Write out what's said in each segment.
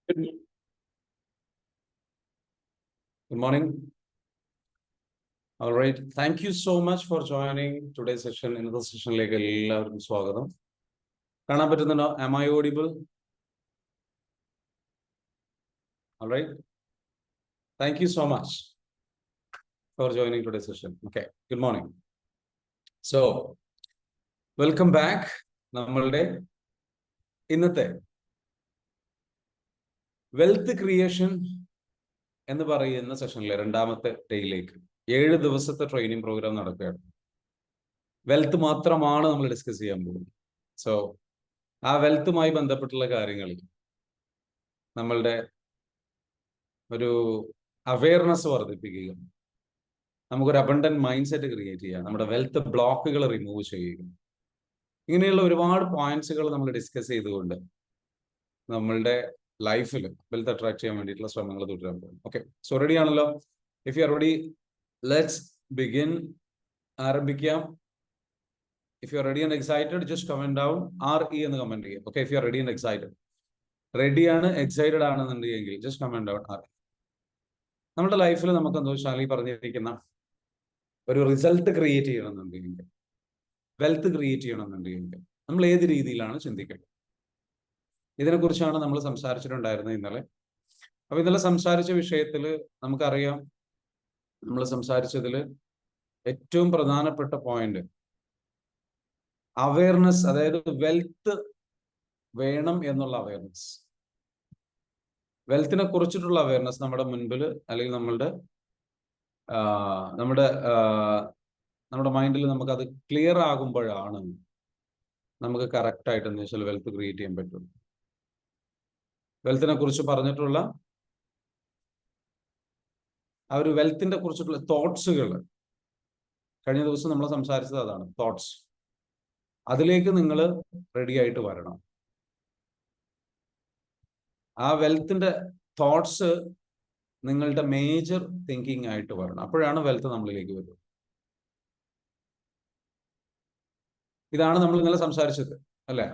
Good morning. All right. Thank you so much for joining today's session. ഇന്നത്തെ സെഷനിലേക്ക് എല്ലാവർക്കും സ്വാഗതം. കാണാൻ പറ്റുന്നുണ്ടോ? Am I audible? All right. Thank you so much for joining today's session. Okay. Good morning. So, welcome back. നമ്മളുടെ ഇന്നത്തെ wealth creation എന്ന് പറയുന്ന സെഷനിലെ രണ്ടാമത്തെ ഡേയിലേക്ക് 7 ദിവസത്തെ ട്രെയിനിങ് പ്രോഗ്രാം നടക്കുകയാണ്. വെൽത്ത് മാത്രമാണ് നമ്മൾ ഡിസ്കസ് ചെയ്യാൻ പോകുന്നത്. സോ ആ വെൽത്തുമായി ബന്ധപ്പെട്ടുള്ള കാര്യങ്ങളിൽ നമ്മളുടെ ഒരു അവയർനെസ് വർദ്ധിപ്പിക്കുക, നമുക്കൊരു അബണ്ടന്റ് മൈൻഡ് സെറ്റ് ക്രിയേറ്റ് ചെയ്യുക, നമ്മുടെ വെൽത്ത് ബ്ലോക്കുകൾ റിമൂവ് ചെയ്യുക, ഇങ്ങനെയുള്ള ഒരുപാട് പോയിന്റ്സുകൾ നമ്മൾ ഡിസ്കസ് ചെയ്തുകൊണ്ട് നമ്മളുടെ ലൈഫിൽ വെൽത്ത് അട്രാക്ട് ചെയ്യാൻ വേണ്ടിയിട്ടുള്ള ശ്രമങ്ങൾ തുടരാൻ പോകും. ഓക്കെ, സോ റെഡി ആണല്ലോ? If you are ready, let's begin. ആരംഭിക്കാം. If you are ready and excited, just comment down RE എന്ന് കമന്റ് ചെയ്യാം. Okay, if you are ready and excited, റെഡിയാണ് എക്സൈറ്റഡ് ആണെന്നുണ്ടെങ്കിൽ ജസ്റ്റ് കമന്റ് ഡൗൺ RE. നമ്മുടെ ലൈഫിൽ നമുക്ക് എന്താ വെച്ചാൽ ഈ പറഞ്ഞിരിക്കുന്ന ഒരു റിസൾട്ട് ക്രിയേറ്റ് ചെയ്യണമെന്നുണ്ടെങ്കിൽ, വെൽത്ത് ക്രിയേറ്റ് ചെയ്യണമെന്നുണ്ടെങ്കിൽ നമ്മൾ ഏത് രീതിയിലാണ് ചിന്തിക്കേണ്ടത്? ഇതിനെക്കുറിച്ചാണ് നമ്മൾ സംസാരിച്ചിട്ടുണ്ടായിരുന്നത് ഇന്നലെ. അപ്പൊ ഇന്നലെ സംസാരിച്ച വിഷയത്തിൽ നമുക്കറിയാം, നമ്മൾ സംസാരിച്ചതിൽ ഏറ്റവും പ്രധാനപ്പെട്ട പോയിന്റ് അവയർനെസ്, അതായത് വെൽത്ത് വേണം എന്നുള്ള അവയർനെസ്, വെൽത്തിനെ കുറിച്ചിട്ടുള്ള അവയർനെസ് നമ്മുടെ മുൻപിൽ അല്ലെങ്കിൽ നമ്മുടെ മൈൻഡിൽ നമുക്കത് ക്ലിയർ ആകുമ്പോഴാണ് നമുക്ക് കറക്റ്റ് ആയിട്ട് എന്താ വെച്ചാൽ വെൽത്ത് ക്രിയേറ്റ് ചെയ്യാൻ പറ്റും. വെൽത്തിനെ കുറിച്ച് പറഞ്ഞിട്ടുള്ള ആ ഒരു വെൽത്തിനെ കുറിച്ചിട്ടുള്ള തോട്ട്സുകൾ കഴിഞ്ഞ ദിവസം നമ്മൾ സംസാരിച്ചത് അതാണ്, തോട്ട്സ്. അതിലേക്ക് നിങ്ങൾ റെഡി ആയിട്ട് വരണം. ആ വെൽത്തിന്റെ തോട്ട്സ് നിങ്ങളുടെ മേജർ തിങ്കിങ് ആയിട്ട് വരണം. അപ്പോഴാണ് വെൽത്ത് നമ്മളിലേക്ക് വരും. ഇതാണ് നമ്മൾ ഇന്നലെ സംസാരിച്ചത്, അല്ലേ?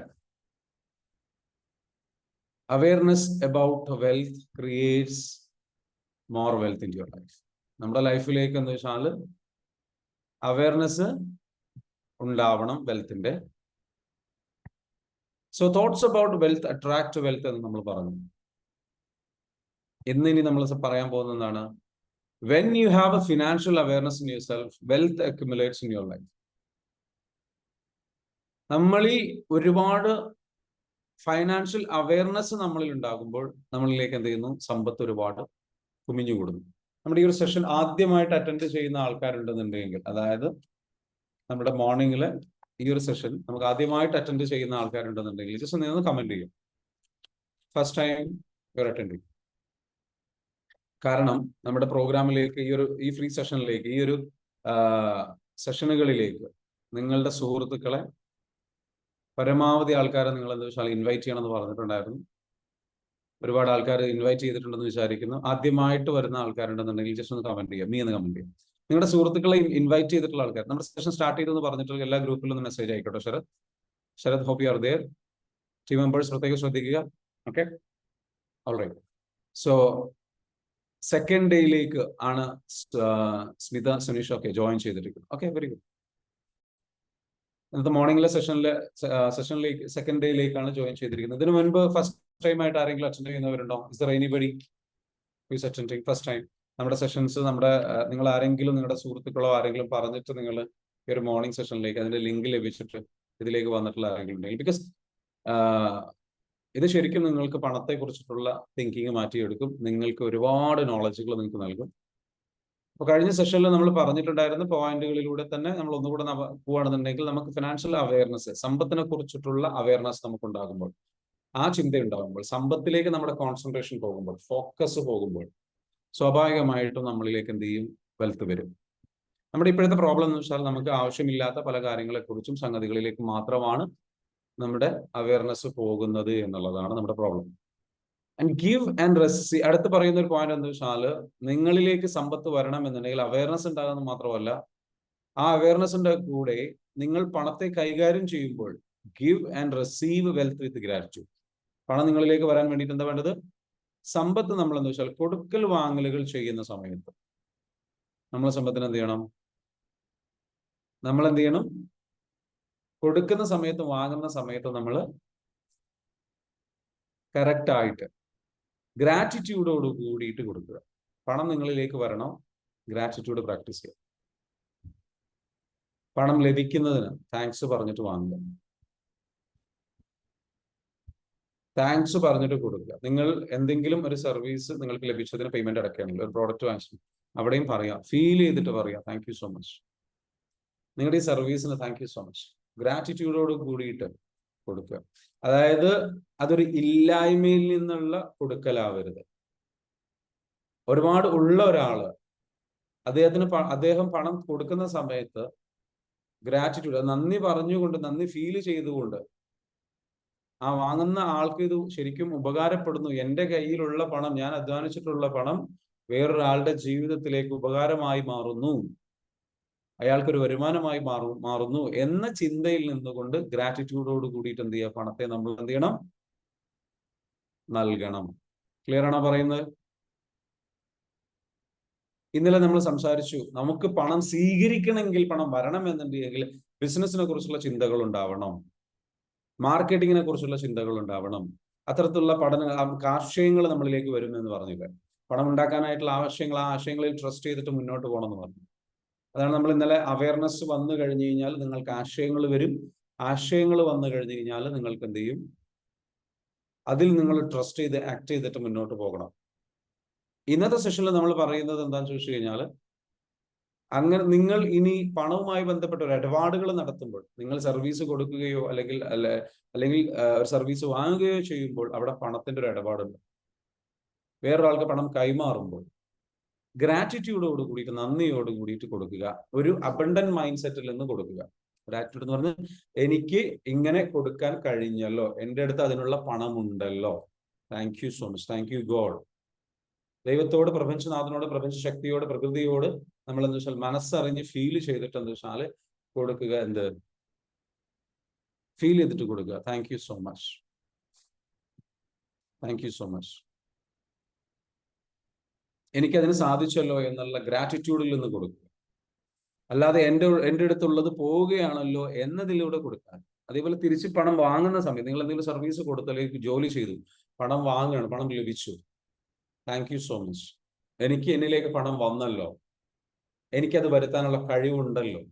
Awareness about wealth creates more wealth in your life. നമ്മുടെ ലൈഫിലേക്ക് എന്താ വെച്ചാൽ അവയർനെസ് ഉണ്ടാവണം വെൽത്തിന്റെ. So thoughts about wealth attract wealth എന്ന് നമ്മൾ പറഞ്ഞു. ഇനി നമ്മൾ പറയാൻ പോകുന്നതാണ്, when you have a financial awareness in yourself, wealth accumulates in your life. നമ്മളിൽ ഒരുപാട് ഫൈനാൻഷ്യൽ അവയർനെസ് നമ്മളിൽ ഉണ്ടാകുമ്പോൾ നമ്മളിലേക്ക് എന്ത് ചെയ്യുന്നു? സമ്പത്ത് ഒരുപാട് കുമിഞ്ഞുകൂടുന്നു. നമ്മുടെ ഈ ഒരു സെഷൻ ആദ്യമായിട്ട് അറ്റൻഡ് ചെയ്യുന്ന ആൾക്കാരുണ്ടെന്നുണ്ടെങ്കിൽ, അതായത് നമ്മുടെ മോർണിംഗിലെ ഈ ഒരു സെഷൻ നമുക്ക് ആദ്യമായിട്ട് അറ്റൻഡ് ചെയ്യുന്ന ആൾക്കാരുണ്ടെന്നുണ്ടെങ്കിൽ ജസ്റ്റ് നിന്ന് കമന്റ് ചെയ്യും, first time you are attending. കാരണം നമ്മുടെ പ്രോഗ്രാമിലേക്ക്, ഈ ഫ്രീ സെഷനിലേക്ക്, ഈ ഒരു സെഷനുകളിലേക്ക് നിങ്ങളുടെ സുഹൃത്തുക്കളെ പരമാവധി ആൾക്കാരെ നിങ്ങൾ എന്താ വെച്ചാൽ ഇൻവൈറ്റ് ചെയ്യണമെന്ന് പറഞ്ഞിട്ടുണ്ടായിരുന്നു. ഒരുപാട് ആൾക്കാർ ഇൻവൈറ്റ് ചെയ്തിട്ടുണ്ടെന്ന് വിചാരിക്കുന്നു. ആദ്യമായിട്ട് വരുന്ന ആൾക്കാരുണ്ടെന്നുണ്ടെങ്കിൽ ജസ്റ്റ് ഒന്ന് കമന്റ് ചെയ്യാം, എന്ന് കമന്റ് ചെയ്യാം. നിങ്ങളുടെ സുഹൃത്തുക്കളെ ഇൻവൈറ്റ് ചെയ്തിട്ടുള്ള ആൾക്കാർ, നമ്മുടെ സെഷൻ സ്റ്റാർട്ട് ചെയ്തെന്ന് പറഞ്ഞിട്ടുള്ള എല്ലാ ഗ്രൂപ്പിലും ഒന്ന് മെസ്സേജ് ആയിക്കോട്ടെ. Sarath hope you are there. Team members പ്രത്യേകം ശ്രദ്ധിക്കുക. Okay, alright. സോ സെക്കൻഡ് ഡേയിലേക്ക് ആണ് സ്മിത സുനീഷ് ഒക്കെ ജോയിൻ ചെയ്തിരിക്കുന്നത്. Okay, very good. ഇന്നത്തെ മോർണിംഗിലെ സെഷനിലേക്ക് സെക്കൻഡ് ഡേയിലേക്കാണ് ജോയിൻ ചെയ്തിരിക്കുന്നത്. ഇതിനു മുൻപ് ഫസ്റ്റ് ടൈം ആയിട്ട് ആരെങ്കിലും അറ്റൻഡ് ചെയ്യുന്നവരുണ്ടോ? Is there anybody who is attending first time? നമ്മുടെ സെഷൻസ് നിങ്ങൾ ആരെങ്കിലും, നിങ്ങളുടെ സുഹൃത്തുക്കളോ ആരെങ്കിലും പറഞ്ഞിട്ട് നിങ്ങൾ ഈ ഒരു മോർണിംഗ് സെഷനിലേക്ക് അതിന്റെ ലിങ്ക് ലഭിച്ചിട്ട് ഇതിലേക്ക് വന്നിട്ടുള്ള ആരെങ്കിലും ഉണ്ടെങ്കിൽ, ബിക്കോസ് ഇത് ശരിക്കും നിങ്ങൾക്ക് പണത്തെ കുറിച്ചിട്ടുള്ള തിങ്കിങ് മാറ്റിയെടുക്കും. നിങ്ങൾക്ക് ഒരുപാട് നോളജുകൾ നിങ്ങൾക്ക് നൽകും. അപ്പൊ കഴിഞ്ഞ സെഷനിൽ നമ്മൾ പറഞ്ഞിട്ടുണ്ടായിരുന്ന പോയിന്റുകളിലൂടെ തന്നെ നമ്മൾ ഒന്നുകൂടെ പോവുകയാണെന്നുണ്ടെങ്കിൽ, നമുക്ക് ഫിനാൻഷ്യൽ അവയർനെസ്, സമ്പത്തിനെ കുറിച്ചിട്ടുള്ള അവയർനെസ് നമുക്ക് ഉണ്ടാകുമ്പോൾ, ആ ചിന്ത ഉണ്ടാകുമ്പോൾ, സമ്പത്തിലേക്ക് നമ്മുടെ കോൺസെൻട്രേഷൻ പോകുമ്പോൾ, ഫോക്കസ് പോകുമ്പോൾ, സ്വാഭാവികമായിട്ടും നമ്മളിലേക്ക് എന്ത് ചെയ്യും? വെൽത്ത് വരും. നമ്മുടെ ഇപ്പോഴത്തെ പ്രോബ്ലം എന്ന് വെച്ചാൽ, നമുക്ക് ആവശ്യമില്ലാത്ത പല കാര്യങ്ങളെക്കുറിച്ചും സംഗതികളിലേക്ക് മാത്രമാണ് നമ്മുടെ അവയർനെസ് പോകുന്നത് എന്നുള്ളതാണ് നമ്മുടെ problem. And give and receive. അടുത്ത് പറയുന്ന ഒരു പോയിന്റ് എന്താ വെച്ചാൽ, നിങ്ങളിലേക്ക് സമ്പത്ത് വരണം എന്നുണ്ടെങ്കിൽ അവയർനെസ് ഉണ്ടാകുന്നത് മാത്രമല്ല, ആ അവയർനെസിന്റെ കൂടെ നിങ്ങൾ പണത്തെ കൈകാര്യം ചെയ്യുമ്പോൾ give and receive wealth with gratitude. പണം നിങ്ങളിലേക്ക് വരാൻ വേണ്ടിയിട്ട് എന്താ വേണ്ടത്? സമ്പത്ത് നമ്മൾ എന്താ വെച്ചാൽ കൊടുക്കൽ വാങ്ങലുകൾ ചെയ്യുന്ന സമയത്ത് നമ്മളെ സമ്പത്തിന് എന്ത് ചെയ്യണം? നമ്മൾ എന്ത് ചെയ്യണം? കൊടുക്കുന്ന സമയത്ത് വാങ്ങുന്ന സമയത്ത് നമ്മൾ കറക്റ്റ് ആയിട്ട് ഗ്രാറ്റിറ്റ്യൂഡോട് കൂടിയിട്ട് കൊടുക്കുക. പണം നിങ്ങളിലേക്ക് വരണം, ഗ്രാറ്റിറ്റ്യൂഡ് പ്രാക്ടീസ് ചെയ്യുക. പണം ലഭിക്കുന്നതിന് താങ്ക്സ് പറഞ്ഞിട്ട് വാങ്ങുക, താങ്ക്സ് പറഞ്ഞിട്ട് കൊടുക്കുക. നിങ്ങൾ എന്തെങ്കിലും ഒരു സർവീസ് നിങ്ങൾക്ക് ലഭിച്ചതിന് പേയ്മെന്റ് അടക്കുകയാണെങ്കിൽ, ഒരു പ്രോഡക്റ്റ് വാങ്ങിച്ചു, അവിടെയും പറയാം, ഫീൽ ചെയ്തിട്ട് പറയാം താങ്ക് യു സോ മച്ച്, നിങ്ങളുടെ ഈ സർവീസിന് താങ്ക് യു സോ മച്ച്. ഗ്രാറ്റിറ്റ്യൂഡോട് കൂടിയിട്ട് കൊടുക്കുക. അതായത് അതൊരു ഇല്ലായ്മയിൽ നിന്നുള്ള കൊടുക്കലാവരുത്. ഒരുപാട് ഉള്ള ഒരാള് അദ്ദേഹം പണം കൊടുക്കുന്ന സമയത്ത് ഗ്രാറ്റിറ്റ്യൂഡ്, നന്ദി പറഞ്ഞുകൊണ്ട്, നന്ദി ഫീൽ ചെയ്തുകൊണ്ട് ആ വാങ്ങുന്ന ആൾക്ക് ഇത് ശരിക്കും ഉപകാരപ്പെടുന്നു, എൻ്റെ കയ്യിലുള്ള പണം, ഞാൻ അധ്വാനിച്ചിട്ടുള്ള പണം വേറൊരാളുടെ ജീവിതത്തിലേക്ക് ഉപകാരമായി മാറുന്നു, അയാൾക്കൊരു വരുമാനമായി മാറുന്നു എന്ന ചിന്തയിൽ നിന്നുകൊണ്ട് ഗ്രാറ്റിറ്റ്യൂഡോട് കൂടിയിട്ട് എന്ത് ചെയ്യുക? പണത്തെ നമ്മൾ എന്ത് ചെയ്യണം? നൽകണം. ക്ലിയർ ആണോ പറയുന്നത്? ഇന്നലെ നമ്മൾ സംസാരിച്ചു, നമുക്ക് പണം സ്വീകരിക്കണമെങ്കിൽ, പണം വരണം എന്നുണ്ടെങ്കിൽ ബിസിനസിനെ കുറിച്ചുള്ള ചിന്തകൾ ഉണ്ടാവണം, മാർക്കറ്റിങ്ങിനെ കുറിച്ചുള്ള ചിന്തകൾ ഉണ്ടാവണം, അത്തരത്തിലുള്ള ആശയങ്ങൾ നമ്മളിലേക്ക് വരും എന്ന് പറഞ്ഞില്ല. പണം ഉണ്ടാക്കാനായിട്ടുള്ള ആ ആശയങ്ങളിൽ ട്രസ്റ്റ് ചെയ്തിട്ട് മുന്നോട്ട് പോകണം എന്ന് പറഞ്ഞു. അതാണ് നമ്മൾ ഇന്നലെ അവയർനെസ് വന്നു കഴിഞ്ഞു കഴിഞ്ഞാൽ നിങ്ങൾക്ക് ആശയങ്ങൾ വരും, ആശയങ്ങൾ വന്നു കഴിഞ്ഞു കഴിഞ്ഞാൽ നിങ്ങൾക്ക് എന്ത് ചെയ്യും? അതിൽ നിങ്ങൾ ട്രസ്റ്റ് ചെയ്ത് ആക്ട് ചെയ്തിട്ട് മുന്നോട്ട് പോകണം. ഇന്നത്തെ സെഷനിൽ നമ്മൾ പറയുന്നത് എന്താണെന്ന് ചോദിച്ചു കഴിഞ്ഞാൽ, അങ്ങനെ നിങ്ങൾ ഇനി പണവുമായി ബന്ധപ്പെട്ട ഒരു ഇടപാടുകൾ നടത്തുമ്പോൾ, നിങ്ങൾ സർവീസ് കൊടുക്കുകയോ അല്ലെങ്കിൽ ഒരു സർവീസ് വാങ്ങുകയോ ചെയ്യുമ്പോൾ അവിടെ പണത്തിന്റെ ഒരു ഇടപാടുണ്ട്. വേറൊരാൾക്ക് പണം കൈമാറുമ്പോൾ ഗ്രാറ്റിറ്റ്യൂഡോട് കൂടിയിട്ട്, നന്ദിയോട് കൂടിയിട്ട് കൊടുക്കുക. ഒരു അബണ്ടന്റ് മൈൻഡ് സെറ്റിൽ നിന്ന് കൊടുക്കുക. ഗ്രാറ്റിറ്റ്യൂഡ് എന്ന് പറഞ്ഞാൽ എനിക്ക് ഇങ്ങനെ കൊടുക്കാൻ കഴിഞ്ഞല്ലോ, എൻ്റെ അടുത്ത് അതിനുള്ള പണമുണ്ടല്ലോ, thank you so much, thank you God. ദൈവത്തോട്, പ്രപഞ്ചനാഥനോട്, പ്രപഞ്ച ശക്തിയോട്, പ്രകൃതിയോട് നമ്മൾ എന്താ വെച്ചാൽ മനസ്സറിഞ്ഞ് ഫീൽ ചെയ്തിട്ട് എന്താ വെച്ചാൽ കൊടുക്കുക. എന്ത് ഫീൽ ചെയ്തിട്ട് കൊടുക്കുക? Thank you so much, thank you so much, എനിക്കതിന് സാധിച്ചല്ലോ എന്നുള്ള ഗ്രാറ്റിറ്റ്യൂഡിൽ നിന്ന് കൊടുക്കുക. അല്ലാതെ എൻ്റെ അടുത്തുള്ളത് പോവുകയാണല്ലോ എന്നതിലൂടെ കൊടുക്കാൻ. അതേപോലെ തിരിച്ച് പണം വാങ്ങുന്ന സമയത്ത് നിങ്ങൾ എന്തെങ്കിലും സർവീസ് കൊടുത്തു അല്ലെങ്കിൽ ജോലി ചെയ്തു, പണം വാങ്ങുകയാണ്, പണം ലഭിച്ചു, താങ്ക് യു സോ മച്ച്, എനിക്ക് എന്നിലേക്ക് പണം വന്നല്ലോ, എനിക്കത് വരുത്താനുള്ള കഴിവുണ്ടല്ലോ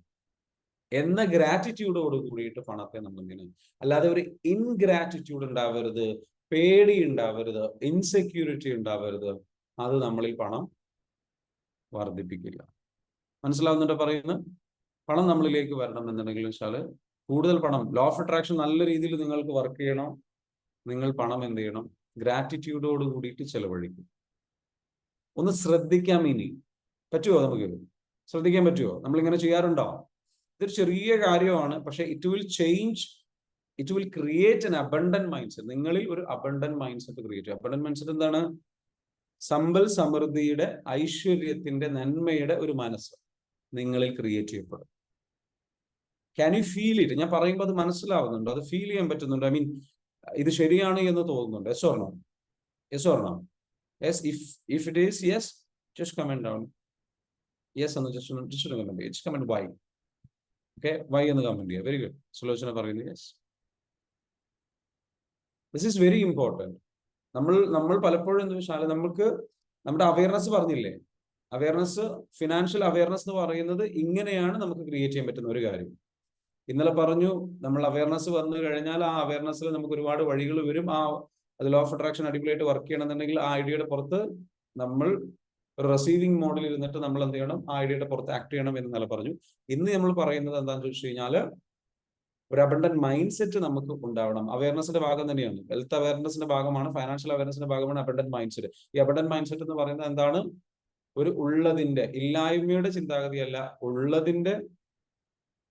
എന്ന ഗ്രാറ്റിറ്റ്യൂഡോട് കൂടിയിട്ട് പണത്തെ നമ്മൾ ഇങ്ങനെ, അല്ലാതെ ഒരു ഇൻഗ്രാറ്റിറ്റ്യൂഡ് ഉണ്ടാവരുത്, പേടി ഉണ്ടാവരുത്, ഇൻസെക്യൂരിറ്റി ഉണ്ടാവരുത്. അത് നമ്മളിൽ പണം വർദ്ധിപ്പിക്കില്ല. മനസ്സിലാവുന്നുണ്ടോ പറയുന്നത്? പണം നമ്മളിലേക്ക് വരണം എന്നുണ്ടെങ്കിൽ വെച്ചാല് കൂടുതൽ പണം, ലോ ഓഫ് അട്രാക്ഷൻ നല്ല രീതിയിൽ നിങ്ങൾക്ക് വർക്ക് ചെയ്യണം. നിങ്ങൾ പണം എന്ത് ചെയ്യണം? ഗ്രാറ്റിറ്റ്യൂഡോട് കൂടിയിട്ട് ചെലവഴിക്കും. ഒന്ന് ശ്രദ്ധിക്കാം. ഇനി പറ്റുമോ? നമുക്ക് ശ്രദ്ധിക്കാൻ പറ്റുമോ? നമ്മളിങ്ങനെ ചെയ്യാറുണ്ടോ? ഇതൊരു ചെറിയ കാര്യമാണ്, പക്ഷെ it will create an abundant mindset. നിങ്ങളിൽ ഒരു അബണ്ടന്റ് മൈൻഡ് സെറ്റ് ക്രിയേറ്റ് ചെയ്യും. അബണ്ടന്റ് മൈൻഡ് സെറ്റ് എന്താണ്? സമ്പൽ സമൃദ്ധിയുടെ, ഐശ്വര്യത്തിന്റെ, നന്മയുടെ ഒരു മനസ്സ് നിങ്ങളിൽ ക്രിയേറ്റ് ചെയ്യപ്പെടും. Can you feel it? ഞാൻ പറയുമ്പോൾ അത് മനസ്സിലാവുന്നുണ്ടോ? അത് ഫീൽ ചെയ്യാൻ പറ്റുന്നുണ്ടോ? ഐ മീൻ, ഇത് ശരിയാണ് എന്ന് തോന്നുന്നുണ്ട്? Yes or no? Yes or no? Yes. If it is yes, just comment down. Yes എന്ന് just comment. It's comment Y. Okay, Y എന്ന് കമന്റ് ചെയ്യുക. Very good. സുലോചന പറയുന്നു yes. This is very important. നമ്മൾ പലപ്പോഴും എന്താ വെച്ചാൽ നമുക്ക് നമ്മുടെ അവയർനെസ് പറഞ്ഞില്ലേ, അവയർനെസ്, ഫിനാൻഷ്യൽ അവയർനെസ് എന്ന് പറയുന്നത് ഇങ്ങനെയാണ് നമുക്ക് ക്രിയേറ്റ് ചെയ്യാൻ പറ്റുന്ന ഒരു കാര്യം. ഇന്നലെ പറഞ്ഞു, നമ്മൾ അവയർനെസ് വന്നു കഴിഞ്ഞാൽ ആ അവയർനെസ്സിൽ നമുക്ക് ഒരുപാട് വഴികൾ വരും. അത് ലോ ഓഫ് അട്രാക്ഷൻ അടിപൊളിയായിട്ട് വർക്ക് ചെയ്യണമെന്നുണ്ടെങ്കിൽ ആ ഐഡിയയുടെ പുറത്ത് നമ്മൾ റിസീവിംഗ് മോഡിൽ ഇരുന്നിട്ട് നമ്മൾ എന്ത് ചെയ്യണം? ആ ഐഡിയയുടെ പുറത്ത് ആക്ട് ചെയ്യണം എന്ന് ഇന്നലെ പറഞ്ഞു. ഇന്ന് നമ്മൾ പറയുന്നത് എന്താണെന്ന് ചോദിച്ചു കഴിഞ്ഞാൽ, ഒരു അബണ്ടന്റ് മൈൻഡ് സെറ്റ് നമുക്ക് ഉണ്ടാവണം. അവയർനെസിന്റെ ഭാഗം തന്നെയാണ്, ഹെൽത്ത് അവയർനെസിന്റെ ഭാഗമാണ്, ഫൈനാൻഷ്യൽ അവയർനെസിന്റെ ഭാഗമാണ് അബണ്ടന്റ് മൈൻഡ് സെറ്റ്. ഈ അബണ്ടന്റ് മൈൻഡ് സെറ്റ് എന്ന് പറയുന്നത് എന്താണ്? ഒരു ഉള്ളതിന്റെ, ഇല്ലായ്മയുടെ ചിന്താഗതിയല്ല, ഉള്ളതിന്റെ,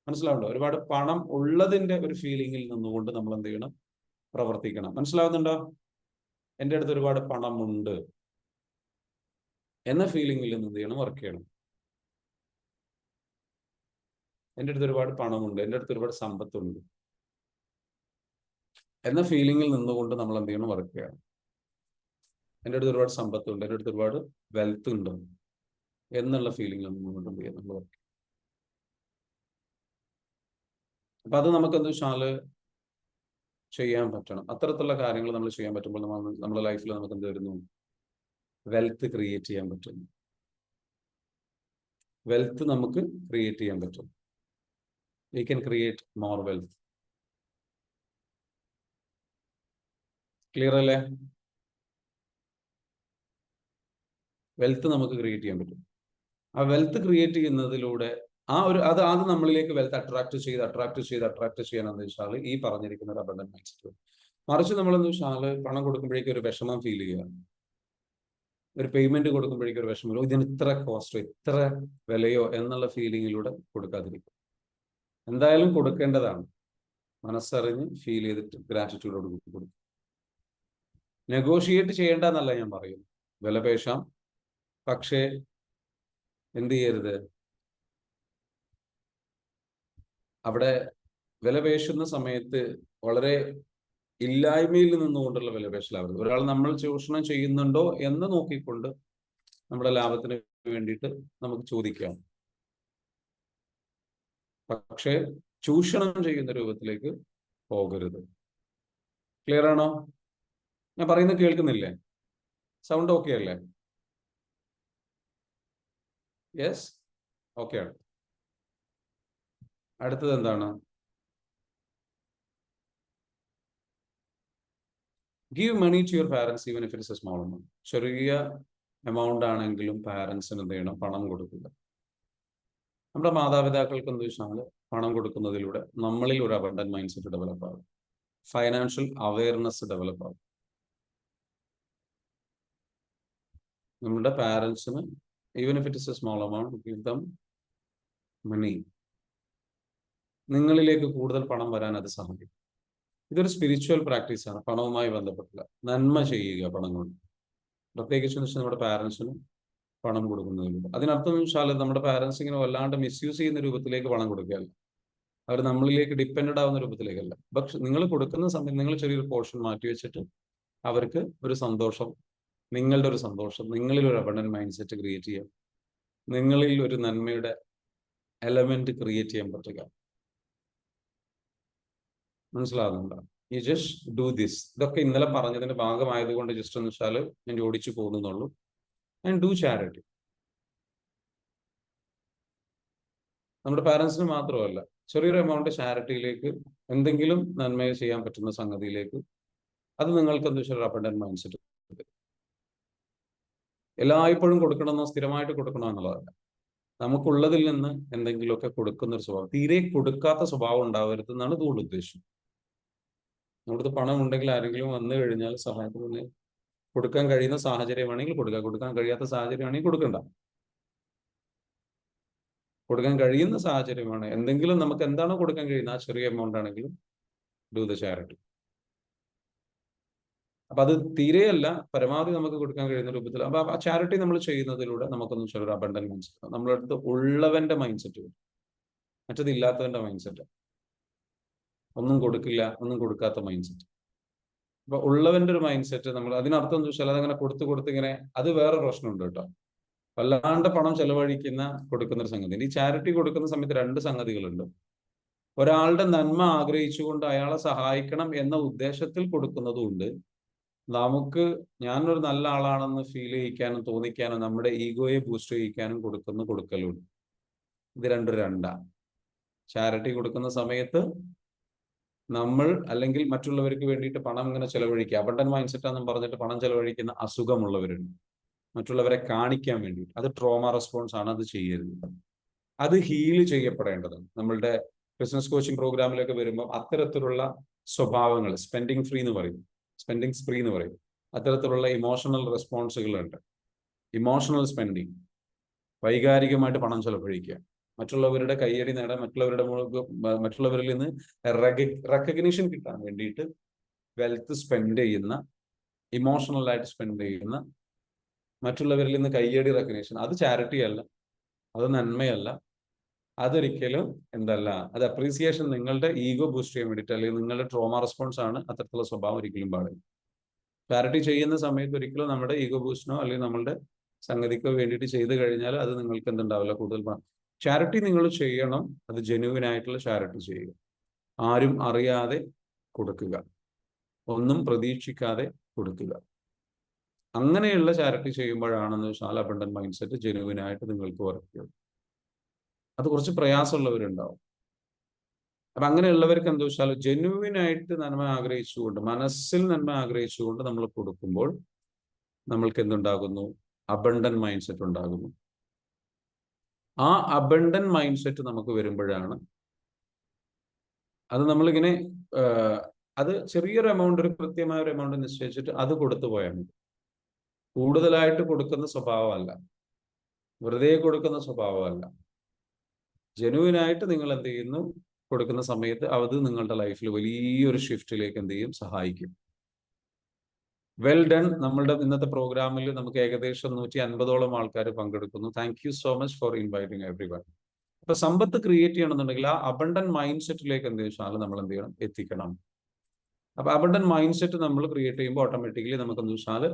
മനസ്സിലാവുന്നുണ്ടോ? ഒരുപാട് പണം ഉള്ളതിന്റെ ഒരു ഫീലിംഗിൽ നിന്നുകൊണ്ട് നമ്മൾ എന്ത് ചെയ്യണം? പ്രവർത്തിക്കണം. മനസ്സിലാവുന്നുണ്ടോ? എൻ്റെ അടുത്ത് ഒരുപാട് പണമുണ്ട് എന്ന ഫീലിംഗിൽ നിന്ന് എന്ത് ചെയ്യണം? വർക്ക് ചെയ്യണം. എൻ്റെ അടുത്ത് ഒരുപാട് പണമുണ്ട്, എൻ്റെ അടുത്ത് ഒരുപാട് സമ്പത്തുണ്ട് എന്ന ഫീലിംഗിൽ നിന്നുകൊണ്ട് നമ്മൾ എന്ത് ചെയ്യണം? വർക്ക് ചെയ്യണം. എൻ്റെ അടുത്ത് ഒരുപാട് സമ്പത്തുണ്ട്, എൻ്റെ അടുത്ത് ഒരുപാട് വെൽത്ത് ഉണ്ട് എന്നുള്ള ഫീലിംഗ് മുന്നോട്ട് ചെയ്യാം നമ്മൾ. അപ്പൊ അത് നമുക്ക് എന്താ വെച്ചാൽ ചെയ്യാൻ പറ്റണം. അത്തരത്തിലുള്ള കാര്യങ്ങൾ നമ്മൾ ചെയ്യാൻ പറ്റുമ്പോൾ നമ്മുടെ ലൈഫിൽ നമുക്ക് എന്ത് വരുന്നു, വെൽത്ത് ക്രിയേറ്റ് ചെയ്യാൻ പറ്റും. വെൽത്ത് നമുക്ക് ക്രിയേറ്റ് ചെയ്യാൻ പറ്റും. We can create more wealth. Clear അല്ലേ? വെൽത്ത് നമുക്ക് ക്രിയേറ്റ് ചെയ്യാൻ പറ്റും. ആ വെൽത്ത് ക്രിയേറ്റ് ചെയ്യുന്നതിലൂടെ അത് നമ്മളിലേക്ക് വെൽത്ത് അട്രാക്ട് ചെയ്യാനെന്ന് വെച്ചാൽ ഈ പറഞ്ഞിരിക്കുന്ന ഒരു അബണ്ടന്റ് മൈൻഡ് സെറ്റ്. മറിച്ച് നമ്മളെന്ന് വെച്ചാൽ പണം കൊടുക്കുമ്പോഴേക്കും ഒരു വിഷമം ഫീൽ ചെയ്യുക, ഒരു പേയ്മെന്റ് കൊടുക്കുമ്പോഴേക്കും ഒരു വിഷമം, ഇതിന് ഇത്ര കോസ്റ്റോ ഇത്ര വിലയോ എന്നുള്ള ഫീലിങ്ങിലൂടെ കൊടുക്കാതിരിക്കും. എന്തായാലും കൊടുക്കേണ്ടതാണ്, മനസ്സറിഞ്ഞ് ഫീൽ ചെയ്തിട്ട് ഗ്രാറ്റിറ്റ്യൂഡോട് കൊടുക്കും. നെഗോഷിയേറ്റ് ചെയ്യേണ്ടെന്നല്ല ഞാൻ പറയുന്നു, വിലപേശാം, പക്ഷേ എന്ത് ചെയ്യരുത്, അവിടെ വിലപേശുന്ന സമയത്ത് വളരെ ഇല്ലായ്മയിൽ നിന്നുകൊണ്ടുള്ള വിലപേശലാവരുത്. ഒരാൾ നമ്മൾ ചൂഷണം ചെയ്യുന്നുണ്ടോ എന്ന് നോക്കിക്കൊണ്ട് നമ്മുടെ ലാഭത്തിന് വേണ്ടിയിട്ട് നമുക്ക് ചോദിക്കാം, പക്ഷേ ചൂഷണം ചെയ്യുന്ന രൂപത്തിലേക്ക് പോകരുത്. ക്ലിയർ ആണോ? ഞാൻ പറയുന്നത് കേൾക്കുന്നില്ലേ? സൗണ്ട് ഓക്കെ അല്ലേ? യെസ്, ഓക്കെ ആണ്. അടുത്തത് എന്താണ്? Give money to your parents even if it's a small amount. ചെറിയ എമൗണ്ട് ആണെങ്കിലും പാരൻസിന് എന്ത് ചെയ്യണം, പണം കൊടുക്കുക. നമ്മുടെ മാതാപിതാക്കൾക്ക് എന്ത് വെച്ചാൽ പണം കൊടുക്കുന്നതിലൂടെ നമ്മളിൽ ഒരു അബണ്ടന്റ് മൈൻഡ് സെറ്റ് ഡെവലപ്പ് ആകും, ഫൈനാൻഷ്യൽ അവയർനെസ് ഡെവലപ്പ് ആകും. നമ്മുടെ പാരൻസിന് even if it is a small amount, give them money. നിങ്ങളിലേക്ക് കൂടുതൽ പണം വരാൻ അത് സഹായിക്കും. ഇതൊരു സ്പിരിച്വൽ പ്രാക്ടീസാണ്, പണവുമായി ബന്ധപ്പെട്ടില്ല. നന്മ ചെയ്യുക പണം കൊണ്ട്, പ്രത്യേകിച്ച് നമ്മുടെ പാരൻസിന് പണം കൊടുക്കുന്നതിലൂടെ. അതിനർത്ഥം വെച്ചാൽ നമ്മുടെ പാരൻസ് ഇങ്ങനെ വല്ലാണ്ട് മിസ്യൂസ് ചെയ്യുന്ന രൂപത്തിലേക്ക് പണം കൊടുക്കുകയല്ല, അവർ നമ്മളിലേക്ക് ഡിപ്പെൻഡഡ് ആവുന്ന രൂപത്തിലേക്കല്ല. പക്ഷെ നിങ്ങൾ കൊടുക്കുന്ന സമയത്ത് നിങ്ങൾ ചെറിയൊരു പോർഷൻ മാറ്റി വെച്ചിട്ട് അവർക്ക് ഒരു സന്തോഷം, നിങ്ങളുടെ ഒരു സന്തോഷം, നിങ്ങളിൽ ഒരു അബണ്ടന്റ് മൈൻഡ് സെറ്റ് ക്രിയേറ്റ് ചെയ്യാം, നിങ്ങളിൽ ഒരു നന്മയുടെ എലമെന്റ് ക്രിയേറ്റ് ചെയ്യാൻ പറ്റുക. മനസ്സിലാകുന്നുണ്ടോ? You just do this. ഇതൊക്കെ ഇന്നലെ പറഞ്ഞതിന്റെ ഭാഗമായതുകൊണ്ട് ജസ്റ്റ് എന്ന് വെച്ചാൽ ഞാൻ ഓടിച്ചു പോകുന്നുള്ളൂ. And do charity. നമ്മുടെ പാരൻസിന് മാത്രമല്ല, ചെറിയൊരു എമൗണ്ട് ചാരിറ്റിയിലേക്ക്, എന്തെങ്കിലും നന്മ ചെയ്യാൻ പറ്റുന്ന സംഗതിയിലേക്ക്, അത് നിങ്ങൾക്ക് എന്താ വെച്ചാൽ അബണ്ടന്റ് മൈൻഡ് സെറ്റ്. എല്ലായ്പ്പോഴും കൊടുക്കണമെന്നോ സ്ഥിരമായിട്ട് കൊടുക്കണോ എന്നുള്ളതല്ല, നമുക്കുള്ളതിൽ നിന്ന് എന്തെങ്കിലുമൊക്കെ കൊടുക്കുന്ന ഒരു സ്വഭാവം, തീരെ കൊടുക്കാത്ത സ്വഭാവം ഉണ്ടാവരുത് എന്നാണ് ഇതുകൊണ്ട് ഉദ്ദേശം. നമ്മുടെ പണം ഉണ്ടെങ്കിൽ ആരെങ്കിലും വന്നു കഴിഞ്ഞാൽ സഹായത്തിന് കൊടുക്കാൻ കഴിയുന്ന സാഹചര്യമാണെങ്കിൽ കൊടുക്കുക, കൊടുക്കാൻ കഴിയാത്ത സാഹചര്യമാണെങ്കിൽ കൊടുക്കണ്ട. കൊടുക്കാൻ കഴിയുന്ന സാഹചര്യമാണ്, എന്തെങ്കിലും നമുക്ക് എന്താണോ കൊടുക്കാൻ കഴിയുന്ന ആ ചെറിയ എമൗണ്ട് ആണെങ്കിലും ഡു ദ ചാരിറ്റി. അപ്പൊ അത് തീരെയല്ല, പരമാവധി നമുക്ക് കൊടുക്കാൻ കഴിയുന്ന രൂപത്തിൽ. അപ്പൊ ആ ചാരിറ്റി നമ്മൾ ചെയ്യുന്നതിലൂടെ നമുക്കൊന്നും ചിലർ അബണ്ടന്റ് മൈൻഡ് സെറ്റ്, നമ്മുടെ അടുത്ത് ഉള്ളവന്റെ മൈൻഡ് സെറ്റ് വരും, മറ്റത് ഇല്ലാത്തവന്റെ മൈൻഡ് സെറ്റ്, ഒന്നും കൊടുക്കില്ല, ഒന്നും കൊടുക്കാത്ത മൈൻഡ് സെറ്റ്. അപ്പൊ ഉള്ളവന്റെ ഒരു മൈൻഡ് സെറ്റ് നമ്മൾ, അതിനർത്ഥം എന്താ വെച്ചാൽ അതങ്ങനെ കൊടുത്ത് ഇങ്ങനെ, അത് വേറെ പ്രശ്നമുണ്ട് കേട്ടോ. വല്ലാണ്ട് പണം ചെലവഴിക്കുന്ന കൊടുക്കുന്ന ഒരു സംഗതി. ഈ ചാരിറ്റി കൊടുക്കുന്ന സമയത്ത് രണ്ട് സംഗതികളുണ്ട്. ഒരാളുടെ നന്മ ആഗ്രഹിച്ചുകൊണ്ട് അയാളെ സഹായിക്കണം എന്ന ഉദ്ദേശത്തിൽ കൊടുക്കുന്നതും ഉണ്ട്. നമുക്ക് ഞാനൊരു നല്ല ആളാണെന്ന് ഫീൽ ചെയ്യിക്കാനും തോന്നിക്കാനും നമ്മുടെ ഈഗോയെ ബൂസ്റ്റ് ചെയ്യിക്കാനും കൊടുക്കലുണ്ട്. ഇത് രണ്ടാ. ചാരിറ്റി കൊടുക്കുന്ന സമയത്ത് നമ്മൾ അല്ലെങ്കിൽ മറ്റുള്ളവർക്ക് വേണ്ടിയിട്ട് പണം ഇങ്ങനെ ചെലവഴിക്കുക, അബണ്ടന്റ് മൈൻഡ് സെറ്റ് എന്നും പറഞ്ഞിട്ട് പണം ചെലവഴിക്കുന്ന അസുഖമുള്ളവരുണ്ട്, മറ്റുള്ളവരെ കാണിക്കാൻ വേണ്ടിയിട്ട്. അത് ട്രോമ റെസ്പോൺസ് ആണ്, അത് ചെയ്യരുത്. അത് ഹീൽ ചെയ്യപ്പെടേണ്ടതാണ്. നമ്മളുടെ ബിസിനസ് കോച്ചിങ് പ്രോഗ്രാമിലൊക്കെ വരുമ്പോൾ അത്തരത്തിലുള്ള സ്വഭാവങ്ങൾ, സ്പെൻഡിങ് സ്പ്രീ എന്ന് പറയും, അത്തരത്തിലുള്ള ഇമോഷണൽ റെസ്പോൺസുകളുണ്ട്. ഇമോഷണൽ സ്പെൻഡിങ്, വൈകാരികമായിട്ട് പണം ചെലവഴിക്കുക, മറ്റുള്ളവരുടെ കയ്യടി നേടാൻ, മറ്റുള്ളവരിൽ നിന്ന് റെക്കഗ്നിഷൻ കിട്ടാൻ വേണ്ടിയിട്ട് വെൽത്ത് സ്പെൻഡ് ചെയ്യുന്ന, ഇമോഷണലായിട്ട് സ്പെൻഡ് ചെയ്യുന്ന, മറ്റുള്ളവരിൽ നിന്ന് കയ്യടി, റെക്കഗ്നിഷൻ, അത് ചാരിറ്റി അല്ല, അത് നന്മയല്ല, അതൊരിക്കലും എന്തല്ല, അത് അപ്രീസിയേഷൻ, നിങ്ങളുടെ ഈഗോ ബൂസ്റ്റ് ചെയ്യാൻ വേണ്ടിയിട്ട് അല്ലെങ്കിൽ നിങ്ങളുടെ ട്രോമ റെസ്പോൺസ് ആണ്. അത്തരത്തിലുള്ള സ്വഭാവം ഒരിക്കലും പാടില്ല. ചാരിറ്റി ചെയ്യുന്ന സമയത്ത് ഒരിക്കലും നമ്മുടെ ഈഗോ ബൂസ്റ്റിനോ അല്ലെങ്കിൽ നമ്മളുടെ സംഗതിക്കോ വേണ്ടിയിട്ട് ചെയ്തു കഴിഞ്ഞാൽ അത് നിങ്ങൾക്ക് എന്തുണ്ടാവില്ല, കൂടുതൽ ചാരിറ്റി നിങ്ങൾ ചെയ്യണം. അത് ജെന്യുവൻ ആയിട്ടുള്ള ചാരിറ്റി ചെയ്യുക. ആരും അറിയാതെ കൊടുക്കുക, ഒന്നും പ്രതീക്ഷിക്കാതെ കൊടുക്കുക. അങ്ങനെയുള്ള ചാരിറ്റി ചെയ്യുമ്പോഴാണെന്ന് വെച്ചാൽ അബണ്ടന്റ് മൈൻഡ് സെറ്റ് ജെന്യുവൻ ആയിട്ട് നിങ്ങൾക്ക് വർക്ക് ചെയ്യും. അത് കുറച്ച് പ്രയാസമുള്ളവരുണ്ടാവും. അപ്പൊ അങ്ങനെയുള്ളവർക്ക് എന്താ വെച്ചാൽ ജെന്യുവൻ ആയിട്ട് നന്മ ആഗ്രഹിച്ചുകൊണ്ട്, മനസ്സിൽ നന്മ ആഗ്രഹിച്ചുകൊണ്ട് നമ്മൾ കൊടുക്കുമ്പോൾ നമ്മൾക്ക് എന്തുണ്ടാകുന്നു? അബണ്ടന്റ് മൈൻഡ് സെറ്റ് ഉണ്ടാകുന്നു. ആ അബണ്ടന്റ് മൈൻഡ് സെറ്റ് നമുക്ക് വരുമ്പോഴാണ് അത് നമ്മളിങ്ങനെ അത് ചെറിയൊരു എമൗണ്ട്, ഒരു കൃത്യമായ ഒരു എമൗണ്ട് നിശ്ചയിച്ചിട്ട് അത് കൊടുത്തു പോയാൽ മതി. കൂടുതലായിട്ട് കൊടുക്കുന്ന സ്വഭാവമല്ല, വെറുതെ കൊടുക്കുന്ന സ്വഭാവമല്ല. ജെന്യുവനായിട്ട് നിങ്ങൾ എന്ത് ചെയ്യുന്നു, കൊടുക്കുന്ന സമയത്ത് അത് നിങ്ങളുടെ ലൈഫിൽ വലിയൊരു ഷിഫ്റ്റിലേക്ക് എന്ത് ചെയ്യും, സഹായിക്കും. Well done. നമ്മളുടെ ഇന്നത്തെ പ്രോഗ്രാമിൽ നമുക്ക് ഏകദേശം 150ഓളം ആൾക്കാർ പങ്കെടുക്കുന്നു. Thank you so much for inviting every one. അപ്പൊ സമ്പത്ത് ക്രിയേറ്റ് ചെയ്യണമെന്നുണ്ടെങ്കിൽ ആ അബണ്ടന്റ് മൈൻഡ് സെറ്റിലേക്ക് എന്ത് വെച്ചാൽ നമ്മൾ എന്ത് ചെയ്യണം, എത്തിക്കണം. അപ്പൊ അബണ്ടന്റ് മൈൻഡ് സെറ്റ് നമ്മൾ ക്രിയേറ്റ് ചെയ്യുമ്പോൾ ഓട്ടോമാറ്റിക്കലി നമുക്ക് എന്ത് വെച്ചാൽ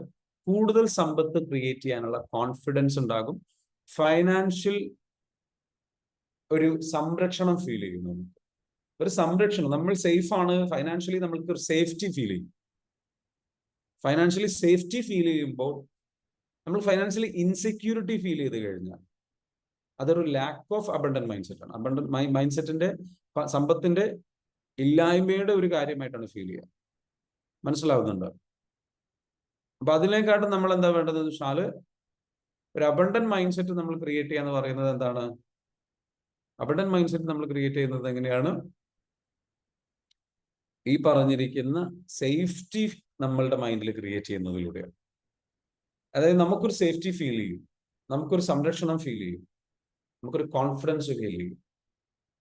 കൂടുതൽ സമ്പത്ത് ക്രിയേറ്റ് ചെയ്യാനുള്ള കോൺഫിഡൻസ് ഉണ്ടാകും. ഫൈനാൻഷ്യൽ ഒരു സംരക്ഷണം ഫീൽ ചെയ്യുന്നു. ഒരു സംരക്ഷണം, നമ്മൾ സേഫ് ആണ്, ഫൈനാൻഷ്യലി നമ്മൾക്ക് ഒരു സേഫ്റ്റി ഫീൽ ചെയ്യും. ഫൈനാൻഷ്യലി സേഫ്റ്റി ഫീൽ ചെയ്യുമ്പോൾ നമ്മൾ ഫൈനാൻഷ്യലി ഇൻസെക്യൂരിറ്റി ഫീൽ ചെയ്ത് കഴിഞ്ഞാൽ അതൊരു lack of abundant mind set ആണ്. അബണ്ടന്റ് മൈൻഡ് സെറ്റിന്റെ സമ്പത്തിന്റെ ഇല്ലായ്മയുടെ ഒരു കാര്യമായിട്ടാണ് ഫീൽ ചെയ്യുക. മനസ്സിലാവുന്നുണ്ട്? അപ്പൊ അതിനേക്കാട്ടും നമ്മൾ എന്താ വേണ്ടതെന്ന് വെച്ചാൽ ഒരു അബണ്ടന്റ് മൈൻഡ് സെറ്റ് നമ്മൾ ക്രിയേറ്റ് ചെയ്യാന്ന് പറയുന്നത് എന്താണ്? അബണ്ടന്റ് മൈൻഡ് സെറ്റ് നമ്മൾ ക്രിയേറ്റ് ചെയ്യുന്നത് എങ്ങനെയാണ്? ഈ പറഞ്ഞിരിക്കുന്ന സേഫ്റ്റി നമ്മളുടെ മൈൻഡിൽ ക്രിയേറ്റ് ചെയ്യുന്നതിലൂടെയാണ്. അതായത് നമുക്കൊരു സേഫ്റ്റി ഫീൽ ചെയ്യും, നമുക്കൊരു സംരക്ഷണം ഫീൽ ചെയ്യും, നമുക്കൊരു കോൺഫിഡൻസ് ഫീൽ ചെയ്യും.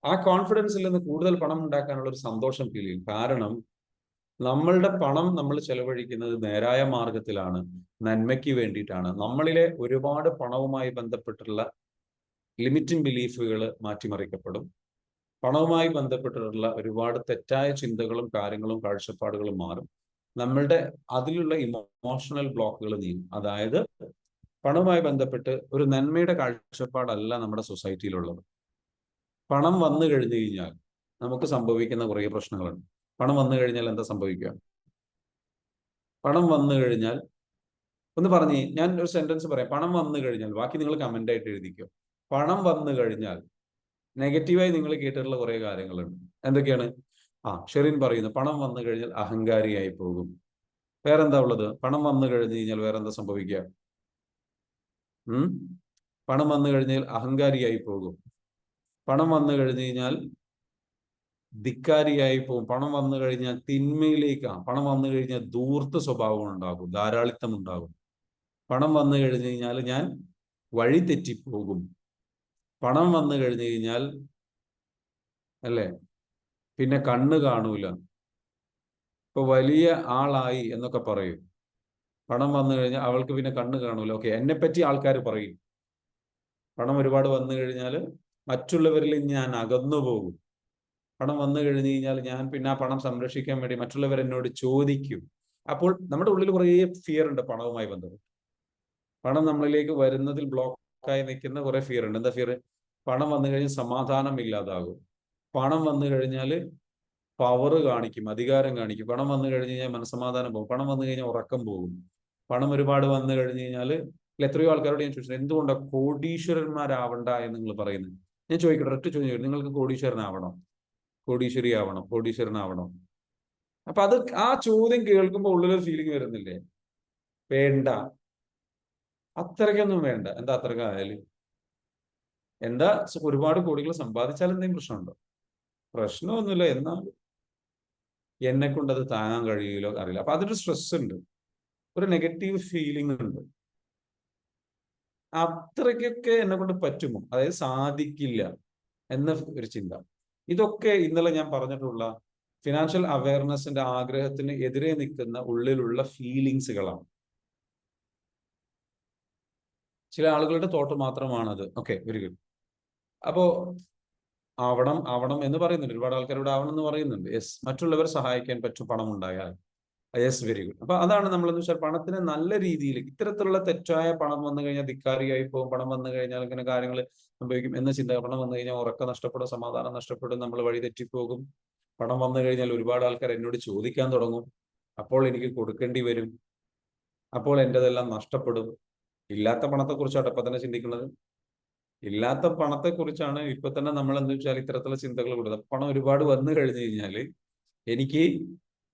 ആ കോൺഫിഡൻസിൽ നിന്ന് കൂടുതൽ പണം ഉണ്ടാക്കാനുള്ള ഒരു സന്തോഷം ഫീൽ ചെയ്യും. കാരണം നമ്മളുടെ പണം നമ്മൾ ചെലവഴിക്കുന്നത് നേരായ മാർഗത്തിലാണ്, നന്മയ്ക്ക് വേണ്ടിയിട്ടാണ്. നമ്മളിലെ ഒരുപാട് പണവുമായി ബന്ധപ്പെട്ടുള്ള ലിമിറ്റിംഗ് ബിലീഫുകൾ മാറ്റിമറിക്കപ്പെടും. പണവുമായി ബന്ധപ്പെട്ടിട്ടുള്ള ഒരുപാട് തെറ്റായ ചിന്തകളും കാര്യങ്ങളും കാഴ്ചപ്പാടുകളും മാറും. നമ്മളുടെ അതിലുള്ള ഇമോഷണൽ ബ്ലോക്കുകൾ നീങ്ങും. അതായത് പണവുമായി ബന്ധപ്പെട്ട് ഒരു നന്മയുടെ കാഴ്ചപ്പാടല്ല നമ്മുടെ സൊസൈറ്റിയിലുള്ളത്. പണം വന്നു കഴിഞ്ഞു കഴിഞ്ഞാൽ നമുക്ക് സംഭവിക്കുന്ന കുറേ പ്രശ്നങ്ങളുണ്ട്. പണം വന്നു കഴിഞ്ഞാൽ എന്താ സംഭവിക്കുക? പണം വന്നു കഴിഞ്ഞാൽ ഒന്ന് പറഞ്ഞേ, ഞാൻ ഒരു സെന്റൻസ് പറയാം. പണം വന്നു കഴിഞ്ഞാൽ, ബാക്കി നിങ്ങൾ കമന്റ് ആയിട്ട് എഴുതിക്കോ. പണം വന്നു കഴിഞ്ഞാൽ നെഗറ്റീവായി നിങ്ങൾ കേട്ടിട്ടുള്ള കുറെ കാര്യങ്ങളുണ്ട്. എന്തൊക്കെയാണ്? ഷെറിൻ പറയുന്നു, പണം വന്നു കഴിഞ്ഞാൽ അഹങ്കാരിയായി പോകും. വേറെന്താ ഉള്ളത്? പണം വന്നു കഴിഞ്ഞു കഴിഞ്ഞാൽ വേറെന്താ സംഭവിക്കുക? പണം വന്നു കഴിഞ്ഞാൽ അഹങ്കാരിയായി പോകും. പണം വന്നു കഴിഞ്ഞു കഴിഞ്ഞാൽ ധിക്കാരിയായി പോകും. പണം വന്നു കഴിഞ്ഞാൽ തിന്മയിലേക്കാണ്. പണം വന്നു കഴിഞ്ഞാൽ ധൂർത്ത് സ്വഭാവം ഉണ്ടാകും, ധാരാളിത്തം ഉണ്ടാകും. പണം വന്നു കഴിഞ്ഞു കഴിഞ്ഞാൽ ഞാൻ വഴി തെറ്റിപ്പോകും. പണം വന്നു കഴിഞ്ഞു കഴിഞ്ഞാൽ അല്ലേ, പിന്നെ കണ്ണ് കാണൂല, ഇപ്പൊ വലിയ ആളായി എന്നൊക്കെ പറയും. പണം വന്നു കഴിഞ്ഞാൽ അവൾക്ക് പിന്നെ കണ്ണ് കാണൂല. ഓക്കെ, എന്നെ പറ്റി ആൾക്കാർ പറയും. പണം ഒരുപാട് വന്നു കഴിഞ്ഞാൽ മറ്റുള്ളവരിൽ ഞാൻ അകന്നു പോകും. പണം വന്നു കഴിഞ്ഞു കഴിഞ്ഞാൽ ഞാൻ പിന്നെ ആ പണം സംരക്ഷിക്കാൻ വേണ്ടി മറ്റുള്ളവർ എന്നോട് ചോദിക്കും. അപ്പോൾ നമ്മുടെ ഉള്ളിൽ കുറേ ഫിയർ ഉണ്ട് പണവുമായി ബന്ധപ്പെട്ട്. പണം നമ്മളിലേക്ക് വരുന്നതിൽ ബ്ലോക്കായി നിൽക്കുന്ന കുറെ ഫിയർ ഉണ്ട്. എന്താ ഫിയർ? പണം വന്നു കഴിഞ്ഞാൽ സമാധാനം ഇല്ലാതാകും. പണം വന്നു കഴിഞ്ഞാൽ പവർ കാണിക്കും, അധികാരം കാണിക്കും. പണം വന്നു കഴിഞ്ഞ് കഴിഞ്ഞാൽ മനസ്സമാധാനം പോകും. പണം വന്നു കഴിഞ്ഞാൽ ഉറക്കം പോകും. പണം ഒരുപാട് വന്നു കഴിഞ്ഞു കഴിഞ്ഞാൽ എത്രയോ ആൾക്കാരോട് ഞാൻ ചോദിച്ചത്, എന്തുകൊണ്ടാണ് കോടീശ്വരന്മാരാവണ്ട എന്ന് നിങ്ങൾ പറയുന്നത്? ഞാൻ ചോദിക്കട്ടെ, ഒറ്റ ചോദിക്കും, നിങ്ങൾക്ക് കോടീശ്വരനാവണം, കോടീശ്വരിയാവണം, കോടീശ്വരനാവണം? അപ്പൊ അത് ആ ചോദ്യം കേൾക്കുമ്പോൾ ഉള്ളിലൊരു ഫീലിംഗ് വരുന്നില്ലേ? വേണ്ട, അത്രയ്ക്കൊന്നും വേണ്ട. എന്താ അത്രയ്ക്ക് ആയാലും എന്താ? ഒരുപാട് കോടികൾ സമ്പാദിച്ചാൽ എന്തെങ്കിലും പ്രശ്നമുണ്ടോ? പ്രശ്നമൊന്നുമില്ല. എന്നാൽ എന്നെ കൊണ്ട് അത് താങ്ങാൻ കഴിയില്ലോ അറിയില്ല. അപ്പൊ അതൊരു സ്ട്രെസ് ഉണ്ട്, ഒരു നെഗറ്റീവ് ഫീലിംഗ് ഉണ്ട്. അത്രയ്ക്കൊക്കെ എന്നെ കൊണ്ട് പറ്റുമോ, അതായത് സാധിക്കില്ല എന്ന ഒരു ചിന്ത. ഇതൊക്കെ ഇന്നലെ ഞാൻ പറഞ്ഞിട്ടുള്ള ഫിനാൻഷ്യൽ അവയർനെസിന്റെ ആഗ്രഹത്തിന് എതിരെ നിൽക്കുന്ന ഉള്ളിലുള്ള ഫീലിങ്സുകളാണ്. ചില ആളുകളുടെ തോട്ട് മാത്രമാണത്. Okay, very good. അപ്പോ ആവണം ആവണം എന്ന് പറയുന്നുണ്ട്, ഒരുപാട് ആൾക്കാരോട് ആവണം എന്ന് പറയുന്നുണ്ട്. യെസ്, മറ്റുള്ളവരെ സഹായിക്കാൻ പറ്റും പണം ഉണ്ടായാൽ. Yes, very good. അപ്പൊ അതാണ് നമ്മളെന്ന് വെച്ചാൽ പണത്തിന് നല്ല രീതിയിൽ ഇത്തരത്തിലുള്ള തെറ്റായ പണം വന്നു കഴിഞ്ഞാൽ ധിക്കാരിയായി പോകും, പണം വന്നു കഴിഞ്ഞാൽ ഇങ്ങനെ കാര്യങ്ങൾ സംഭവിക്കും എന്ന ചിന്ത. പണം വന്നു കഴിഞ്ഞാൽ ഉറക്കം നഷ്ടപ്പെടും, സമാധാനം നഷ്ടപ്പെടും, നമ്മൾ വഴി തെറ്റിപ്പോകും. പണം വന്നു കഴിഞ്ഞാൽ ഒരുപാട് ആൾക്കാർ എന്നോട് ചോദിക്കാൻ തുടങ്ങും, അപ്പോൾ എനിക്ക് കൊടുക്കേണ്ടി വരും, അപ്പോൾ എന്റേതെല്ലാം നഷ്ടപ്പെടും. ഇല്ലാത്ത പണത്തെ കുറിച്ചാണ് ഇപ്പൊ തന്നെ ചിന്തിക്കുന്നത്. ഇല്ലാത്ത പണത്തെ കുറിച്ചാണ് ഇപ്പൊ തന്നെ നമ്മൾ എന്താ വെച്ചാൽ ഇത്തരത്തിലുള്ള ചിന്തകൾ കൊടുക്കുന്നത്. പണം ഒരുപാട് വന്നു കഴിഞ്ഞു കഴിഞ്ഞാല് എനിക്ക്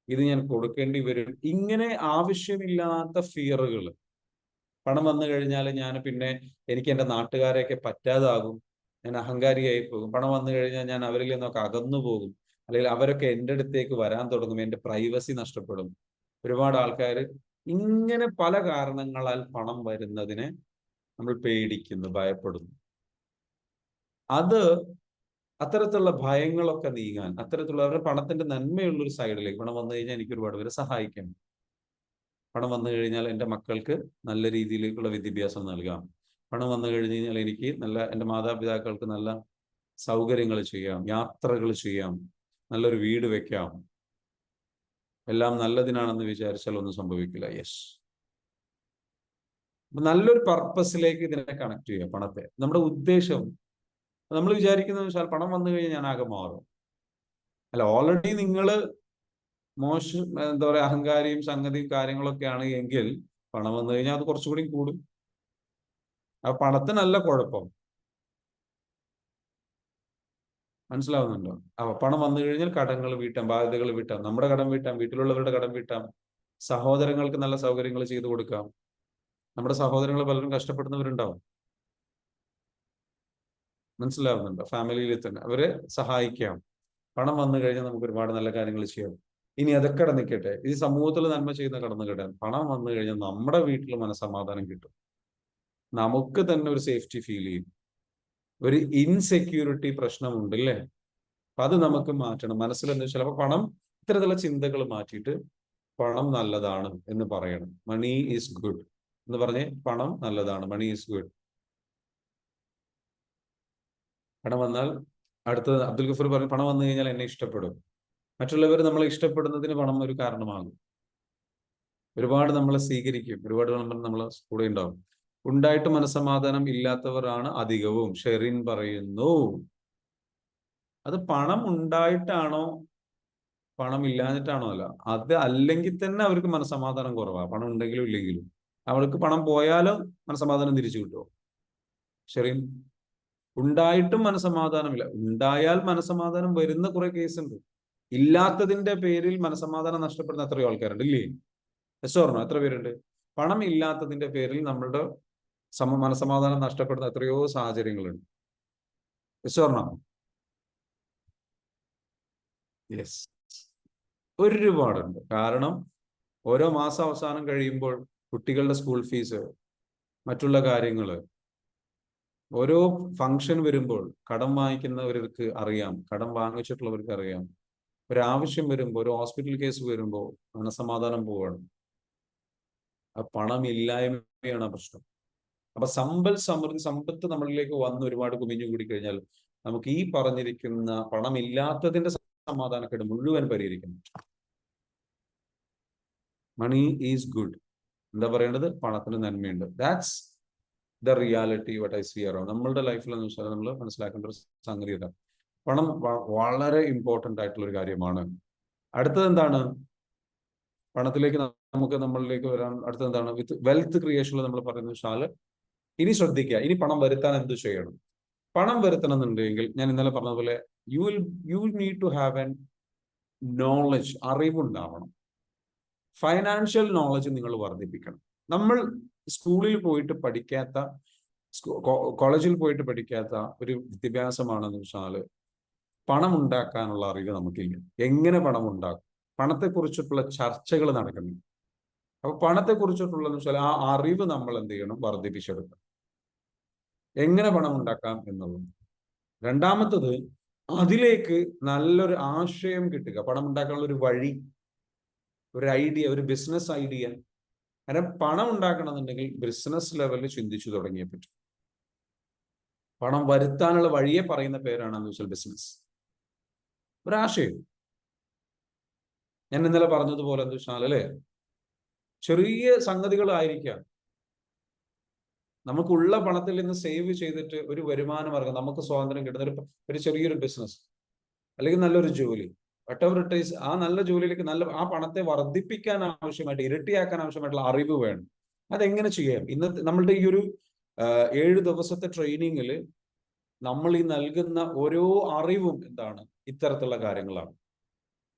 ഇത് ഞാൻ കൊടുക്കേണ്ടി വരും, ഇങ്ങനെ ആവശ്യമില്ലാത്ത ഫിയറുകൾ. പണം വന്നു കഴിഞ്ഞാൽ ഞാൻ പിന്നെ എനിക്ക് എന്റെ നാട്ടുകാരെയൊക്കെ പറ്റാതാകും, ഞാൻ അഹങ്കാരിയായി പോകും. പണം വന്നു കഴിഞ്ഞാൽ ഞാൻ അവരിൽ നിന്നൊക്കെ അകന്നു പോകും, അല്ലെങ്കിൽ അവരൊക്കെ എൻ്റെ അടുത്തേക്ക് വരാൻ തുടങ്ങും, എന്റെ പ്രൈവസി നഷ്ടപ്പെടും. ഒരുപാട് ആൾക്കാർ ഇങ്ങനെ പല കാരണങ്ങളാൽ പണം വരുന്നതിനെ നമ്മൾ പേടിക്കുന്നു, ഭയപ്പെടുന്നു. അത് അത്തരത്തിലുള്ള ഭയങ്ങളൊക്കെ നീങ്ങാൻ, അത്തരത്തിലുള്ള അവരുടെ പണത്തിന്റെ നന്മയുള്ള ഒരു സൈഡിലേക്ക് പണം വന്നു കഴിഞ്ഞാൽ എനിക്ക് ഒരുപാട് പേരെ സഹായിക്കാം. പണം വന്നു കഴിഞ്ഞാൽ എൻ്റെ മക്കൾക്ക് നല്ല രീതിയിലേക്കുള്ള വിദ്യാഭ്യാസം നൽകാം. പണം വന്നു കഴിഞ്ഞ് കഴിഞ്ഞാൽ എനിക്ക് എൻ്റെ മാതാപിതാക്കൾക്ക് നല്ല സൗകര്യങ്ങൾ ചെയ്യാം, യാത്രകൾ ചെയ്യാം, നല്ലൊരു വീട് വെക്കാം. എല്ലാം നല്ലതിനാണെന്ന് വിചാരിച്ചാൽ ഒന്നും സംഭവിക്കില്ല. യെസ്, നല്ലൊരു പർപ്പസിലേക്ക് ഇതിനെ കണക്ട് ചെയ്യാം പണത്തെ. നമ്മുടെ ഉദ്ദേശം നമ്മൾ വിചാരിക്കുന്നത് വെച്ചാൽ പണം വന്നു കഴിഞ്ഞാൽ ഞാൻ ആകെ മാറും. അല്ല, ഓൾറെഡി നിങ്ങൾ മോശം എന്താ പറയാ അഹങ്കാരിയും സംഗതിയും കാര്യങ്ങളൊക്കെയാണ് എങ്കിൽ പണം വന്നു കഴിഞ്ഞാൽ അത് കുറച്ചുകൂടി കൂടും. ആ പണത്തിനല്ല കുഴപ്പം, മനസ്സിലാവുന്നുണ്ടോ? അപ്പൊ പണം വന്നു കഴിഞ്ഞാൽ കടങ്ങൾ വീട്ടാം, ബാധ്യതകൾ വീട്ടാം, നമ്മുടെ കടം വീട്ടാം, വീട്ടിലുള്ളവരുടെ കടം വീട്ടാം, സഹോദരങ്ങൾക്ക് നല്ല സൗകര്യങ്ങൾ ചെയ്തു കൊടുക്കാം. നമ്മുടെ സഹോദരങ്ങൾ പലരും കഷ്ടപ്പെടുന്നവരുണ്ടാവും, മനസ്സിലാവുന്നുണ്ടോ? ഫാമിലിയിൽ തന്നെ അവരെ സഹായിക്കാം. പണം വന്നു കഴിഞ്ഞാൽ നമുക്ക് ഒരുപാട് നല്ല കാര്യങ്ങൾ ചെയ്യാം. ഇനി അതൊക്കെ നിൽക്കട്ടെ, ഈ സമൂഹത്തിൽ നന്മ ചെയ്യുന്ന കടന്നുകിട്ടാൻ പണം വന്നു കഴിഞ്ഞാൽ നമ്മുടെ വീട്ടിൽ മനസ്സമാധാനം കിട്ടും, നമുക്ക് തന്നെ ഒരു സേഫ്റ്റി ഫീൽ ചെയ്യും. ഒരു ഇൻസെക്യൂരിറ്റി പ്രശ്നമുണ്ട് അല്ലേ? അപ്പൊ അത് നമുക്ക് മാറ്റണം. മനസ്സിൽ എന്താ വെച്ചാൽ അപ്പൊ പണം ഇത്തരത്തിലുള്ള ചിന്തകൾ മാറ്റിയിട്ട് പണം നല്ലതാണ് എന്ന് പറയണം. മണി ഈസ് ഗുഡ് എന്ന് പറഞ്ഞ് പണം നല്ലതാണ്, മണി ഈസ് ഗുഡ്. പണം വന്നാൽ അടുത്തത് അബ്ദുൽ ഗഫൂർ പറഞ്ഞു, പണം വന്നു കഴിഞ്ഞാൽ എന്നെ ഇഷ്ടപ്പെടും. മറ്റുള്ളവർ നമ്മളെ ഇഷ്ടപ്പെടുന്നതിന് പണം ഒരു കാരണമാകും. ഒരുപാട് നമ്മളെ സ്വീകരിക്കും, ഒരുപാട് നമ്മളെ കൂടെ ഉണ്ടാവും. ഉണ്ടായിട്ട് മനസ്സമാധാനം ഇല്ലാത്തവരാണ് അധികവും, ഷെറിൻ പറയുന്നു. അത് പണം ഉണ്ടായിട്ടാണോ പണം ഇല്ലാഞ്ഞിട്ടാണോ? അല്ല, അത് അല്ലെങ്കിൽ തന്നെ അവർക്ക് മനസ്സമാധാനം കുറവാണ്, പണം ഉണ്ടെങ്കിലും ഇല്ലെങ്കിലും. അവർക്ക് പണം പോയാലും മനസ്സമാധാനം തിരിച്ചു കിട്ടുമോ? ഷെറിൻ, ഉണ്ടായിട്ടും മനസ്സമാധാനമില്ല. ഉണ്ടായാൽ മനസ്സമാധാനം വരുന്ന കുറെ കേസുണ്ട്. ഇല്ലാത്തതിന്റെ പേരിൽ മനസ്സമാധാനം നഷ്ടപ്പെടുന്ന എത്രയോ ആൾക്കാരുണ്ട്, ഇല്ലേ? Yes or no? എത്ര പേരുണ്ട്? പണം ഇല്ലാത്തതിന്റെ പേരിൽ നമ്മളുടെ മനസ്സമാധാനം നഷ്ടപ്പെടുന്ന എത്രയോ സാഹചര്യങ്ങളുണ്ട്. Yes or no? യെസ്, ഒരുപാടുണ്ട്. കാരണം ഓരോ മാസം അവസാനം കഴിയുമ്പോൾ കുട്ടികളുടെ സ്കൂൾ ഫീസ്, മറ്റുള്ള കാര്യങ്ങൾ, ഓരോ ഫംഗ്ഷൻ വരുമ്പോൾ കടം വാങ്ങിക്കുന്നവർക്ക് അറിയാം, കടം വാങ്ങിച്ചിട്ടുള്ളവർക്ക് അറിയാം. ഒരാവശ്യം വരുമ്പോൾ, ഒരു ഹോസ്പിറ്റൽ കേസ് വരുമ്പോൾ മനസ്സമാധാനം പോവാണ്. ആ പണമില്ലായ്മയാണ് പ്രശ്നം. അപ്പൊ സമ്പത്ത് നമ്മളിലേക്ക് വന്ന് ഒരുപാട് കുമിഞ്ഞു കൂടി കഴിഞ്ഞാൽ നമുക്ക് ഈ പറഞ്ഞിരിക്കുന്ന പണമില്ലാത്തതിന്റെ സമാധാനക്കേട് മുഴുവൻ പരിഹരിക്കുന്നു. Money is good. എന്താ പറയേണ്ടത്? പണത്തിന് നന്മയുണ്ട്. That's the reality what I see around. നമ്മളുടെ ലൈഫിൽ എന്ന് വെച്ചാൽ നമ്മൾ മനസ്സിലാക്കേണ്ട ഒരു സംഗതി ഇതാണ്. പണം വളരെ ഇമ്പോർട്ടന്റ് ആയിട്ടുള്ള ഒരു കാര്യമാണ്. അടുത്തത് എന്താണ്? പണത്തിലേക്ക് നമുക്ക് നമ്മളിലേക്ക് വരാൻ അടുത്തത് എന്താണ്? വിത്ത് വെൽത്ത് ക്രിയേഷനിൽ നമ്മൾ പറയുന്ന വെച്ചാൽ ഇനി ശ്രദ്ധിക്കുക, ഇനി പണം വരുത്താൻ എന്ത് ചെയ്യണം? പണം വരുത്തണം എന്നുണ്ടെങ്കിൽ ഞാൻ ഇന്നലെ പറഞ്ഞതുപോലെ you need to have an knowledge, അറിവുണ്ടാവണം. ഫൈനാൻഷ്യൽ നോളജ് നിങ്ങൾ വർദ്ധിപ്പിക്കണം. നമ്മൾ സ്കൂളിൽ പോയിട്ട് പഠിക്കാത്ത, കോളേജിൽ പോയിട്ട് പഠിക്കാത്ത ഒരു വിദ്യാഭ്യാസമാണെന്ന് വെച്ചാൽ പണം ഉണ്ടാക്കാനുള്ള അറിവ് നമുക്കില്ല. എങ്ങനെ പണം ഉണ്ടാക്കും, പണത്തെക്കുറിച്ചിട്ടുള്ള ചർച്ചകൾ നടക്കുന്നു. അപ്പൊ പണത്തെക്കുറിച്ചിട്ടുള്ളതെന്ന് വെച്ചാൽ ആ അറിവ് നമ്മൾ എന്ത് ചെയ്യണം? വർദ്ധിപ്പിച്ചെടുക്കണം. എങ്ങനെ പണം ഉണ്ടാക്കാം എന്നുള്ളത്. രണ്ടാമത്തത്, അതിലേക്ക് നല്ലൊരു ആശയം കിട്ടുക, പണം ഉണ്ടാക്കാനുള്ള ഒരു വഴി, ഒരു ഐഡിയ, ഒരു ബിസിനസ് ഐഡിയ. കാരണം പണം ഉണ്ടാക്കണമെന്നുണ്ടെങ്കിൽ ബിസിനസ് ലെവലിൽ ചിന്തിച്ചു തുടങ്ങിയേ പറ്റും. പണം വരുത്താനുള്ള വഴിയെ പറയുന്ന പേരാണെന്ന് വെച്ചാൽ ബിസിനസ്. ഒരാശയം. ഞാൻ ഇന്നലെ പറഞ്ഞതുപോലെ എന്താ വെച്ചാൽ അല്ലേ, ചെറിയ സംഗതികളായിരിക്കാം നമുക്കുള്ള പണത്തിൽ നിന്ന് സേവ് ചെയ്തിട്ട് ഒരു വരുമാന മാർഗം, നമുക്ക് സ്വാതന്ത്ര്യം കിട്ടുന്ന ഒരു ചെറിയൊരു ബിസിനസ് അല്ലെങ്കിൽ നല്ലൊരു ജോലി, വട്ട് എവർ ഇറ്റ് ഈസ്, ആ നല്ല ജോലിയിലേക്ക് ആ പണത്തെ വർദ്ധിപ്പിക്കാൻ ആവശ്യമായിട്ട്, ഇരട്ടിയാക്കാൻ ആവശ്യമായിട്ടുള്ള അറിവ് വേണം. അതെങ്ങനെ ചെയ്യാം? ഇന്നത്തെ നമ്മളുടെ ഈ ഒരു 7 ദിവസത്തെ ട്രെയിനിങ്ങിൽ നമ്മൾ ഈ നൽകുന്ന ഓരോ അറിവും എന്താണ്? ഇത്തരത്തിലുള്ള കാര്യങ്ങളാണ്.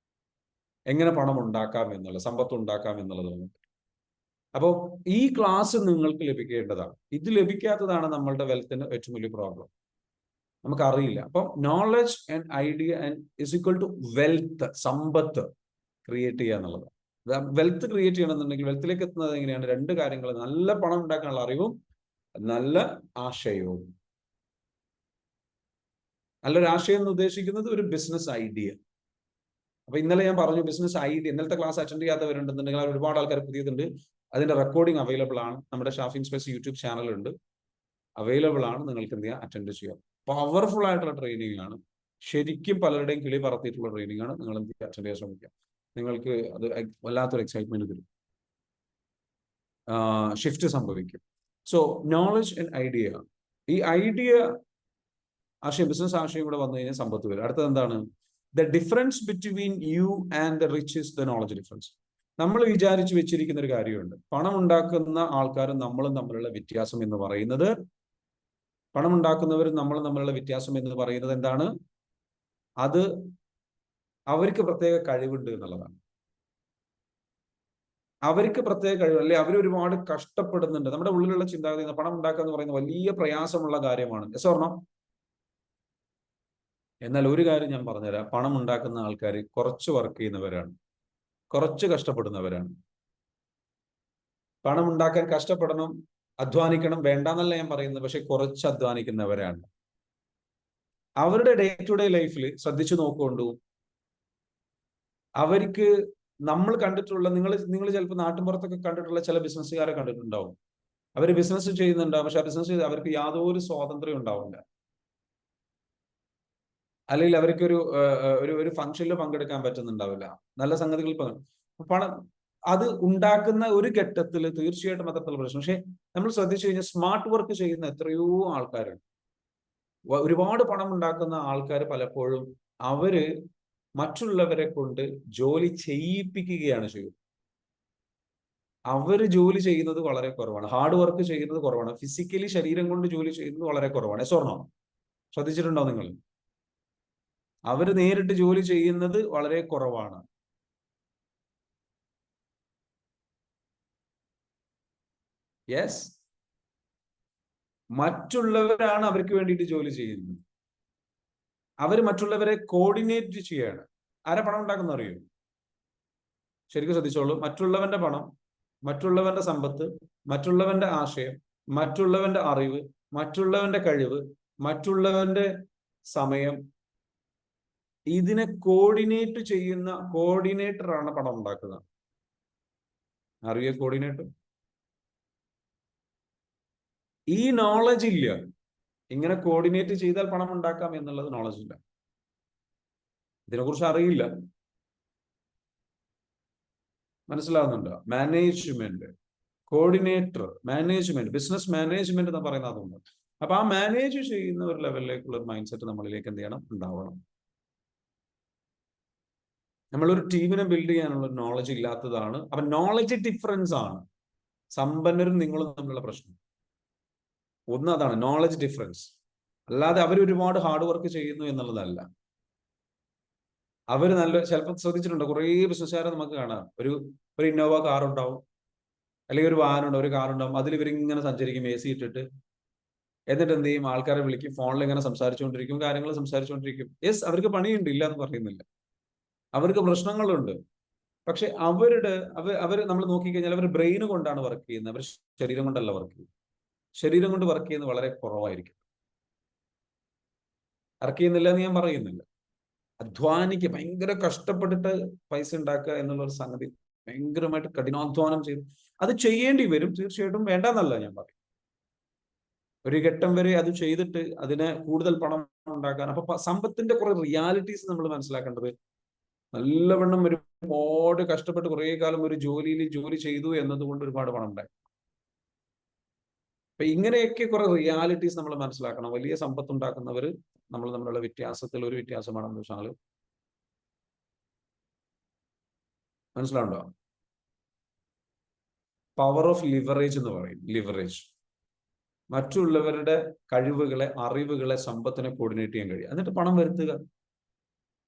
എങ്ങനെ പണം ഉണ്ടാക്കാം എന്നുള്ളത്, സമ്പത്ത് ഉണ്ടാക്കാം എന്നുള്ളത്. അപ്പോൾ ഈ ക്ലാസ് നിങ്ങൾക്ക് ലഭിക്കേണ്ടതാണ്. ഇത് ലഭിക്കാത്തതാണ് നമ്മളുടെ വെൽത്തിന് ഏറ്റവും വലിയ പ്രോബ്ലം. നമുക്കറിയില്ല. അപ്പം knowledge and idea and is equal to wealth, സമ്പത്ത് ക്രിയേറ്റ് ചെയ്യുക എന്നുള്ളത്. വെൽത്ത് ക്രിയേറ്റ് ചെയ്യണമെന്നുണ്ടെങ്കിൽ വെൽത്തിലേക്ക് എത്തുന്നത് എങ്ങനെയാണ്? 2 കാര്യങ്ങൾ: നല്ല പണം ഉണ്ടാക്കാനുള്ള അറിവും നല്ല ആശയവും. നല്ലൊരു ആശയം എന്ന് ഉദ്ദേശിക്കുന്നത് ഒരു ബിസിനസ് ഐഡിയ. അപ്പൊ ഇന്നലെ ഞാൻ പറഞ്ഞു ബിസിനസ് ഐഡിയ. ഇന്നലത്തെ ക്ലാസ് അറ്റൻഡ് ചെയ്യാത്തവരുണ്ടെന്നുണ്ടെങ്കിൽ ഒരുപാട് ആൾക്കാർ പുതിയതുണ്ട്. അതിന്റെ റെക്കോർഡിംഗ് അവൈലബിൾ ആണ്. നമ്മുടെ ഷാഫിൻ സ്പേസ് യൂട്യൂബ് ചാനലുണ്ട്, അവൈലബിൾ ആണ്. നിങ്ങൾക്ക് എന്ത് ചെയ്യാം? അറ്റൻഡ് ചെയ്യാം. പവർഫുൾ ആയിട്ടുള്ള ട്രെയിനിങ് ആണ്. ശരിക്കും പലരുടെയും കിളി പറത്തിയിട്ടുള്ള ട്രെയിനിങ് ആണ്. നിങ്ങൾ എന്ത് അറ്റൻഡ് ചെയ്യാൻ ശ്രമിക്കാം. നിങ്ങൾക്ക് അത് വല്ലാത്തൊരു എക്സൈറ്റ്മെന്റ് തരും, ഷിഫ്റ്റ് സംഭവിക്കും. So knowledge and idea. ഈ ഐഡിയ ആശയം, ബിസിനസ് ആശയം കൂടെ വന്നു കഴിഞ്ഞാൽ സമ്പത്ത് വരും. അടുത്തത് എന്താണ്? The difference between you and the rich is the knowledge difference. നമ്മൾ വിചാരിച്ചു വെച്ചിരിക്കുന്ന ഒരു കാര്യമുണ്ട്. പണം ഉണ്ടാക്കുന്ന ആൾക്കാരും നമ്മളും തമ്മിലുള്ള വ്യത്യാസം എന്ന് പറയുന്നത്, പണം ഉണ്ടാക്കുന്നവരും നമ്മളും തമ്മിലുള്ള വ്യത്യാസം എന്ന് പറയുന്നത് എന്താണ്? അത് അവർക്ക് പ്രത്യേക കഴിവുണ്ട് എന്നുള്ളതാണ്. അവർക്ക് പ്രത്യേക കഴിവ്, അല്ലെ അവർ ഒരുപാട് കഷ്ടപ്പെടുന്നുണ്ട്. നമ്മുടെ ഉള്ളിലുള്ള ചിന്താഗതി പണം ഉണ്ടാക്കുക എന്ന് പറയുന്നത് വലിയ പ്രയാസമുള്ള കാര്യമാണ്. സ്വർണം. എന്നാൽ ഒരു കാര്യം ഞാൻ പറഞ്ഞുതരാം, പണം ഉണ്ടാക്കുന്ന ആൾക്കാർ കുറച്ച് വർക്ക് ചെയ്യുന്നവരാണ്, കുറച്ച് കഷ്ടപ്പെടുന്നവരാണ്. പണം ഉണ്ടാക്കാൻ കഷ്ടപ്പെടണം, അധ്വാനിക്കണം, വേണ്ടാന്നല്ല ഞാൻ പറയുന്നത്. പക്ഷെ കുറച്ച് അധ്വാനിക്കുന്നവരാണ്. അവരുടെ ഡേ ടു ഡേ ലൈഫിൽ ശ്രദ്ധിച്ചു നോക്കൊണ്ടു, അവർക്ക് നമ്മൾ കണ്ടിട്ടുള്ള, നിങ്ങൾ ചിലപ്പോൾ നാട്ടിൻപുറത്തൊക്കെ കണ്ടിട്ടുള്ള ചില ബിസിനസ്സുകാരെ കണ്ടിട്ടുണ്ടാവും. അവർ ബിസിനസ് ചെയ്യുന്നുണ്ടാവും, പക്ഷെ ആ ബിസിനസ് അവർക്ക് യാതൊരു സ്വാതന്ത്ര്യം ഉണ്ടാവില്ല. അല്ലെങ്കിൽ അവർക്ക് ഒരു ഫംഗ്ഷനിൽ പങ്കെടുക്കാൻ പറ്റുന്നുണ്ടാവില്ല. നല്ല സംഗതികൾ പണം അത് ഉണ്ടാക്കുന്ന ഒരു ഘട്ടത്തിൽ തീർച്ചയായിട്ടും അത്തരത്തിലുള്ള പ്രശ്നം. പക്ഷെ നമ്മൾ ശ്രദ്ധിച്ചു കഴിഞ്ഞാൽ സ്മാർട്ട് വർക്ക് ചെയ്യുന്ന എത്രയോ ആൾക്കാരുണ്ട്. ഒരുപാട് പണം ഉണ്ടാക്കുന്ന ആൾക്കാർ പലപ്പോഴും അവര് മറ്റുള്ളവരെ കൊണ്ട് ജോലി ചെയ്യിപ്പിക്കുകയാണ് ചെയ്യുന്നത്. അവര് ജോലി ചെയ്യുന്നത് വളരെ കുറവാണ്, ഹാർഡ് വർക്ക് ചെയ്യുന്നത് കുറവാണ്, ഫിസിക്കലി ശരീരം കൊണ്ട് ജോലി ചെയ്യുന്നത് വളരെ കുറവാണ്. സ്വർണം ശ്രദ്ധിച്ചിട്ടുണ്ടോ നിങ്ങൾ? അവര് നേരിട്ട് ജോലി ചെയ്യുന്നത് വളരെ കുറവാണ്. യെസ്, മറ്റുള്ളവരാണ് അവർക്ക് വേണ്ടിയിട്ട് ജോലി ചെയ്യുന്നത്. അവര് മറ്റുള്ളവരെ കോർഡിനേറ്റ് ചെയ്യാണ്. ആരെ പണം ഉണ്ടാക്കുന്ന അറിയോ? ശരിക്കും ശ്രദ്ധിച്ചോളൂ. മറ്റുള്ളവന്റെ പണം, മറ്റുള്ളവന്റെ സമ്പത്ത്, മറ്റുള്ളവന്റെ ആശയം, മറ്റുള്ളവന്റെ അറിവ്, മറ്റുള്ളവന്റെ കഴിവ്, മറ്റുള്ളവന്റെ സമയം, ഇതിനെ കോർഡിനേറ്റ് ചെയ്യുന്ന കോർഡിനേറ്ററാണ് പണം ഉണ്ടാക്കുക. അറിയോ കോർഡിനേറ്റർ? ഈ നോളജ് ഇല്ല. ഇങ്ങനെ കോർഡിനേറ്റ് ചെയ്താൽ പണം ഉണ്ടാക്കാം എന്നുള്ളത് നോളജ് ഇല്ല. ഇതിനെക്കുറിച്ച് അറിയില്ല. മനസ്സിലാവുന്നുണ്ടോ? Management, coordinator, management, business management എന്ന് പറയുന്നത് അതുകൊണ്ട്. അപ്പൊ ആ മാനേജ് ചെയ്യുന്ന ഒരു ലെവലിലേക്കുള്ള ഒരു മൈൻഡ് സെറ്റ് നമ്മളിലേക്ക് എന്ത് ചെയ്യണം? ഉണ്ടാവണം. നമ്മളൊരു ടീമിനെ ബിൽഡ് ചെയ്യാനുള്ള നോളജ് ഇല്ലാത്തതാണ്. അപ്പൊ നോളജ് ഡിഫറൻസ് ആണ് സമ്പന്നരും നിങ്ങളും തമ്മിലുള്ള പ്രശ്നം. ഒന്ന് അതാണ് നോളജ് ഡിഫറൻസ്. അല്ലാതെ അവർ ഒരുപാട് ഹാർഡ് വർക്ക് ചെയ്യുന്നു എന്നുള്ളതല്ല. അവർ നല്ല, ചിലപ്പോൾ ശ്രദ്ധിച്ചിട്ടുണ്ടോ, കുറേ ബിസിനസ്സുകാരെ നമുക്ക് കാണാം. ഒരു ഇന്നോവ കാർ ഉണ്ടാവും, അല്ലെങ്കിൽ ഒരു വാഹനം ഉണ്ടാവും, ഒരു കാർ ഉണ്ടാവും. അതിൽ ഇവരിങ്ങനെ സഞ്ചരിക്കും, AC ഇട്ടിട്ട്. എന്നിട്ട് എന്ത് ചെയ്യും? ആൾക്കാരെ വിളിക്കും, ഫോണിൽ ഇങ്ങനെ സംസാരിച്ചുകൊണ്ടിരിക്കും, കാര്യങ്ങൾ സംസാരിച്ചുകൊണ്ടിരിക്കും. യെസ്, അവർക്ക് പണിയുണ്ട്, ഇല്ല എന്ന് പറയുന്നില്ല. അവർക്ക് പ്രശ്നങ്ങളുണ്ട്. പക്ഷെ അവര് നമ്മൾ നോക്കിക്കഴിഞ്ഞാൽ അവർ ബ്രെയിൻ കൊണ്ടാണ് വർക്ക് ചെയ്യുന്നത്, അവർ ശരീരം കൊണ്ടല്ല വർക്ക് ചെയ്യുന്നത്. ശരീരം കൊണ്ട് വർക്ക് ചെയ്യുന്നത് വളരെ കുറവായിരിക്കും. വർക്ക് ചെയ്യുന്നില്ല എന്ന് ഞാൻ പറയുന്നില്ല. അധ്വാനിക്കുക, ഭയങ്കര കഷ്ടപ്പെട്ടിട്ട് പൈസ ഉണ്ടാക്കുക എന്നുള്ള ഒരു സംഗതി, ഭയങ്കരമായിട്ട് കഠിനാധ്വാനം ചെയ്ത് അത് ചെയ്യേണ്ടി വരും. തീർച്ചയായിട്ടും വേണ്ടെന്നല്ല ഞാൻ പറയും. ഒരു ഘട്ടം വരെ അത് ചെയ്തിട്ട് അതിനെ കൂടുതൽ പണം ഉണ്ടാക്കാൻ. അപ്പൊ സമ്പത്തിന്റെ കുറെ റിയാലിറ്റീസ് നമ്മൾ മനസ്സിലാക്കേണ്ടത്, നല്ലവണ്ണം ഒരുപാട് കഷ്ടപ്പെട്ട് കുറേ കാലം ഒരു ജോലി ചെയ്തു എന്നതുകൊണ്ട് ഒരുപാട് പണം ഉണ്ടായി. അപ്പൊ ഇങ്ങനെയൊക്കെ കുറെ റിയാലിറ്റീസ് നമ്മൾ മനസ്സിലാക്കണം. വലിയ സമ്പത്ത് ഉണ്ടാക്കുന്നവർ നമ്മൾ തമ്മിലുള്ള വ്യത്യാസത്തിൽ ഒരു വ്യത്യാസമാണെന്ന് വെച്ചാൽ മനസ്സിലാവുണ്ടോ? പവർ ഓഫ് ലിവറേജ് എന്ന് പറയും. ലിവറേജ് മറ്റുള്ളവരുടെ കഴിവുകളെ, അറിവുകളെ, സമ്പത്തിനെ കോർഡിനേറ്റ് ചെയ്യാൻ കഴിയും. എന്നിട്ട് പണം വരുത്തുക.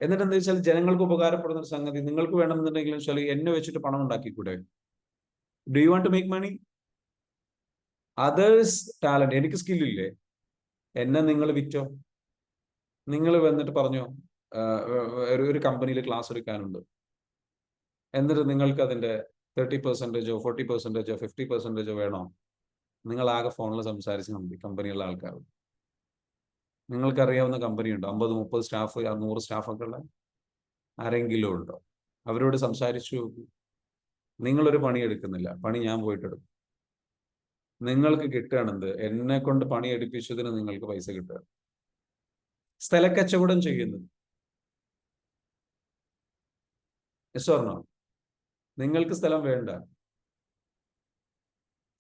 എന്നിട്ട് എന്താ വെച്ചാൽ ജനങ്ങൾക്ക് ഉപകാരപ്പെടുന്ന ഒരു സംഗതി നിങ്ങൾക്ക് വേണമെന്നുണ്ടെങ്കിലും വെച്ചാൽ എന്നെ വെച്ചിട്ട് പണം ഉണ്ടാക്കിക്കൂടെ? Do you want to make money? Others talent. എനിക്ക് സ്കില്ലില്ലേ? എന്നെ നിങ്ങൾ വിറ്റോ. നിങ്ങൾ വന്നിട്ട് പറഞ്ഞോ ഒരു കമ്പനിയിൽ ക്ലാസ് എടുക്കാനുണ്ട്, എന്നിട്ട് നിങ്ങൾക്ക് അതിന്റെ 30%, 40%, 50% വേണോ? നിങ്ങൾ ആകെ ഫോണിൽ സംസാരിച്ച് മതി. കമ്പനിയുള്ള ആൾക്കാർ, നിങ്ങൾക്കറിയാവുന്ന കമ്പനി ഉണ്ടോ? 50-30 സ്റ്റാഫ്, 100 സ്റ്റാഫൊക്കെ ഉള്ള ആരെങ്കിലും ഉണ്ടോ? അവരോട് സംസാരിച്ചു. നിങ്ങളൊരു പണി എടുക്കുന്നില്ല, പണി ഞാൻ പോയിട്ട് എടുക്കും. നിങ്ങൾക്ക് കിട്ടുകയാണെന്ത്? എന്നെ കൊണ്ട് പണി എടുപ്പിച്ചതിന് നിങ്ങൾക്ക് പൈസ കിട്ടുക. സ്ഥലക്കച്ചവടം ചെയ്യുന്നത്. Yes or no? നിങ്ങൾക്ക് സ്ഥലം വേണ്ട.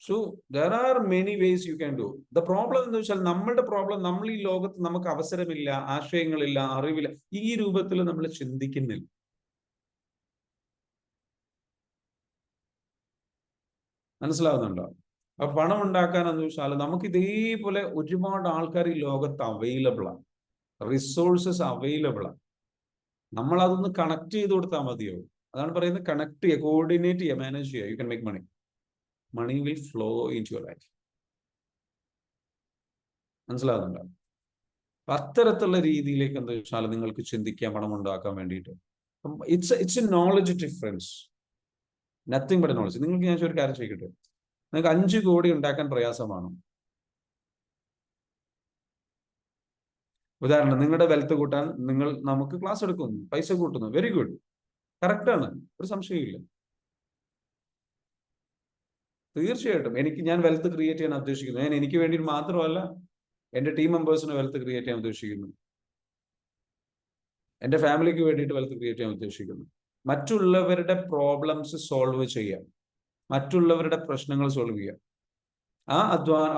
So there are many ways you can do. The problem എന്ന് വെച്ചാൽ നമ്മളുടെ പ്രോബ്ലം, നമ്മൾ ഈ ലോകത്ത് നമുക്ക് അവസരമില്ല, ആശയങ്ങളില്ല, അറിവില്ല, ഈ രൂപത്തിൽ നമ്മൾ ചിന്തിക്കുന്നില്ല. മനസ്സിലാവുന്നുണ്ടോ? അപ്പൊ പണം ഉണ്ടാക്കാൻ എന്ന് വെച്ചാൽ നമുക്ക് ഇതേപോലെ ഒരുപാട് ആൾക്കാർ ഈ ലോകത്ത് അവൈലബിൾ ആണ്. റിസോഴ്സസ് അവൈലബിൾ ആണ്. നമ്മൾ അതൊന്ന് കണക്ട് ചെയ്ത് കൊടുത്താൽ മതിയോ? അതാണ് പറയുന്നത്, കണക്ട് ചെയ്യുക, കോർഡിനേറ്റ് ചെയ്യുക, മാനേജ് ചെയ്യുക. You can make money. Money will flow into your life. മനസ്സിലാവുന്നുണ്ടോ? അത്തരത്തിലുള്ള രീതിയിലേക്ക് എന്താ വെച്ചാൽ നിങ്ങൾക്ക് ചിന്തിക്കാൻ, പണം ഉണ്ടാക്കാൻ വേണ്ടിയിട്ട്. It's A knowledge difference, nothing but knowledge. നിങ്ങൾക്ക് ഞാൻ ഒരു കാര്യം ചെയ്യട്ടെ, നിങ്ങൾക്ക് 5 കോടി ഉണ്ടാക്കാൻ പ്രയാസമാണോ? ഉദാഹരണം, നിങ്ങളുടെ വെൽത്ത് കൂട്ടാൻ നമുക്ക് ക്ലാസ് എടുക്കുന്നു, പൈസ കൂട്ടുന്നു, വെരി ഗുഡ്, കറക്റ്റാണ്, ഒരു സംശയമില്ല. തീർച്ചയായിട്ടും ഞാൻ വെൽത്ത് ക്രിയേറ്റ് ചെയ്യാൻ ഉദ്ദേശിക്കുന്നു. ഞാൻ എനിക്ക് വേണ്ടി മാത്രമല്ല, എന്റെ ടീം മെമ്പേഴ്സിന് വെൽത്ത് ക്രിയേറ്റ് ചെയ്യാൻ ഉദ്ദേശിക്കുന്നു. എന്റെ ഫാമിലിക്ക് വേണ്ടിയിട്ട് വെൽത്ത് ക്രിയേറ്റ് ചെയ്യാൻ ഉദ്ദേശിക്കുന്നു. മറ്റുള്ളവരുടെ പ്രോബ്ലംസ് സോൾവ് ചെയ്യാം, മറ്റുള്ളവരുടെ പ്രശ്നങ്ങൾ സോൾവ് ചെയ്യാം.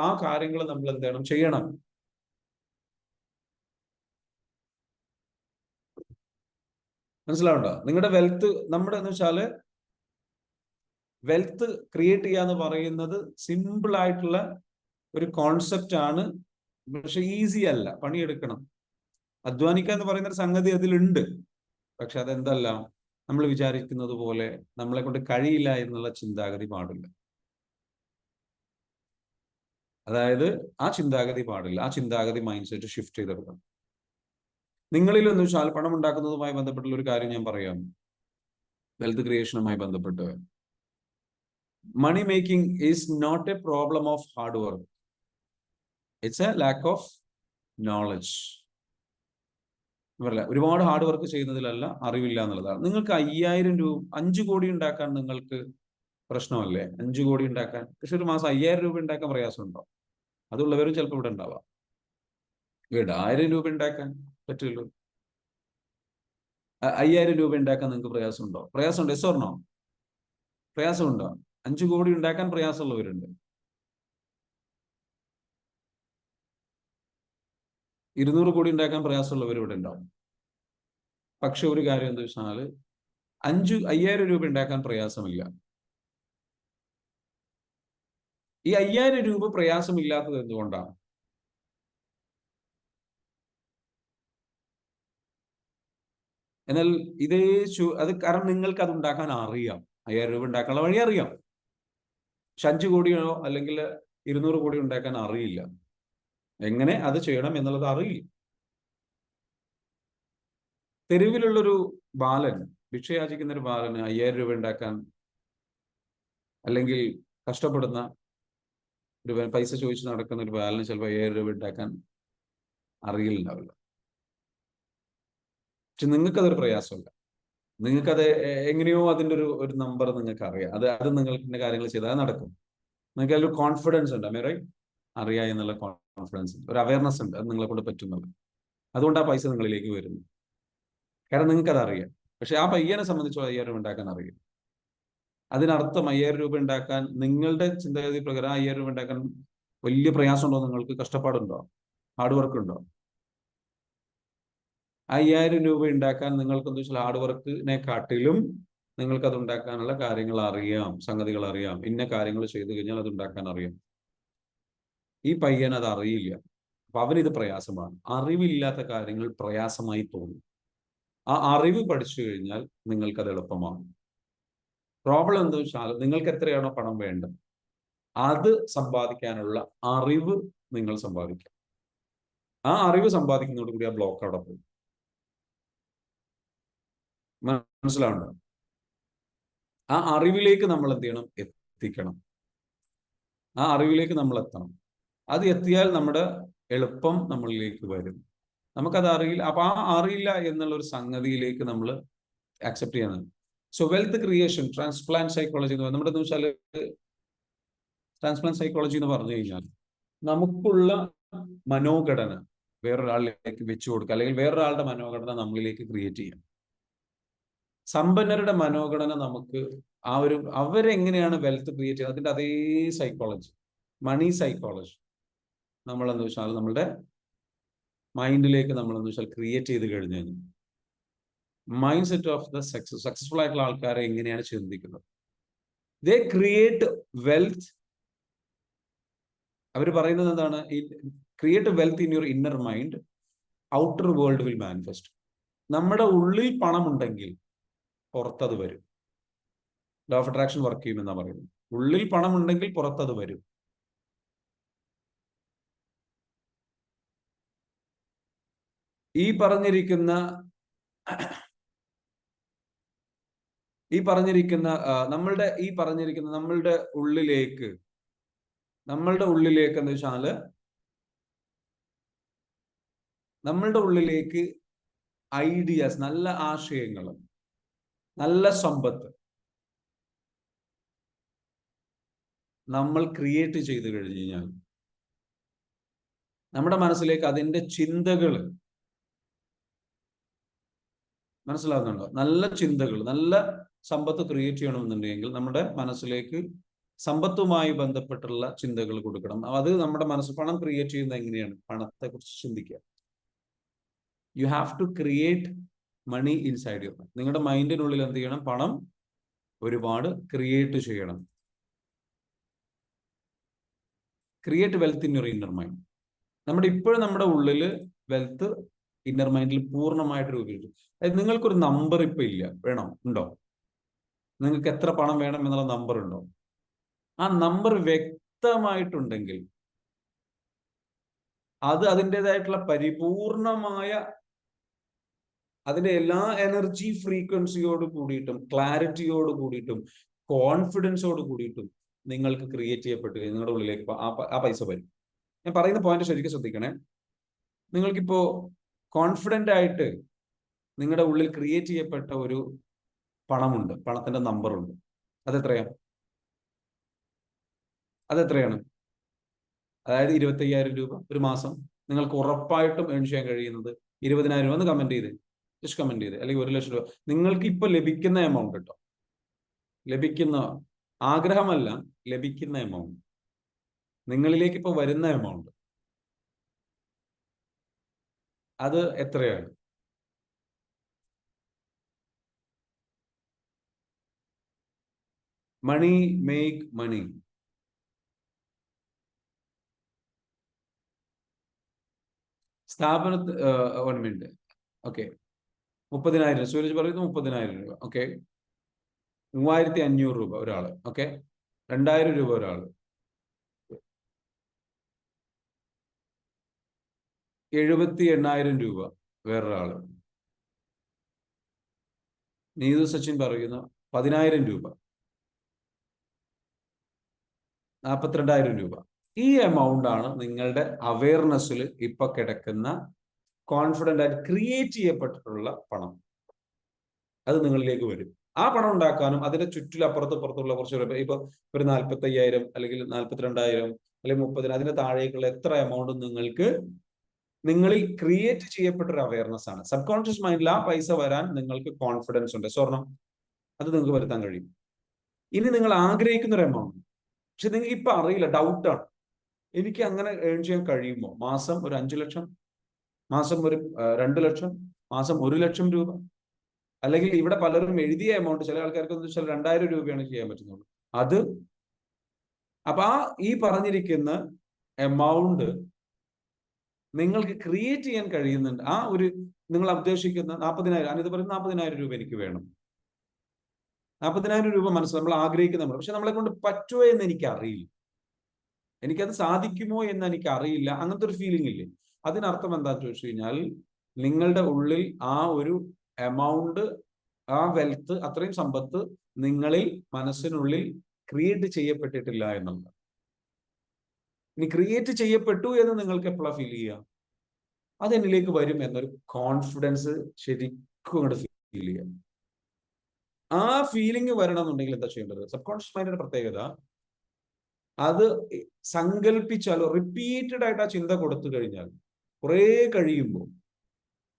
ആ കാര്യങ്ങൾ നമ്മൾ എന്താണ് ചെയ്യണം. മനസ്സിലാവുണ്ടോ? നിങ്ങളുടെ വെൽത്ത്, നമ്മുടെ എന്ന് വെച്ചാല് വെൽത്ത് ക്രിയേറ്റ് ചെയ്യുക എന്ന് പറയുന്നത് സിമ്പിൾ ആയിട്ടുള്ള ഒരു കോൺസെപ്റ്റ് ആണ്. പക്ഷെ ഈസി അല്ല, പണിയെടുക്കണം. അധ്വാനിക്കുക എന്ന് പറയുന്ന ഒരു സംഗതി അതിലുണ്ട്. പക്ഷെ അതെന്തല്ല, നമ്മൾ വിചാരിക്കുന്നത് പോലെ നമ്മളെ കൊണ്ട് കഴിയില്ല എന്നുള്ള ചിന്താഗതി പാടില്ല. അതായത് ആ ചിന്താഗതി പാടില്ല. ആ ചിന്താഗതി മൈൻഡ് സെറ്റ് ഷിഫ്റ്റ് ചെയ്തെടുക്കണം. നിങ്ങളിൽ എന്ന് വെച്ചാൽ പണം ഉണ്ടാക്കുന്നതുമായി ബന്ധപ്പെട്ടുള്ള ഒരു കാര്യം ഞാൻ പറയാം. വെൽത്ത് ക്രിയേഷനുമായി ബന്ധപ്പെട്ട് money making is not a problem of hard work. It's a lack of knowledge. ഒരുപാട് ഹാർഡ് വർക്ക് ചെയ്യുന്നതിലല്ല, അറിവില്ല എന്നുള്ളതാണ്. നിങ്ങൾക്ക് 5000 രൂപ, 5 കോടി ഉണ്ടാക്കാൻ നിങ്ങൾക്ക് പ്രശ്നമല്ലേ? 5 കോടി ഉണ്ടാക്കാൻ. പക്ഷെ ഒരു മാസം 5000 രൂപ ഉണ്ടാക്കാൻ പ്രയാസമുണ്ടോ? അതുള്ളവരും ചിലപ്പോൾ ഇവിടെ ഉണ്ടാവാം. ഇവിടെ 1000 രൂപ ഉണ്ടാക്കാൻ പറ്റുള്ളൂ. 5000 രൂപ ഉണ്ടാക്കാൻ നിങ്ങൾക്ക് പ്രയാസമുണ്ടോ? പ്രയാസമുണ്ട്. Yes or no? പ്രയാസമുണ്ടോ? 5 കോടി ഉണ്ടാക്കാൻ പ്രയാസമുള്ളവരുണ്ട്. 200 കോടി ഉണ്ടാക്കാൻ പ്രയാസമുള്ളവർ ഇവിടെ ഉണ്ടാവും. പക്ഷെ ഒരു കാര്യം എന്താ വെച്ചാൽ 5000 രൂപ ഉണ്ടാക്കാൻ പ്രയാസമില്ല. ഈ 5000 രൂപ പ്രയാസമില്ലാത്തത് എന്തുകൊണ്ടാണ്? എന്നാൽ അത് കാരണം നിങ്ങൾക്ക് അത് ഉണ്ടാക്കാൻ അറിയാം. 5000 രൂപ ഉണ്ടാക്കാനുള്ള വഴി അറിയാം. പക്ഷെ 5 കോടിയോ അല്ലെങ്കിൽ 200 കോടി ഉണ്ടാക്കാൻ അറിയില്ല. എങ്ങനെ അത് ചെയ്യണം എന്നുള്ളത് അറിയില്ല. തെരുവിലുള്ളൊരു ബാലൻ, ഭിക്ഷയാചിക്കുന്ന ഒരു ബാലന് 5000 രൂപ ഉണ്ടാക്കാൻ, അല്ലെങ്കിൽ കഷ്ടപ്പെടുന്ന ഒരു പൈസ ചോദിച്ച് നടക്കുന്ന ഒരു ബാലന് ചിലപ്പോൾ 5000 രൂപ ഉണ്ടാക്കാൻ അറിയില്ലാവില്ല. പക്ഷെ നിങ്ങൾക്കതൊരു പ്രയാസമല്ല. നിങ്ങൾക്കത് എങ്ങനെയോ അതിൻ്റെ ഒരു നമ്പർ നിങ്ങൾക്ക് അറിയാം. അത് നിങ്ങൾക്ക് കാര്യങ്ങൾ ചെയ്താൽ നടക്കും. നിങ്ങൾക്ക് അതിലൊരു കോൺഫിഡൻസ് ഉണ്ട്. അറിയാം എന്നുള്ള കോൺഫിഡൻസ്, ഒരു അവയർനെസ് ഉണ്ട്, അത് നിങ്ങളെ കൊണ്ട് പറ്റുന്നത്. അതുകൊണ്ട് ആ പൈസ നിങ്ങളിലേക്ക് വരുന്നു. കാരണം നിങ്ങൾക്കത് അറിയാം. പക്ഷെ ആ പയ്യനെ സംബന്ധിച്ച് 5000 രൂപ ഉണ്ടാക്കാൻ അറിയും. അതിനർത്ഥം 5000 രൂപ ഉണ്ടാക്കാൻ നിങ്ങളുടെ ചിന്താഗതി പ്രകാരം 5000 രൂപ ഉണ്ടാക്കാൻ വലിയ പ്രയാസമുണ്ടോ? നിങ്ങൾക്ക് കഷ്ടപ്പാടുണ്ടോ? ഹാർഡ് വർക്ക് ഉണ്ടോ? 5000 രൂപ ഉണ്ടാക്കാൻ നിങ്ങൾക്ക് എന്താ വെച്ചാൽ ഹാർഡ് വർക്കിനെ കാട്ടിലും നിങ്ങൾക്ക് അത് ഉണ്ടാക്കാനുള്ള കാര്യങ്ങൾ അറിയാം, സംഗതികൾ അറിയാം. ഇന്ന കാര്യങ്ങൾ ചെയ്തു കഴിഞ്ഞാൽ അത് ഉണ്ടാക്കാൻ അറിയാം. ഈ പയ്യൻ അത് അറിയില്ല. അപ്പൊ അവനിത് പ്രയാസമാണ്. അറിവില്ലാത്ത കാര്യങ്ങൾ പ്രയാസമായി തോന്നും. ആ അറിവ് പഠിച്ചു കഴിഞ്ഞാൽ നിങ്ങൾക്കത് എളുപ്പമാണ്. പ്രോബ്ലം എന്താ വെച്ചാൽ നിങ്ങൾക്ക് എത്രയാണോ പണം വേണ്ടത് അത് സമ്പാദിക്കാനുള്ള അറിവ് നിങ്ങൾ സമ്പാദിക്കുക. ആ അറിവ് സമ്പാദിക്കുന്നതോടുകൂടി ആ ബ്ലോക്ക് അവിടെ പോകും. മനസ്സിലാവുണ്ടോ? ആ അറിവിലേക്ക് നമ്മൾ എന്ത് ചെയ്യണം? എത്തിക്കണം. ആ അറിവിലേക്ക് നമ്മൾ എത്തണം. അത് എത്തിയാൽ നമ്മുടെ എളുപ്പം നമ്മളിലേക്ക് വരും. നമുക്കത് അറിയില്ല. അപ്പൊ ആ അറിയില്ല എന്നുള്ള ഒരു സംഗതിയിലേക്ക് നമ്മൾ അക്സെപ്റ്റ് ചെയ്യുന്നത്. So wealth creation, transplant psychology എന്ന് പറയുന്നത്, നമ്മുടെ എന്ന് വെച്ചാൽ ട്രാൻസ്പ്ലാന്റ് സൈക്കോളജി എന്ന് പറഞ്ഞു കഴിഞ്ഞാൽ നമുക്കുള്ള മനോഘടന വേറൊരാളിലേക്ക് വെച്ചു കൊടുക്കുക, അല്ലെങ്കിൽ വേറൊരാളുടെ മനോഘടന നമ്മളിലേക്ക് ക്രിയേറ്റ് ചെയ്യാം. സമ്പന്നരുടെ മനോഘടന നമുക്ക് ആ ഒരു അവരെങ്ങനെയാണ് വെൽത്ത് ക്രിയേറ്റ് ചെയ്യുന്നത് അതിന്റെ അതേ സൈക്കോളജി, മണി സൈക്കോളജി നമ്മൾ എന്താ വെച്ചാൽ നമ്മളുടെ മൈൻഡിലേക്ക് നമ്മൾ എന്താ വെച്ചാൽ ക്രിയേറ്റ് ചെയ്ത് കഴിഞ്ഞു കഴിഞ്ഞാൽ mind set of the successful ആയിട്ടുള്ള ആൾക്കാരെ എങ്ങനെയാണ് ചിന്തിക്കുന്നത്? ദേ ക്രിയേറ്റ് വെൽത്ത്. അവർ പറയുന്നത് എന്താണ്? Create wealth in your inner mind, outer world will manifest. നമ്മുടെ ഉള്ളിൽ പണമുണ്ടെങ്കിൽ പുറത്തത് വരും. ലോ ഓഫ് അട്രാക്ഷൻ വർക്ക് ചെയ്യുമെന്നാണ് പറയുന്നത്. ഉള്ളിൽ പണമുണ്ടെങ്കിൽ പുറത്തത് വരും. ഈ പറഞ്ഞിരിക്കുന്ന നമ്മളുടെ ഉള്ളിലേക്ക് എന്ന് വെച്ചാല് നമ്മളുടെ ഉള്ളിലേക്ക് ഐഡിയാസ്, നല്ല ആശയങ്ങൾ, നല്ല സമ്പത്ത് നമ്മൾ ക്രിയേറ്റ് ചെയ്ത് കഴിഞ്ഞു കഴിഞ്ഞാൽ നമ്മുടെ മനസ്സിലേക്ക് അതിന്റെ ചിന്തകൾ, മനസ്സിലാകുന്നുണ്ടോ? നല്ല ചിന്തകൾ, നല്ല സമ്പത്ത് ക്രിയേറ്റ് ചെയ്യണമെന്നുണ്ടെങ്കിൽ നമ്മുടെ മനസ്സിലേക്ക് സമ്പത്തുമായി ബന്ധപ്പെട്ടുള്ള ചിന്തകൾ കൊടുക്കണം. അത് നമ്മുടെ പണം ക്രിയേറ്റ് ചെയ്യുന്നത് എങ്ങനെയാണ്? പണത്തെ കുറിച്ച് ചിന്തിക്കുക. You have to create money inside your mind. നിങ്ങളുടെ മൈൻഡിനുള്ളിൽ എന്ത് ചെയ്യണം? പണം ഒരുപാട് ക്രിയേറ്റ് ചെയ്യണം. Create wealth in your inner mind. ഇപ്പോഴും നമ്മുടെ ഉള്ളില് വെൽത്ത് ഇന്നർ മൈൻഡിൽ പൂർണ്ണമായിട്ട് രൂപീകരിച്ചു. അതായത് നിങ്ങൾക്കൊരു നമ്പർ ഇപ്പൊ ഇല്ല, ഉണ്ടോ? നിങ്ങൾക്ക് എത്ര പണം വേണം എന്നുള്ള നമ്പർ ഉണ്ടോ? ആ നമ്പർ വ്യക്തമായിട്ടുണ്ടെങ്കിൽ അത് അതിൻ്റെതായിട്ടുള്ള പരിപൂർണമായ അതിന്റെ എല്ലാ എനർജി ഫ്രീക്വൻസിയോട് കൂടിയിട്ടും ക്ലാരിറ്റിയോട് കൂടിയിട്ടും കോൺഫിഡൻസോട് കൂടിയിട്ടും നിങ്ങൾക്ക് ക്രിയേറ്റ് ചെയ്യപ്പെട്ട് നിങ്ങളുടെ ഉള്ളിലേക്ക് ആ പൈസ വരും. ഞാൻ പറയുന്ന പോയിന്റ് ശരിക്കും ശ്രദ്ധിക്കണേ. നിങ്ങൾക്കിപ്പോ കോൺഫിഡന്റ് ആയിട്ട് നിങ്ങളുടെ ഉള്ളിൽ ക്രിയേറ്റ് ചെയ്യപ്പെട്ട ഒരു പണമുണ്ട്, പണത്തിന്റെ നമ്പറുണ്ട്. അതെത്രയാണ്? അതായത് 25,000 രൂപ ഒരു മാസം നിങ്ങൾക്ക് ഉറപ്പായിട്ടും ഏൺ ചെയ്യാൻ കഴിയുന്നത് 20,000 രൂപ. എന്ന് കമന്റ് ചെയ്ത്, ജസ്റ്റ് കമന്റ് ചെയ്ത്. അല്ലെങ്കിൽ 1,00,000 രൂപ നിങ്ങൾക്ക് ഇപ്പൊ ലഭിക്കുന്ന എമൗണ്ട് കേട്ടോ. ലഭിക്കുന്ന ആഗ്രഹമല്ല, ലഭിക്കുന്ന എമൗണ്ട്, നിങ്ങളിലേക്ക് ഇപ്പൊ വരുന്ന എമൗണ്ട്, അത് എത്രയാണ്? Money make money. സ്ഥാപനത്ത് 1 മിനിറ്റ്. ഓക്കെ, 30,000. സൂരജ് പറയുന്നു 30,000 രൂപ. ഓക്കെ, 3,500 രൂപ ഒരാള്. ഓക്കെ, 2,000 രൂപ ഒരാള്, 78,000 രൂപ വേറൊരാള്. നീതു സച്ചിൻ പറയുന്നു 10,000 രൂപ, 42,000 രൂപ. ഈ എമൗണ്ട് ആണ് നിങ്ങളുടെ അവയർനെസ്സിൽ ഇപ്പൊ കിടക്കുന്ന കോൺഫിഡന്റ് ആയിട്ട് ക്രിയേറ്റ് ചെയ്യപ്പെട്ടിട്ടുള്ള പണം. അത് നിങ്ങളിലേക്ക് വരും. ആ പണം ഉണ്ടാക്കാനും അതിന്റെ ചുറ്റിലപ്പുറത്തുള്ള കുറച്ച് ഇപ്പൊ ഒരു 45,000 അല്ലെങ്കിൽ 42,000 അല്ലെങ്കിൽ 30,000 അതിന്റെ താഴേക്കുള്ള എത്ര എമൗണ്ട് നിങ്ങൾക്ക് നിങ്ങളിൽ ക്രിയേറ്റ് ചെയ്യപ്പെട്ട ഒരു അവയർനെസ് ആണ്. സബ് കോൺഷ്യസ് മൈൻഡിൽ ആ പൈസ വരാൻ നിങ്ങൾക്ക് കോൺഫിഡൻസ് ഉണ്ട്. സ്വർണം അത് നിങ്ങൾക്ക് വരുത്താൻ കഴിയും. ഇനി നിങ്ങൾ ആഗ്രഹിക്കുന്ന ഒരു എമൗണ്ട്, പക്ഷെ നിങ്ങൾക്ക് ഇപ്പൊ അറിയില്ല, ഡൗട്ടാണ്, എനിക്ക് അങ്ങനെ ഏൺ ചെയ്യാൻ കഴിയുമോ? മാസം ഒരു 5 ലക്ഷം, മാസം ഒരു 2 ലക്ഷം, മാസം 1 ലക്ഷം രൂപ, അല്ലെങ്കിൽ ഇവിടെ പലരും എഴുതിയ എമൗണ്ട്, ചില ആൾക്കാർക്ക് എന്ന് വെച്ചാൽ 2000 രൂപയാണ് ചെയ്യാൻ പറ്റുന്നുള്ളൂ. അത് അപ്പൊ ഈ പറഞ്ഞിരിക്കുന്ന എമൗണ്ട് നിങ്ങൾക്ക് ക്രിയേറ്റ് ചെയ്യാൻ കഴിയുന്നുണ്ട്. ആ ഒരു നിങ്ങൾ ഉദ്ദേശിക്കുന്ന 40,000, അനിത് പറയുന്ന 40,000 രൂപ എനിക്ക് വേണം, 40,000 രൂപ മനസ്സിൽ നമ്മൾ ആഗ്രഹിക്കുന്ന, പക്ഷെ നമ്മളെ കൊണ്ട് പറ്റുമോ എന്ന് എനിക്ക് അറിയില്ല, എനിക്കത് സാധിക്കുമോ എന്ന് എനിക്ക് അറിയില്ല, അങ്ങനത്തെ ഒരു ഫീലിംഗ് ഇല്ലേ? അതിനർത്ഥം എന്താണെന്ന് ചോദിച്ചു കഴിഞ്ഞാൽ നിങ്ങളുടെ ഉള്ളിൽ ആ ഒരു എമൗണ്ട്, ആ വെൽത്ത്, അത്രയും സമ്പത്ത് നിങ്ങളിൽ മനസ്സിനുള്ളിൽ ക്രിയേറ്റ് ചെയ്യപ്പെട്ടിട്ടില്ല എന്നുള്ളത്. ഇനി ക്രിയേറ്റ് ചെയ്യപ്പെട്ടു എന്ന് നിങ്ങൾക്ക് എപ്പോഴാണ് ഫീൽ ചെയ്യുക? അത് എന്നിലേക്ക് വരും എന്നൊരു കോൺഫിഡൻസ് ശരിക്കും അങ്ങോട്ട് ഫീൽ ചെയ്യാം. ആ ഫീലിംഗ് വരണമെന്നുണ്ടെങ്കിൽ എന്താ ചെയ്യേണ്ടത്? സബ് കോൺഷ്യസ് മൈൻഡിന്റെ പ്രത്യേകത, അത് സങ്കല്പിച്ചാലോ റിപ്പീറ്റഡ് ആയിട്ട് ആ ചിന്ത കൊടുത്തു കഴിഞ്ഞാൽ കുറെ കഴിയുമ്പോൾ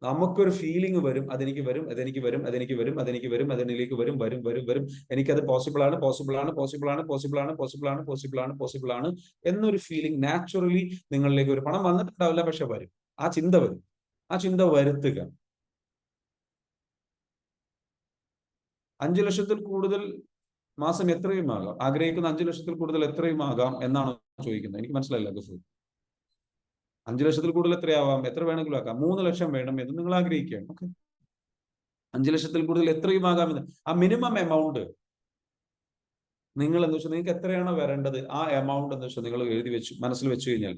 നമുക്കൊരു ഫീലിംഗ് വരും, അതെനിക്ക് വരും, അതെനിക്ക് വരും, അതെനിക്ക് വരും, അതെനിക്ക് വരും, അതിനിലേക്ക് വരും, വരും, വരും, വരും, എനിക്കത് പോസിബിൾ ആണ്, പോസിബിൾ ആണ്, പോസിബിൾ ആണ്, പോസിബിൾ ആണ്, പോസിബിൾ ആണ്, പോസിബിൾ ആണ്, പോസിബിൾ ആണ് എന്നൊരു ഫീലിംഗ് നാച്ചുറലി നിങ്ങളിലേക്ക് ഒരു പണം വന്നിട്ടുണ്ടാവില്ല, പക്ഷെ വരും. ആ ചിന്ത വരും. ആ ചിന്ത വരുത്തുക. 5 ലക്ഷത്തിൽ കൂടുതൽ മാസം എത്രയും ആകാം, ആഗ്രഹിക്കുന്ന 5 ലക്ഷത്തിൽ കൂടുതൽ എത്രയും ആകാം എന്നാണ് ചോദിക്കുന്നത്. എനിക്ക് മനസ്സിലായില്ല ഗഫൂർ. 5 ലക്ഷത്തിൽ കൂടുതൽ എത്രയാവാം, എത്ര വേണമെങ്കിലും ആക്കാം. 3 ലക്ഷം വേണം എന്ന് നിങ്ങൾ ആഗ്രഹിക്കുകയാണ്. ഓക്കെ, 5 ലക്ഷത്തിൽ കൂടുതൽ എത്രയും ആകാമെന്ന് ആ മിനിമം എമൗണ്ട് നിങ്ങൾ എന്താ വെച്ചാൽ നിങ്ങൾക്ക് എത്രയാണോ വരേണ്ടത് ആ എമൗണ്ട് എന്ന് വെച്ചാൽ നിങ്ങൾ എഴുതി വെച്ച് മനസ്സിൽ വെച്ച് കഴിഞ്ഞാൽ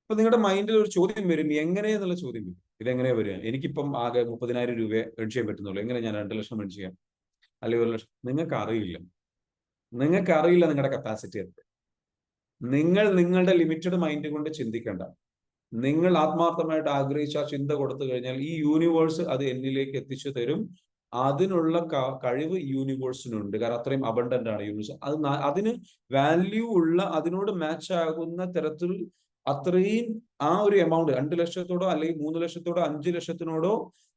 ഇപ്പൊ നിങ്ങളുടെ മൈൻഡിൽ ഒരു ചോദ്യം വരും, എങ്ങനെയെന്നുള്ള ചോദ്യം വരും. ഇതെങ്ങനെയാ വരിക? എനിക്കിപ്പം ആകെ 30,000 രൂപ ഏൺ ചെയ്യാൻ പറ്റുന്നുള്ളൂ, എങ്ങനെ ഞാൻ 2 ലക്ഷം ഏൺ ചെയ്യാം, അല്ലെങ്കിൽ 1 ലക്ഷം? നിങ്ങൾക്ക് അറിയില്ല നിങ്ങളുടെ കപ്പാസിറ്റി എത്ര. നിങ്ങൾ നിങ്ങളുടെ ലിമിറ്റഡ് മൈൻഡ് കൊണ്ട് ചിന്തിക്കേണ്ട. നിങ്ങൾ ആത്മാർത്ഥമായിട്ട് ആഗ്രഹിച്ച ആ ചിന്ത കൊടുത്തു കഴിഞ്ഞാൽ ഈ യൂണിവേഴ്സ് അത് എന്നിലേക്ക് എത്തിച്ചു തരും. അതിനുള്ള കഴിവ് യൂണിവേഴ്സിനുണ്ട്. കാരണം അത്രയും അബണ്ടന്റ് ആണ് യൂണിവേഴ്സ്. അതിന് വാല്യൂ ഉള്ള, അതിനോട് മാച്ച് ആകുന്ന തരത്തിൽ അത്രയും ആ ഒരു എമൗണ്ട് 2 ലക്ഷത്തോടോ അല്ലെങ്കിൽ 3 ലക്ഷത്തോടോ 5 ലക്ഷത്തിനോടോ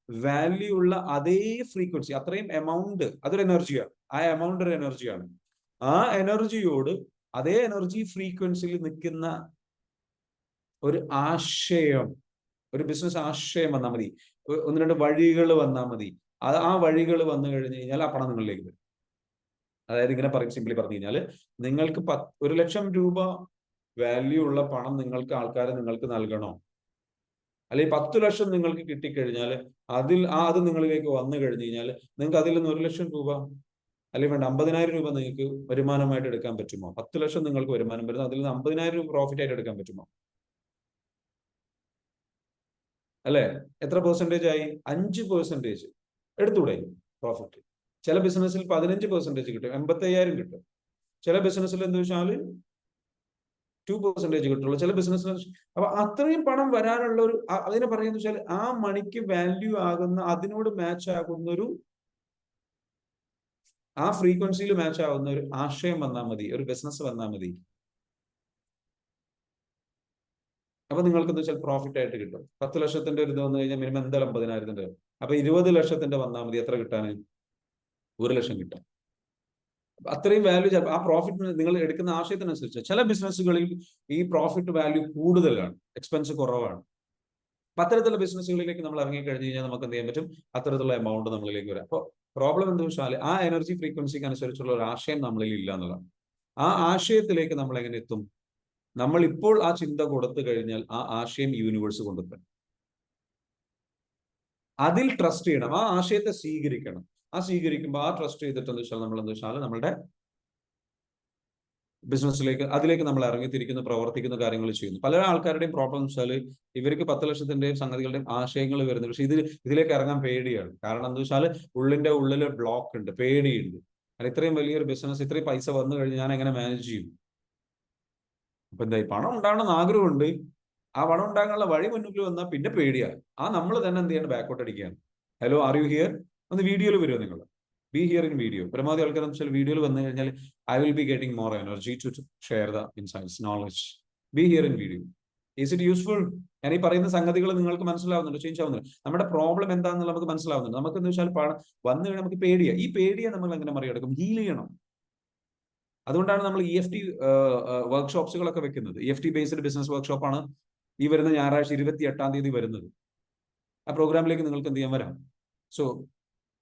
വാല്യൂ ഉള്ള അതേ ഫ്രീക്വൻസി, അത്രയും എമൗണ്ട്, അതൊരു എനർജിയാണ്. ആ എമൗണ്ട് ഒരു എനർജിയാണ്. ആ എനർജിയോട് അതേ എനർജി ഫ്രീക്വൻസിയിൽ നിൽക്കുന്ന ഒരു ആശയം, ഒരു ബിസിനസ് ആശയം വന്നാൽ മതി, 1-2 വഴികൾ വന്നാൽ മതി. ആ വഴികൾ വന്നു കഴിഞ്ഞു കഴിഞ്ഞാൽ ആ പണം നിങ്ങളിലേക്ക് വരും. അതായത് ഇങ്ങനെ പറയും, സിംപ്ലി പറഞ്ഞു കഴിഞ്ഞാൽ നിങ്ങൾക്ക് 1 ലക്ഷം രൂപ വാല്യൂ ഉള്ള പണം നിങ്ങൾക്ക് ആൾക്കാരെ നിങ്ങൾക്ക് നൽകണോ, അല്ലെങ്കിൽ 10 ലക്ഷം നിങ്ങൾക്ക് കിട്ടിക്കഴിഞ്ഞാൽ അത് നിങ്ങളിലേക്ക് വന്നു കഴിഞ്ഞു കഴിഞ്ഞാൽ നിങ്ങൾക്ക് അതിൽ നിന്ന് 1 ലക്ഷം രൂപ അല്ലെങ്കിൽ വേണ്ട 50,000 രൂപ നിങ്ങൾക്ക് വരുമാനമായിട്ട് എടുക്കാൻ പറ്റുമോ? 10 ലക്ഷം നിങ്ങൾക്ക് വരുമാനം വരുന്നു, അതിൽ നിന്ന് 50,000 രൂപ പ്രോഫിറ്റ് ആയിട്ട് എടുക്കാൻ പറ്റുമോ? അല്ലെ? എത്ര പെർസെന്റേജ് ആയി? 5% എടുത്തൂടെ പ്രോഫിറ്റ്? ചില ബിസിനസ്സിൽ 15% കിട്ടും, 85,000 കിട്ടും. ചില ബിസിനസ്സിൽ എന്താ വെച്ചാൽ 2% കിട്ടുള്ളൂ, ചില ബിസിനസ്സിൽ. അപ്പൊ അത്രയും പണം വരാനുള്ള ഒരു അതിനെ പറയുന്നത് വെച്ചാൽ ആ മണിക്ക് വാല്യൂ ആകുന്ന, അതിനോട് മാച്ച് ആകുന്ന ഒരു, ആ ഫ്രീക്വൻസിയിൽ മാച്ച് ആവുന്ന ഒരു ആശയം വന്നാൽ മതി, ഒരു ബിസിനസ് വന്നാൽ മതി. അപ്പൊ നിങ്ങൾക്ക് എന്താ വെച്ചാൽ പ്രോഫിറ്റ് ആയിട്ട് കിട്ടും. 10 ലക്ഷത്തിന്റെ ഒരു ഇത് വന്നു കഴിഞ്ഞാൽ മിനിമം എന്തായാലും 50,000-ന്റെ. അപ്പൊ 20 ലക്ഷത്തിന്റെ വന്നാൽ മതി. എത്ര കിട്ടാൻ? 1 ലക്ഷം കിട്ടാം. അത്രയും വാല്യൂ ആ പ്രോഫിറ്റ് നിങ്ങൾ എടുക്കുന്ന ആശയത്തിനനുസരിച്ച്. ചില ബിസിനസ്സുകളിൽ ഈ പ്രോഫിറ്റ് വാല്യൂ കൂടുതലാണ്, എക്സ്പെൻസ് കുറവാണ്. അപ്പൊ അത്തരത്തിലുള്ള ബിസിനസ്സുകളിലേക്ക് നമ്മൾ ഇറങ്ങി കഴിഞ്ഞു കഴിഞ്ഞാൽ നമുക്ക് എന്ത് ചെയ്യാൻ പറ്റും? അത്തരത്തിലുള്ള എമൗണ്ട് നമ്മളിലേക്ക് വരാം. അപ്പോൾ പ്രോബ്ലം എന്താ വെച്ചാൽ ആ എനർജി ഫ്രീക്വൻസിക്ക് അനുസരിച്ചുള്ള ഒരു ആശയം നമ്മളിൽ ഇല്ല എന്നുള്ളതാണ്. ആ ആശയത്തിലേക്ക് നമ്മൾ എങ്ങനെ എത്തും? നമ്മൾ ഇപ്പോൾ ആ ചിന്ത കൊടുത്തു കഴിഞ്ഞാൽ ആ ആശയം യൂണിവേഴ്സ് കൊണ്ടുത്തരും. അതിൽ ട്രസ്റ്റ് ചെയ്യണം, ആ ആശയത്തെ സ്വീകരിക്കണം. ആ സ്വീകരിക്കുമ്പോൾ ആ ട്രസ്റ്റ് ചെയ്തിട്ട് എന്താ വെച്ചാൽ നമ്മൾ എന്താ വെച്ചാൽ നമ്മുടെ ബിസിനസ്സിലേക്ക് അതിലേക്ക് നമ്മൾ ഇറങ്ങിത്തിരിക്കുന്ന, പ്രവർത്തിക്കുന്ന, കാര്യങ്ങൾ ചെയ്യുന്നു. പല ആൾക്കാരുടെയും പ്രോബ്ലം വെച്ചാൽ ഇവർക്ക് 10 ലക്ഷത്തിന്റെയും സംഗതികളുടെയും ആശയങ്ങൾ വരുന്നത്, പക്ഷെ ഇതിലേക്ക് ഇറങ്ങാൻ പേടിയാണ്. കാരണം എന്താ വെച്ചാൽ ഉള്ളിൽ ബ്ലോക്ക് ഉണ്ട്, പേടിയുണ്ട്. അല്ല, ഇത്രയും വലിയൊരു ബിസിനസ്, ഇത്രയും പൈസ വന്നു കഴിഞ്ഞാൽ ഞാൻ എങ്ങനെ മാനേജ് ചെയ്യും? അപ്പൊ എന്തായി, പണം ഉണ്ടാകണമെന്ന് ആഗ്രഹമുണ്ട്, ആ പണം ഉണ്ടാകാനുള്ള വഴി മുന്നിൽ വന്നാൽ പിന്നെ പേടിയാണ്. നമ്മൾ തന്നെ എന്ത് ചെയ്യണം? ബാക്കോട്ട് അടിക്കുകയാണ്. Hello, are you here? ഒന്ന് വീഡിയോയിൽ വരുമോ നിങ്ങൾ? Be here in video. പരമാവധി ആൾക്കാർ വെച്ചാൽ വീഡിയോയിൽ വന്നു കഴിഞ്ഞാൽ I will be getting more energy to share the insights, knowledge. Be here in video. Is it useful? ഞാൻ ഈ പറയുന്ന സംഗതികൾ നിങ്ങൾക്ക് മനസ്സിലാവുന്നുണ്ട്, ചേഞ്ച് ആവുന്നുണ്ട്? നമ്മുടെ പ്രോബ്ലം എന്താണെന്ന് നമുക്ക് മനസ്സിലാവുന്നുണ്ട്. നമുക്ക് എന്ന് വെച്ചാൽ വന്നു കഴിഞ്ഞാൽ നമുക്ക് പേടിയാ. ഈ പേടിയെ നമ്മൾ എങ്ങനെ മറികടക്കും? ഹീൽ ചെയ്യണം. അതുകൊണ്ടാണ് നമ്മൾ EFT വർക്ക്ഷോപ്സുകളൊക്കെ വെക്കുന്നത്. EFT ബേസ്ഡ് ബിസിനസ് വർക്ക്ഷോപ്പാണ് ഈ വരുന്ന ഞായറാഴ്ച 28-ാം തീയതി വരുന്നത്. ആ പ്രോഗ്രാമിലേക്ക് നിങ്ങൾക്ക് എന്ത് ചെയ്യാൻ വരാം. സോ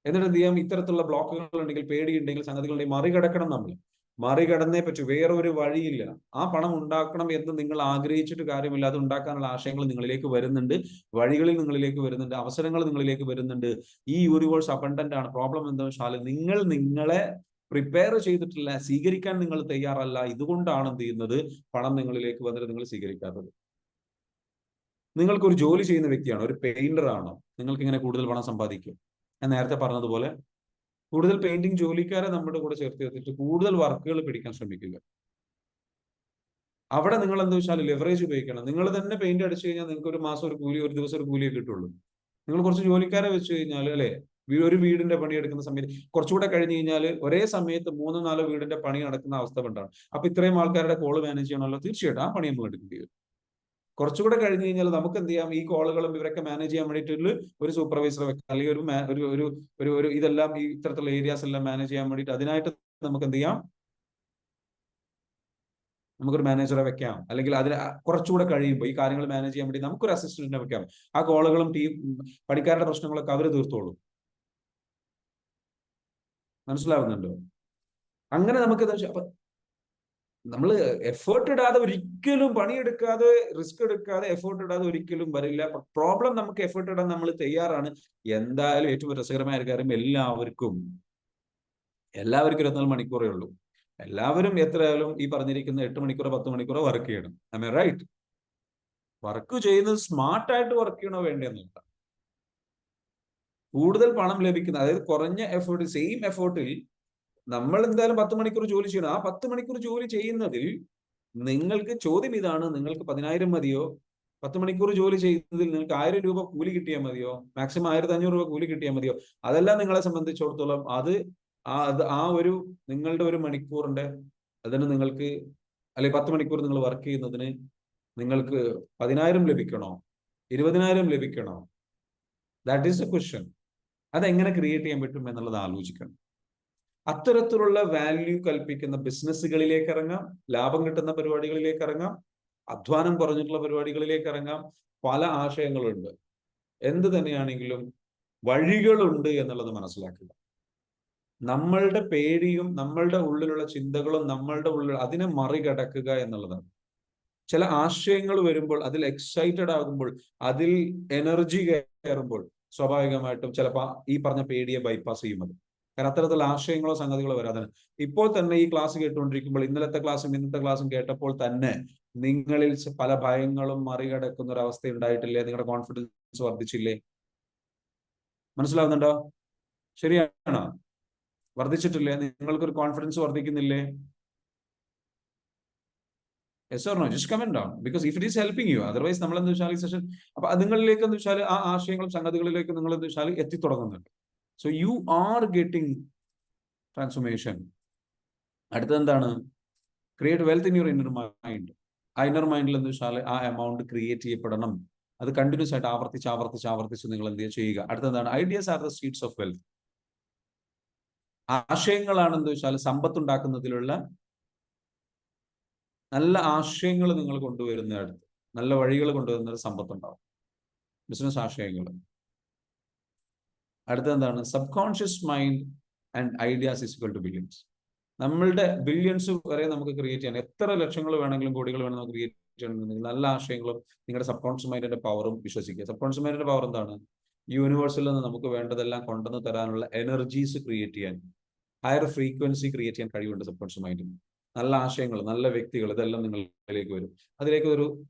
എന്നിട്ട് എന്ത് ചെയ്യാം, ഇത്തരത്തിലുള്ള ബ്ലോക്കുകൾ ഉണ്ടെങ്കിൽ, പേടിയുണ്ടെങ്കിൽ, സംഗതികളുണ്ടെങ്കിൽ മറികടക്കണം. നമ്മൾ മറികടന്നേ പറ്റൂ, വേറെ ഒരു വഴിയില്ല. ആ പണം ഉണ്ടാക്കണം എന്ന് നിങ്ങൾ ആഗ്രഹിച്ചിട്ട് കാര്യമില്ല. അത് ഉണ്ടാക്കാനുള്ള ആശയങ്ങൾ നിങ്ങളിലേക്ക് വരുന്നുണ്ട്, വഴികളിൽ നിങ്ങളിലേക്ക് വരുന്നുണ്ട്, അവസരങ്ങൾ നിങ്ങളിലേക്ക് വരുന്നുണ്ട്. ഈ യൂണിവേഴ്സ് അബണ്ടന്റ് ആണ്. പ്രോബ്ലം എന്താ വെച്ചാൽ നിങ്ങൾ നിങ്ങളെ പ്രിപ്പയർ ചെയ്തിട്ടില്ല, സ്വീകരിക്കാൻ നിങ്ങൾ തയ്യാറല്ല. ഇതുകൊണ്ടാണ് എന്ത് ചെയ്യുന്നത്, പണം നിങ്ങളിലേക്ക് വന്നിട്ട് നിങ്ങൾ സ്വീകരിക്കാത്തത്. നിങ്ങൾക്കൊരു ജോലി ചെയ്യുന്ന വ്യക്തിയാണോ, ഒരു പെയിന്റർ ആണോ, നിങ്ങൾക്ക് ഇങ്ങനെ കൂടുതൽ പണം സമ്പാദിക്കും? ഞാൻ നേരത്തെ പറഞ്ഞതുപോലെ കൂടുതൽ പെയിന്റിംഗ് ജോലിക്കാരെ നമ്മുടെ കൂടെ ചേർത്ത് വെച്ചിട്ട് കൂടുതൽ വർക്കുകൾ പിടിക്കാൻ ശ്രമിക്കുക. അവിടെ നിങ്ങൾ എന്താ വെച്ചാൽ ലെവറേജ് ഉപയോഗിക്കണം. നിങ്ങൾ തന്നെ പെയിന്റ് അടിച്ചു കഴിഞ്ഞാൽ നിങ്ങൾക്ക് ഒരു മാസം ഒരു കൂലി, ഒരു ദിവസം ഒരു കൂലിയെ കിട്ടുള്ളൂ. നിങ്ങൾ കുറച്ച് ജോലിക്കാരെ വെച്ച് കഴിഞ്ഞാൽ, അല്ലെ, ഒരു വീടിന്റെ പണി എടുക്കുന്ന സമയത്ത് കുറച്ചുകൂടെ കഴിഞ്ഞ് കഴിഞ്ഞാൽ ഒരേ സമയത്ത് 3-4 വീടിന്റെ പണി നടക്കുന്ന അവസ്ഥ ഉണ്ടാവും. അപ്പൊ ഇത്രയും ആൾക്കാരുടെ കോള് മാനേജ് ചെയ്യണമല്ലോ. തീർച്ചയായിട്ടും ആ പണി നമ്മൾ എടുക്കേണ്ടി വരും. കുറച്ചുകൂടെ കഴിഞ്ഞ് കഴിഞ്ഞാൽ നമുക്ക് എന്ത് ചെയ്യാം, ഈ കോളുകളും ഇവരൊക്കെ മാനേജ് ചെയ്യാൻ വേണ്ടിയിട്ടുള്ള ഒരു സൂപ്പർവൈസറെ വെക്കാം, അല്ലെങ്കിൽ ഒരു ഇതെല്ലാം ഈ ഇത്തരത്തിലുള്ള ഏരിയാസ് എല്ലാം മാനേജ് ചെയ്യാൻ വേണ്ടിയിട്ട് അതിനായിട്ട് നമുക്ക് എന്ത് ചെയ്യാം, നമുക്കൊരു മാനേജറെ വെക്കാം. അല്ലെങ്കിൽ അതിന് കുറച്ചുകൂടെ കഴിയുമ്പോൾ ഈ കാര്യങ്ങൾ മാനേജ് ചെയ്യാൻ വേണ്ടി നമുക്കൊരു അസിസ്റ്റന്റിനെ വെക്കാം. ആ കോളുകളും പണിക്കാരുടെ പ്രശ്നങ്ങളൊക്കെ അവർ തീർത്തോളും. മനസ്സിലാവുന്നുണ്ടോ? അങ്ങനെ നമുക്ക് നമ്മൾ എഫേർട്ട് ഇടാതെ ഒരിക്കലും, പണിയെടുക്കാതെ, റിസ്ക് എടുക്കാതെ എഫേർട്ട് ഇടാതെ ഒരിക്കലും വരില്ല. പ്രോബ്ലം നമുക്ക് എഫേർട്ട് ഇടാൻ നമ്മൾ തയ്യാറാണ്. എന്തായാലും ഏറ്റവും രസകരമായ ഒരു കാര്യം, എല്ലാവർക്കും 24 മണിക്കൂറേ ഉള്ളൂ. എല്ലാവരും എത്രയായാലും ഈ പറഞ്ഞിരിക്കുന്ന 8 മണിക്കൂറോ 10 മണിക്കൂറോ വർക്ക് ചെയ്യണം. I mean right? വർക്ക് ചെയ്യുന്നത് സ്മാർട്ടായിട്ട് വർക്ക് ചെയ്യണോ വേണ്ടെന്നില്ല. കൂടുതൽ പണം ലഭിക്കുന്ന, അതായത് കുറഞ്ഞ എഫേർട്ട്, സെയിം എഫേർട്ടിൽ നമ്മൾ എന്തായാലും 10 മണിക്കൂർ ജോലി ചെയ്യണം. ആ 10 മണിക്കൂർ ജോലി ചെയ്യുന്നതിൽ നിങ്ങൾക്ക് ചോദ്യം ഇതാണ്, നിങ്ങൾക്ക് 10,000 മതിയോ? 10 മണിക്കൂർ ജോലി ചെയ്യുന്നതിൽ നിങ്ങൾക്ക് 1000 രൂപ കൂലി കിട്ടിയാൽ മതിയോ? മാക്സിമം 1500 രൂപ കൂലി കിട്ടിയാൽ മതിയോ? അതെല്ലാം നിങ്ങളെ സംബന്ധിച്ചിടത്തോളം ആ ഒരു നിങ്ങളുടെ ഒരു മണിക്കൂറിന്റെ അതിന് നിങ്ങൾക്ക്, അല്ലെങ്കിൽ 10 മണിക്കൂർ നിങ്ങൾ വർക്ക് ചെയ്യുന്നതിന് നിങ്ങൾക്ക് 10,000 ലഭിക്കണോ, 20,000 ലഭിക്കണോ? That is a question. അതെങ്ങനെ ക്രിയേറ്റ് ചെയ്യാൻ പറ്റും എന്നുള്ളത് ആലോചിക്കണം. അത്തരത്തിലുള്ള വാല്യൂ കൽപ്പിക്കുന്ന ബിസിനസ്സുകളിലേക്ക് ഇറങ്ങാം, ലാഭം കിട്ടുന്ന പരിപാടികളിലേക്ക് ഇറങ്ങാം, അധ്വാനം കുറഞ്ഞിട്ടുള്ള പരിപാടികളിലേക്ക് ഇറങ്ങാം. പല ആശയങ്ങളുണ്ട്. എന്ത് തന്നെയാണെങ്കിലും വഴികളുണ്ട് എന്നുള്ളത് മനസ്സിലാക്കുക. നമ്മളുടെ പേടിയും നമ്മളുടെ ഉള്ളിലുള്ള ചിന്തകളും നമ്മളുടെ ഉള്ളിൽ അതിനെ മറികടക്കുക എന്നുള്ളതാണ്. ചില ആശയങ്ങൾ വരുമ്പോൾ, അതിൽ എക്സൈറ്റഡ് ആകുമ്പോൾ, അതിൽ എനർജി കയറുമ്പോൾ സ്വാഭാവികമായിട്ടും ചിലപ്പോൾ ഈ പറഞ്ഞ പേടിയെ ബൈപ്പാസ് ചെയ്യുന്നത്. കാരണം അത്തരത്തിലുള്ള ആശയങ്ങളോ സംഗതികളോ വരാതെ ഇപ്പോൾ തന്നെ ഈ ക്ലാസ് കേട്ടുകൊണ്ടിരിക്കുമ്പോൾ, ഇന്നലത്തെ ക്ലാസ്സും ഇന്നത്തെ ക്ലാസ്സും കേട്ടപ്പോൾ തന്നെ നിങ്ങളിൽ പല ഭയങ്ങളും മറികടക്കുന്ന ഒരു അവസ്ഥ ഉണ്ടായിട്ടില്ലേ? നിങ്ങളുടെ കോൺഫിഡൻസ് വർദ്ധിച്ചില്ലേ? മനസ്സിലാവുന്നുണ്ടോ? ശരിയാണോ? വർദ്ധിച്ചിട്ടില്ലേ? നിങ്ങൾക്കൊരു confidence വർദ്ധിക്കുന്നില്ലേ? Yes or no? Just comment down. Because if it is helping you, otherwise നമ്മൾ എന്താ വെച്ചാൽ ഈ സെഷൻ അപ്പൊ നിങ്ങളിലേക്ക് എന്ന് വെച്ചാൽ ആ ആശയങ്ങളും സംഗതികളിലേക്ക് നിങ്ങൾ എന്താ വെച്ചാൽ എത്തിത്തുടങ്ങുന്നുണ്ട്. So you are getting transformation. അടുത്തത് എന്താണ്? Create wealth in your inner mind. ആ ഇന്നർ മൈൻഡിൽ എന്ന് വെച്ചാൽ ആ എമൗണ്ട് ക്രിയേറ്റ് ചെയ്യപ്പെടണം. അത് കണ്ടിന്യൂസ് ആയിട്ട് ആവർത്തിച്ച് നിങ്ങൾ എന്ത് ചെയ്യുക. അടുത്തെന്താണ്? Ideas are the seeds of wealth. ആശയങ്ങളാണ് എന്താ വെച്ചാൽ സമ്പത്തുണ്ടാക്കുന്നതിലുള്ള നല്ല ആശയങ്ങൾ നിങ്ങൾ കൊണ്ടുവരുന്ന അടുത്ത്, നല്ല വഴികൾ കൊണ്ടുവരുന്ന സമ്പത്തുണ്ടാവും. ബിസിനസ് ആശയങ്ങൾ. അടുത്തെന്താണ്? Subconscious mind and ideas is equal to billions. നമ്മളുടെ ബില്യൺസ് വരെ നമുക്ക് ക്രിയേറ്റ് ചെയ്യാൻ, എത്ര ലക്ഷങ്ങൾ വേണമെങ്കിലും കോടികൾ വേണമെങ്കിൽ നമുക്ക് ക്രിയേറ്റ് ചെയ്യണമെന്നുണ്ടെങ്കിൽ നല്ല ആശയങ്ങളും നിങ്ങളുടെ സബ് കോൺഷ്യസ് മൈൻഡിന്റെ പവറും വിശ്വസിക്കുക. സബ് കോൺഷ്യസ് മൈൻഡിന്റെ പവർ എന്താണ്? യൂണിവേഴ്സിൽ നിന്ന് നമുക്ക് വേണ്ടതെല്ലാം കൊണ്ടുവന്ന് തരാനുള്ള എനർജീസ് ക്രിയേറ്റ് ചെയ്യാൻ, ഹയർ ഫ്രീക്വൻസി ക്രിയേറ്റ് ചെയ്യാൻ കഴിവുണ്ട് സബ് കോൺഷ്യസ് മൈൻഡിന്. നല്ല ആശയങ്ങൾ, നല്ല വ്യക്തികൾ, ഇതെല്ലാം നിങ്ങളിലേക്ക് വരും. അതിലേക്ക്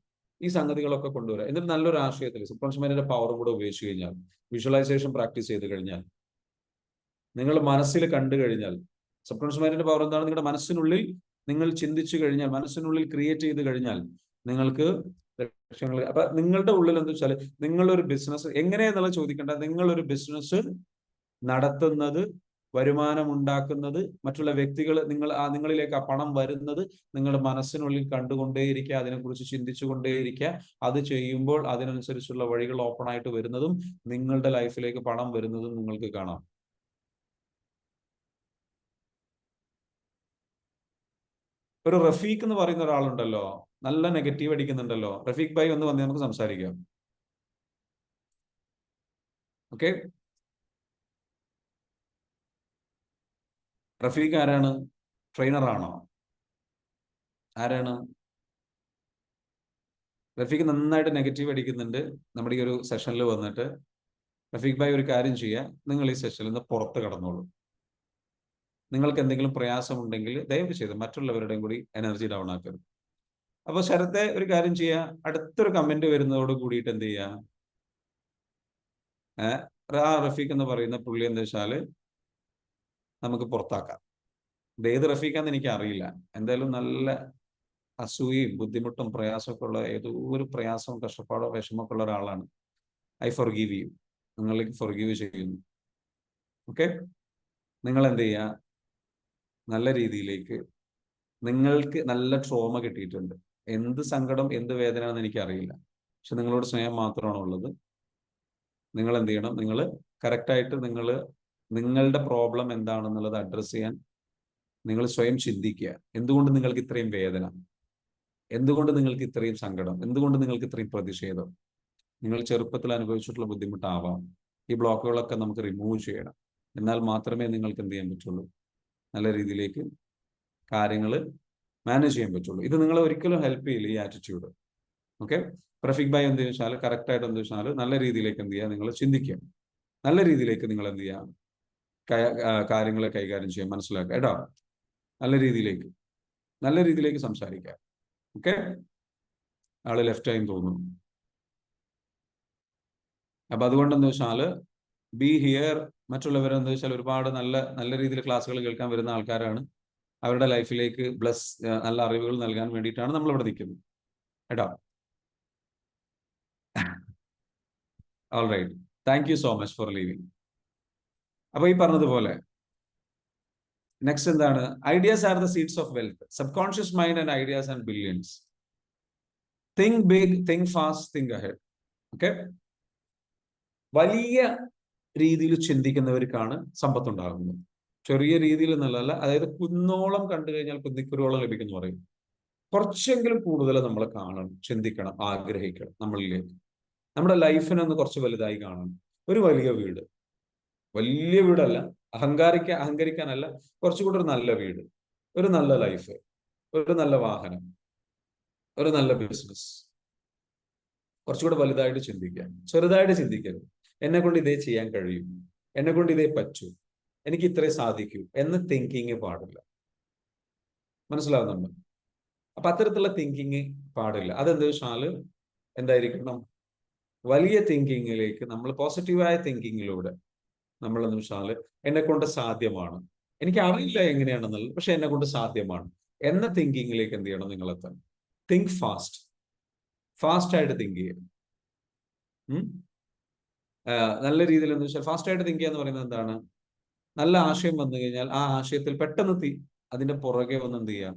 ഈ സംഗതികളൊക്കെ കൊണ്ടുവരാം. എന്നിട്ട് നല്ലൊരു ആശയത്തിൽ സബ് കോൺഷ്യസ് മൈൻഡിന്റെ പവറും കൂടെ ഉപയോഗിച്ച് കഴിഞ്ഞാൽ, വിഷ്വലൈസേഷൻ പ്രാക്ടീസ് ചെയ്ത് കഴിഞ്ഞാൽ, നിങ്ങൾ മനസ്സിൽ കണ്ടു കഴിഞ്ഞാൽ, സബ് കോൺഷ്യസ് മൈൻഡിന്റെ പവർ എന്താണ്? നിങ്ങളുടെ മനസ്സിനുള്ളിൽ നിങ്ങൾ ചിന്തിച്ചു കഴിഞ്ഞാൽ, മനസ്സിനുള്ളിൽ ക്രിയേറ്റ് ചെയ്ത് കഴിഞ്ഞാൽ നിങ്ങൾക്ക് ലക്ഷ്യങ്ങൾ. അപ്പൊ നിങ്ങളുടെ ഉള്ളിൽ എന്താ വെച്ചാൽ, നിങ്ങളൊരു ബിസിനസ് എങ്ങനെയെന്നുള്ളത് ചോദിക്കേണ്ട, നിങ്ങളൊരു ബിസിനസ് നടത്തുന്നത് വരുമാനം ഉണ്ടാക്കുന്നത്, മറ്റുള്ള വ്യക്തികൾ നിങ്ങളിലേക്ക് ആ പണം വരുന്നത് നിങ്ങളുടെ മനസ്സിനുള്ളിൽ കണ്ടുകൊണ്ടേയിരിക്കുക, അതിനെക്കുറിച്ച് ചിന്തിച്ചു കൊണ്ടേയിരിക്കുക. അത് ചെയ്യുമ്പോൾ അതിനനുസരിച്ചുള്ള വഴികൾ ഓപ്പൺ ആയിട്ട് വരുന്നതും നിങ്ങളുടെ ലൈഫിലേക്ക് പണം വരുന്നതും നിങ്ങൾക്ക് കാണാം. ഒരു റഫീഖ് എന്ന് പറയുന്ന ഒരാളുണ്ടല്ലോ, നല്ല നെഗറ്റീവ് അടിക്കുന്നുണ്ടല്ലോ. റഫീഖ് ഭായി ഒന്ന് വന്ന് നമുക്ക് സംസാരിക്കാം. ഓക്കെ, റഫീഖ് ആരാണ്? ട്രെയിനർ ആണോ? ആരാണ്? റഫീഖ് നന്നായിട്ട് നെഗറ്റീവ് അടിക്കുന്നുണ്ട് നമ്മുടെ ഈ ഒരു സെഷനിൽ വന്നിട്ട്. റഫീഖ് ഭായി ഒരു കാര്യം ചെയ്യുക, നിങ്ങൾ ഈ സെഷനിൽ നിന്ന് പുറത്ത് കടന്നോളൂ. നിങ്ങൾക്ക് എന്തെങ്കിലും പ്രയാസമുണ്ടെങ്കിൽ ദയവ് ചെയ്ത് മറ്റുള്ളവരുടെയും കൂടി എനർജി ഡൗൺ ആക്കരുത്. അപ്പൊ ശരത്തെ ഒരു കാര്യം ചെയ്യുക, അടുത്തൊരു കമന്റ് വരുന്നതോട് കൂടിയിട്ട് എന്ത് ചെയ്യുക, റഫീഖ് എന്ന് പറയുന്ന പുള്ളി എന്താ വെച്ചാല് നമുക്ക് പുറത്താക്കാം. ഇത് ഏത് റഫീഖാന്ന് എനിക്ക് അറിയില്ല. എന്തായാലും നല്ല അസൂയയും ബുദ്ധിമുട്ടും പ്രയാസമൊക്കെ ഉള്ള, ഏതോ ഒരു പ്രയാസവും കഷ്ടപ്പാടോ വിഷമമൊക്കെ ഉള്ള ഒരാളാണ്. ഐ ഫോർഗീവ് യു, നിങ്ങളിലേക്ക് ഫോർഗീവ് ചെയ്യുന്നു. ഓക്കെ, നിങ്ങൾ എന്ത് ചെയ്യുക, നല്ല രീതിയിലേക്ക്, നിങ്ങൾക്ക് നല്ല ട്രോമ കിട്ടിയിട്ടുണ്ട്. എന്ത് സങ്കടം എന്ത് വേദന എന്ന് എനിക്കറിയില്ല, പക്ഷെ നിങ്ങളോട് സ്നേഹം മാത്രമാണ് ഉള്ളത്. നിങ്ങൾ എന്ത് ചെയ്യണം, നിങ്ങൾ കറക്റ്റായിട്ട് നിങ്ങളുടെ പ്രോബ്ലം എന്താണെന്നുള്ളത് അഡ്രസ്സ് ചെയ്യാൻ നിങ്ങൾ സ്വയം ചിന്തിക്കുക. എന്തുകൊണ്ട് നിങ്ങൾക്ക് ഇത്രയും വേദന, എന്തുകൊണ്ട് നിങ്ങൾക്ക് ഇത്രയും സങ്കടം, എന്തുകൊണ്ട് നിങ്ങൾക്ക് ഇത്രയും പ്രതിഷേധം? നിങ്ങൾ ചെറുപ്പത്തിൽ അനുഭവിച്ചിട്ടുള്ള ബുദ്ധിമുട്ടാവാം. ഈ ബ്ലോക്കുകളൊക്കെ നമുക്ക് റിമൂവ് ചെയ്യണം. എന്നാൽ മാത്രമേ നിങ്ങൾക്ക് എന്ത് ചെയ്യാൻ പറ്റുള്ളൂ, നല്ല രീതിയിലേക്ക് കാര്യങ്ങൾ മാനേജ് ചെയ്യാൻ പറ്റുള്ളൂ. ഇത് നിങ്ങളെ ഒരിക്കലും ഹെൽപ്പ് ചെയ്യില്ല ഈ ആറ്റിറ്റ്യൂഡ്. ഓക്കെ, റഫീഖ് ഭായി എന്ത് വെച്ചാൽ കറക്റ്റായിട്ട് എന്ത് വെച്ചാൽ നല്ല രീതിയിലേക്ക് എന്ത് ചെയ്യുക, നിങ്ങൾ ചിന്തിക്കുക, നല്ല രീതിയിലേക്ക് നിങ്ങൾ എന്ത് ചെയ്യുക, കാര്യങ്ങളെ കൈകാര്യം ചെയ്യാൻ മനസ്സിലാക്കുക കേട്ടോ. നല്ല രീതിയിലേക്ക് സംസാരിക്കുക. ഓക്കെ, ആള് ലെഫ്റ്റ് ആയി തോന്നുന്നു. അപ്പൊ അതുകൊണ്ടെന്ന് വെച്ചാല് ബി ഹിയർ. മറ്റുള്ളവരെന്താ വെച്ചാൽ ഒരുപാട് നല്ല രീതിയിൽ ക്ലാസ്സുകൾ കേൾക്കാൻ വരുന്ന ആൾക്കാരാണ്. അവരുടെ ലൈഫിലേക്ക് നല്ല അറിവുകൾ നൽകാൻ വേണ്ടിയിട്ടാണ് നമ്മൾ ഇവിടെ നിൽക്കുന്നത് കേട്ടോ. All right, thank you so much for leaving. അപ്പൊ ഈ പറഞ്ഞതുപോലെ നെക്സ്റ്റ് എന്താണ്, ideas are the seeds of wealth. Subconscious mind and ideas and billions. Think big, think fast, think ahead. Okay, വലിയ രീതിയിൽ ചിന്തിക്കുന്നവർക്കാണ് സമ്പത്തുണ്ടാകുന്നത്. ചെറിയ രീതിയിൽ എന്നുള്ളതല്ല, അതായത് കുന്നോളം കണ്ടു കഴിഞ്ഞാൽ കുന്നിക്കുരുവോളം ലഭിക്കുന്നു പറയും. കുറച്ചെങ്കിലും കൂടുതൽ നമ്മൾ കാണണം, ചിന്തിക്കണം, ആഗ്രഹിക്കണം. നമ്മളിലേക്ക് നമ്മുടെ ലൈഫിനൊന്ന് കുറച്ച് വലുതായി കാണണം. ഒരു വലിയ വീടല്ല, അഹങ്കരിക്കാനല്ല, കുറച്ചുകൂടി ഒരു നല്ല വീട്, ഒരു നല്ല ലൈഫ്, ഒരു നല്ല വാഹനം, ഒരു നല്ല ബിസിനസ്. കുറച്ചുകൂടെ വലുതായിട്ട് ചിന്തിക്കുക, ചെറുതായിട്ട് ചിന്തിക്കരുത്. എന്നെ കൊണ്ട് ഇതേ ചെയ്യാൻ കഴിയും, എന്നെ കൊണ്ട് ഇതേ പറ്റൂ, എനിക്ക് ഇത്രേ സാധിക്കൂ എന്ന് തിങ്കിങ് പാടില്ല. മനസ്സിലാവുന്നുണ്ട്? അപ്പൊ അത്തരത്തിലുള്ള തിങ്കിങ് പാടില്ല. അതെന്താ വെച്ചാൽ എന്തായിരിക്കണം, വലിയ തിങ്കിങ്ങിലേക്ക് നമ്മൾ പോസിറ്റീവായ തിങ്കിങ്ങിലൂടെ നമ്മളെന്ന് വെച്ചാൽ എന്നെ കൊണ്ട് സാധ്യമാണ്, എനിക്ക് അറിയില്ല എങ്ങനെയാണെന്നുള്ളത്, പക്ഷെ എന്നെ കൊണ്ട് സാധ്യമാണ് എന്ന തിങ്കിങ്ങിലേക്ക് എന്ത് ചെയ്യണം, നിങ്ങൾ എത്തണം. തിങ്ക് ഫാസ്റ്റ് ആയിട്ട് തിങ്ക് ചെയ്യണം. നല്ല രീതിയിൽ എന്ന് വെച്ചാൽ ഫാസ്റ്റ് ആയിട്ട് തിങ്ക് ചെയ്യുക എന്ന് പറയുന്നത് എന്താണ്, നല്ല ആശയം വന്നു കഴിഞ്ഞാൽ ആ ആശയത്തിൽ പെട്ടെന്ന് അതിന്റെ പുറകെ വന്ന് എന്ത് ചെയ്യാം,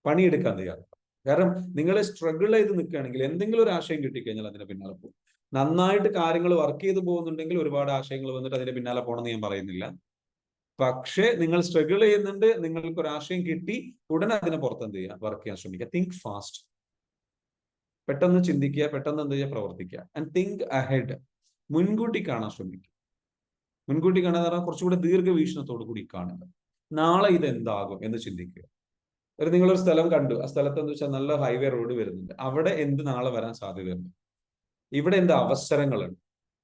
പണിയെടുക്കാൻ തയ്യാറാണ്. കാരണം നിങ്ങൾ സ്ട്രഗിൾ ചെയ്ത് നിൽക്കുകയാണെങ്കിൽ എന്തെങ്കിലും ഒരു ആശയം കിട്ടിക്കഴിഞ്ഞാൽ അതിന്റെ പിന്നാലെ പോകും. നന്നായിട്ട് കാര്യങ്ങൾ വർക്ക് ചെയ്ത് പോകുന്നുണ്ടെങ്കിൽ ഒരുപാട് ആശയങ്ങൾ വന്നിട്ട് അതിന്റെ പിന്നാലെ പോകണമെന്ന് ഞാൻ പറയുന്നില്ല. പക്ഷേ നിങ്ങൾ സ്ട്രഗിൾ ചെയ്യുന്നുണ്ട്, നിങ്ങൾക്ക് ഒരു ആശയം കിട്ടി, ഉടനെ അതിനെ പുറത്ത് എന്ത് ചെയ്യുക, വർക്ക് ചെയ്യാൻ ശ്രമിക്കുക. തിങ്ക് ഫാസ്റ്റ്, പെട്ടെന്ന് ചിന്തിക്കുക, പെട്ടെന്ന് എന്ത് ചെയ്യുക, പ്രവർത്തിക്കുക. ആൻഡ് തിങ്ക് അഹെഡ്, മുൻകൂട്ടി കാണാൻ ശ്രമിക്കുക. മുൻകൂട്ടി കാണാൻ പറഞ്ഞാൽ കുറച്ചുകൂടി ദീർഘവീക്ഷണത്തോടു കൂടി കാണുക. നാളെ ഇത് എന്താകും എന്ന് ചിന്തിക്കുക. നിങ്ങളൊരു സ്ഥലം കണ്ടു, ആ സ്ഥലത്ത് എന്ന് വെച്ചാൽ നല്ല ഹൈവേ റോഡ് വരുന്നുണ്ട്, അവിടെ എന്ത് നാളെ വരാൻ സാധ്യതയുണ്ട്, ഇവിടെ എന്ത് അവസരങ്ങളുണ്ട്.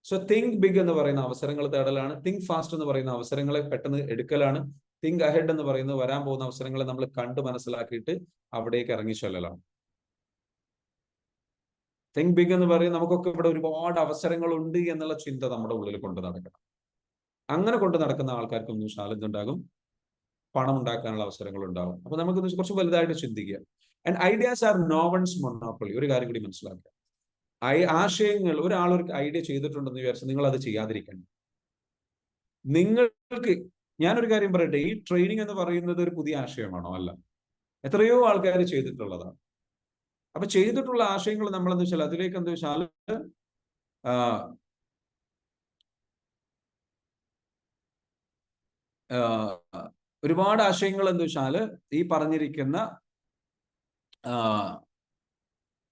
സോ തിങ്ക് ബിഗ് എന്ന് പറയുന്ന അവസരങ്ങൾ തേടലാണ്. തിങ്ക് ഫാസ്റ്റ് എന്ന് പറയുന്ന അവസരങ്ങളെ പെട്ടെന്ന് എടുക്കലാണ്. തിങ്ക് അഹെഡ് എന്ന് പറയുന്നത് വരാൻ പോകുന്ന അവസരങ്ങളെ നമ്മൾ കണ്ട് മനസ്സിലാക്കിയിട്ട് അവിടേക്ക് ഇറങ്ങി ചെല്ലലാണ്. തിങ്ക് ബിഗ് എന്ന് പറയുന്നത് നമുക്കൊക്കെ ഇവിടെ ഒരുപാട് അവസരങ്ങളുണ്ട് എന്നുള്ള ചിന്ത നമ്മുടെ ഉള്ളിൽ കൊണ്ട് നടക്കണം. അങ്ങനെ കൊണ്ട് നടക്കുന്ന ആൾക്കാർക്കൊന്നും എന്തുണ്ടാകും, പണം ഉണ്ടാക്കാനുള്ള അവസരങ്ങൾ ഉണ്ടാകും. അപ്പൊ നമുക്ക് കുറച്ച് വലുതായിട്ട് ചിന്തിക്കുക. And ideas are no one's monopoly. ഒരു കാര്യം കൂടി മനസ്സിലാക്കുക, ആശയങ്ങൾ ഒരാൾ ഒരു ഐഡിയ ചെയ്തിട്ടുണ്ടെന്ന് വിചാരിച്ച് നിങ്ങൾ അത് ചെയ്യാതിരിക്കണം. നിങ്ങൾക്ക് ഞാനൊരു കാര്യം പറയട്ടെ, ഈ ട്രെയിനിങ് എന്ന് പറയുന്നത് ഒരു പുതിയ ആശയമാണോ? അല്ല. എത്രയോ ആൾക്കാർ ചെയ്തിട്ടുള്ളതാണ്. അപ്പൊ ചെയ്തിട്ടുള്ള ആശയങ്ങൾ നമ്മൾ എന്താ വെച്ചാൽ അതിലേക്ക് എന്താ വെച്ചാൽ ഒരുപാട് ആശയങ്ങൾ എന്താ വെച്ചാൽ ഈ പറഞ്ഞിരിക്കുന്ന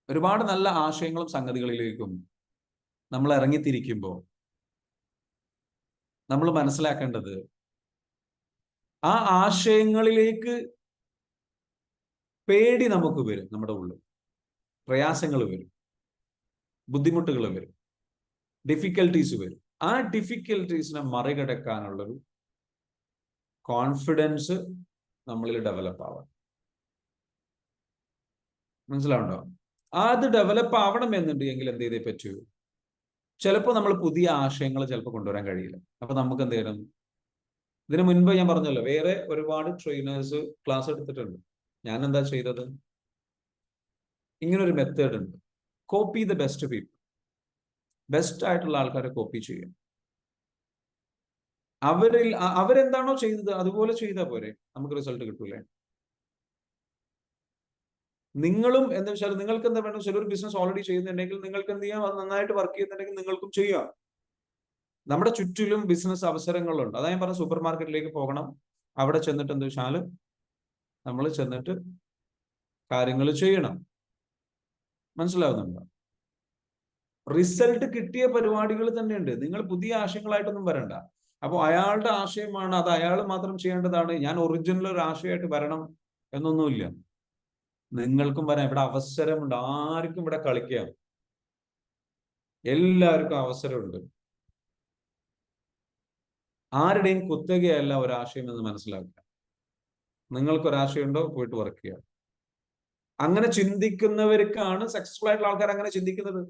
ഒരുപാട് നല്ല ആശയങ്ങളും സംഗതികളിലേക്കും നമ്മൾ ഇറങ്ങിത്തിരിക്കുമ്പോൾ നമ്മൾ മനസ്സിലാക്കേണ്ടത് ആ ആശയങ്ങളിലേക്ക് പേടി നമുക്ക് വരും, നമ്മുടെ ഉള്ളിൽ പ്രയാസങ്ങൾ വരും, ബുദ്ധിമുട്ടുകൾ വരും, ഡിഫിക്കൽട്ടീസ് വരും. ആ ഡിഫിക്കൽട്ടീസിനെ മറികടക്കാനുള്ളൊരു കോൺഫിഡൻസ് നമ്മളിൽ ഡെവലപ്പ് ആവാം. മനസ്സിലാവുണ്ടോ? അത് ഡെവലപ്പ് ആവണം എന്നുണ്ടെങ്കിൽ എന്ത് ചെയ്തേ പറ്റൂ? ചിലപ്പോൾ നമ്മൾ പുതിയ ആശയങ്ങൾ ചിലപ്പോൾ കൊണ്ടുവരാൻ കഴിയില്ല. അപ്പൊ നമുക്ക് എന്ത് ചെയ്യണം? ഇതിനു മുൻപ് ഞാൻ പറഞ്ഞല്ലോ, വേറെ ഒരുപാട് ട്രെയിനേഴ്സ് ക്ലാസ് എടുത്തിട്ടുണ്ട്. ഞാൻ എന്താ ചെയ്തത്? ഇങ്ങനൊരു മെത്തേഡ് ഉണ്ട്. Copy the best people. Best ആയിട്ടുള്ള ആൾക്കാരെ കോപ്പി ചെയ്യും. അവരെന്താണോ ചെയ്തത് അതുപോലെ ചെയ്താൽ പോരെ, നമുക്ക് റിസൾട്ട് കിട്ടൂലേ? നിങ്ങളും എന്താ വെച്ചാൽ നിങ്ങൾക്ക് എന്താ വേണം? ചിലർ ബിസിനസ് ഓൾറെഡി ചെയ്യുന്നുണ്ടെങ്കിൽ നിങ്ങൾക്ക് എന്ത് ചെയ്യാം? അത് നന്നായിട്ട് വർക്ക് ചെയ്യുന്നുണ്ടെങ്കിൽ നിങ്ങൾക്കും ചെയ്യാം. നമ്മുടെ ചുറ്റിലും ബിസിനസ് അവസരങ്ങളുണ്ട്. അതാ ഞാൻ പറഞ്ഞ സൂപ്പർ മാർക്കറ്റിലേക്ക് പോകണം. അവിടെ ചെന്നിട്ട് എന്താ വെച്ചാൽ നമ്മൾ ചെന്നിട്ട് കാര്യങ്ങൾ ചെയ്യണം. മനസ്സിലാവുന്നുണ്ടോ? റിസൾട്ട് കിട്ടിയ പരിപാടികൾ തന്നെയുണ്ട്. നിങ്ങൾ പുതിയ ആശയങ്ങളായിട്ടൊന്നും വരണ്ട. അപ്പോൾ അയാളുടെ ആശയമാണ്, അത് അയാൾ മാത്രം ചെയ്യേണ്ടതാണ്. ഞാൻ ഒറിജിനൽ ഒരു ആശയമായിട്ട് വരണം എന്നൊന്നുമില്ല. നിങ്ങൾക്കും വരാം. ഇവിടെ അവസരമുണ്ട്. ആർക്കും ഇവിടെ കളിക്കാം. എല്ലാവർക്കും അവസരമുണ്ട്. ആരുടെയും കുത്തകയല്ല ഒരാശയം എന്ന് മനസ്സിലാക്കുക. നിങ്ങൾക്കൊരാശയമുണ്ടോ, പോയിട്ട് വർക്ക് ചെയ്യുക. അങ്ങനെ ചിന്തിക്കുന്നവർക്കാണ് സക്സസ്ഫുൾ ആയിട്ടുള്ള ആൾക്കാർ അങ്ങനെ ചിന്തിക്കുന്നത്.